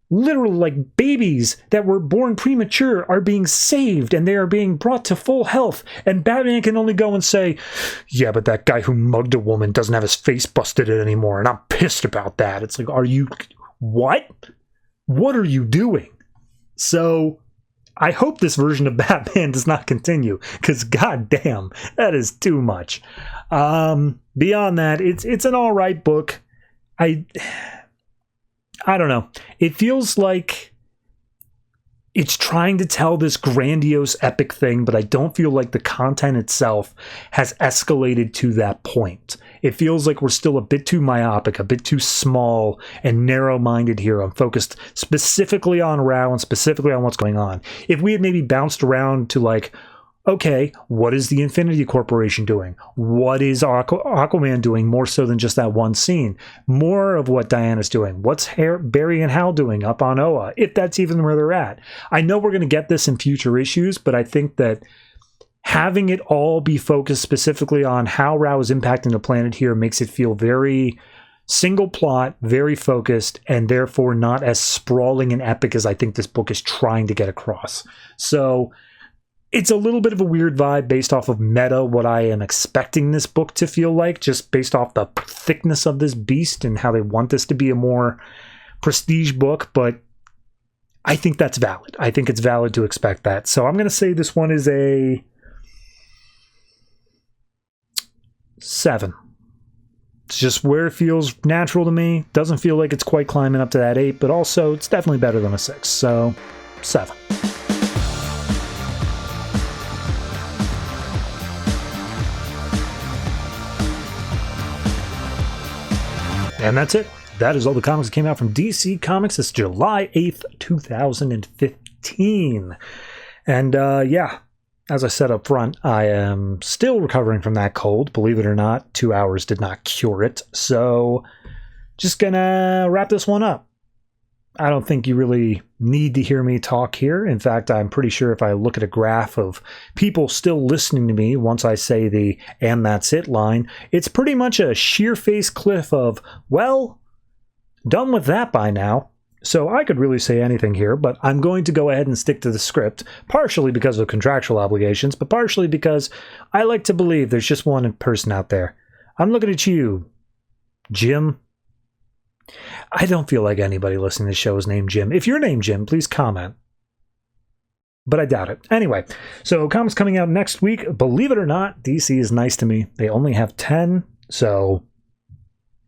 literally like babies that were born premature are being saved and they are being brought to full health. And Batman can only go and say, yeah, but that guy who mugged a woman doesn't have his face busted in anymore. And I'm pissed about that. It's like, are you, what? What are you doing? So I hope this version of Batman does not continue, because goddamn, that is too much. Beyond that, it's an all right book. I don't know. It feels like it's trying to tell this grandiose epic thing, but I don't feel like the content itself has escalated to that point. It feels like we're still a bit too myopic, a bit too small and narrow-minded here. I'm focused specifically on Rao and specifically on what's going on. If we had maybe bounced around to like, okay, what is the Infinity Corporation doing? What is Aquaman doing more so than just that one scene? More of what Diana's doing. What's Barry and Hal doing up on Oa, if that's even where they're at? I know we're going to get this in future issues, but I think that having it all be focused specifically on how Rao is impacting the planet here makes it feel very single plot, very focused, and therefore not as sprawling and epic as I think this book is trying to get across. So it's a little bit of a weird vibe based off of meta, what I am expecting this book to feel like, just based off the thickness of this beast and how they want this to be a more prestige book, but I think that's valid. I think it's valid to expect that. So I'm going to say this one is a 7. It's just where it feels natural to me. Doesn't feel like it's quite climbing up to that 8, but also it's definitely better than a 6. So 7. And that's it. That is all the comics that came out from DC Comics. It's July 8th, 2015. And yeah, as I said up front, I am still recovering from that cold. Believe it or not, 2 hours did not cure it. So just gonna wrap this one up. I don't think you really need to hear me talk here. In fact, I'm pretty sure if I look at a graph of people still listening to me once I say the "and that's it" line, it's pretty much a sheer face cliff of, well, done with that by now. So I could really say anything here, but I'm going to go ahead and stick to the script, partially because of contractual obligations, but partially because I like to believe there's just one person out there. I'm looking at you, Jim. I don't feel like anybody listening to the show is named Jim. If you're named Jim, please comment. But I doubt it. Anyway, so comics coming out next week. Believe it or not, DC is nice to me. They only have 10, so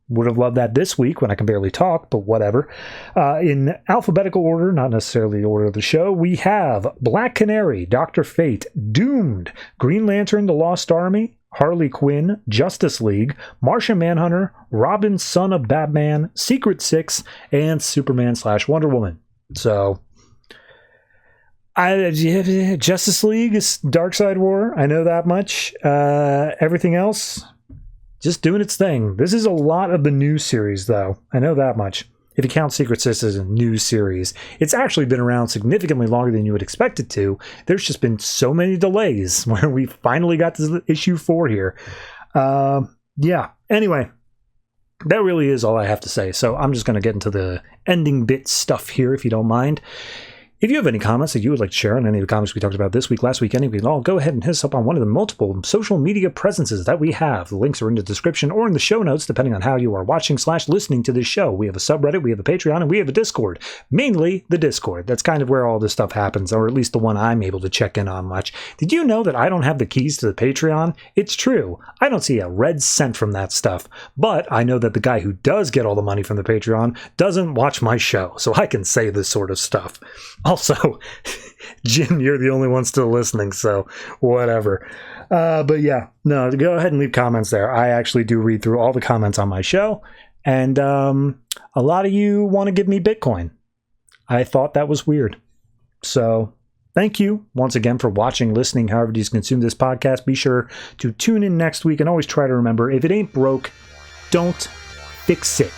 would have loved that this week when I can barely talk, but whatever. In alphabetical order, not necessarily the order of the show, we have Black Canary, Dr. Fate, Doomed, Green Lantern, The Lost Army, Harley Quinn, Justice League, Martian Manhunter, Robin, Son of Batman, Secret Six, and Superman/Wonder Woman. So, Justice League is Darkseid War. I know that much. Everything else, just doing its thing. This is a lot of the news series, though. I know that much. If you count Secret Six as a news series, it's actually been around significantly longer than you would expect it to. There's just been so many delays where we finally got to issue 4 here. Yeah, anyway, that really is all I have to say. So I'm just going to get into the ending bit stuff here, if you don't mind. If you have any comments that you would like to share on any of the comments we talked about this week, last week, any week at all, go ahead and hit us up on one of the multiple social media presences that we have. The links are in the description or in the show notes, depending on how you are watching/listening to this show. We have a subreddit, we have a Patreon, and we have a Discord. Mainly the Discord. That's kind of where all this stuff happens, or at least the one I'm able to check in on much. Did you know that I don't have the keys to the Patreon? It's true. I don't see a red cent from that stuff. But I know that the guy who does get all the money from the Patreon doesn't watch my show, so I can say this sort of stuff. Also, Jim, you're the only one still listening, so whatever. But yeah, no, go ahead and leave comments there. I actually do read through all the comments on my show, and a lot of you want to give me Bitcoin. I thought that was weird. So thank you once again for watching, listening, however you consume this podcast. Be sure to tune in next week, and always try to remember, if it ain't broke, don't fix it.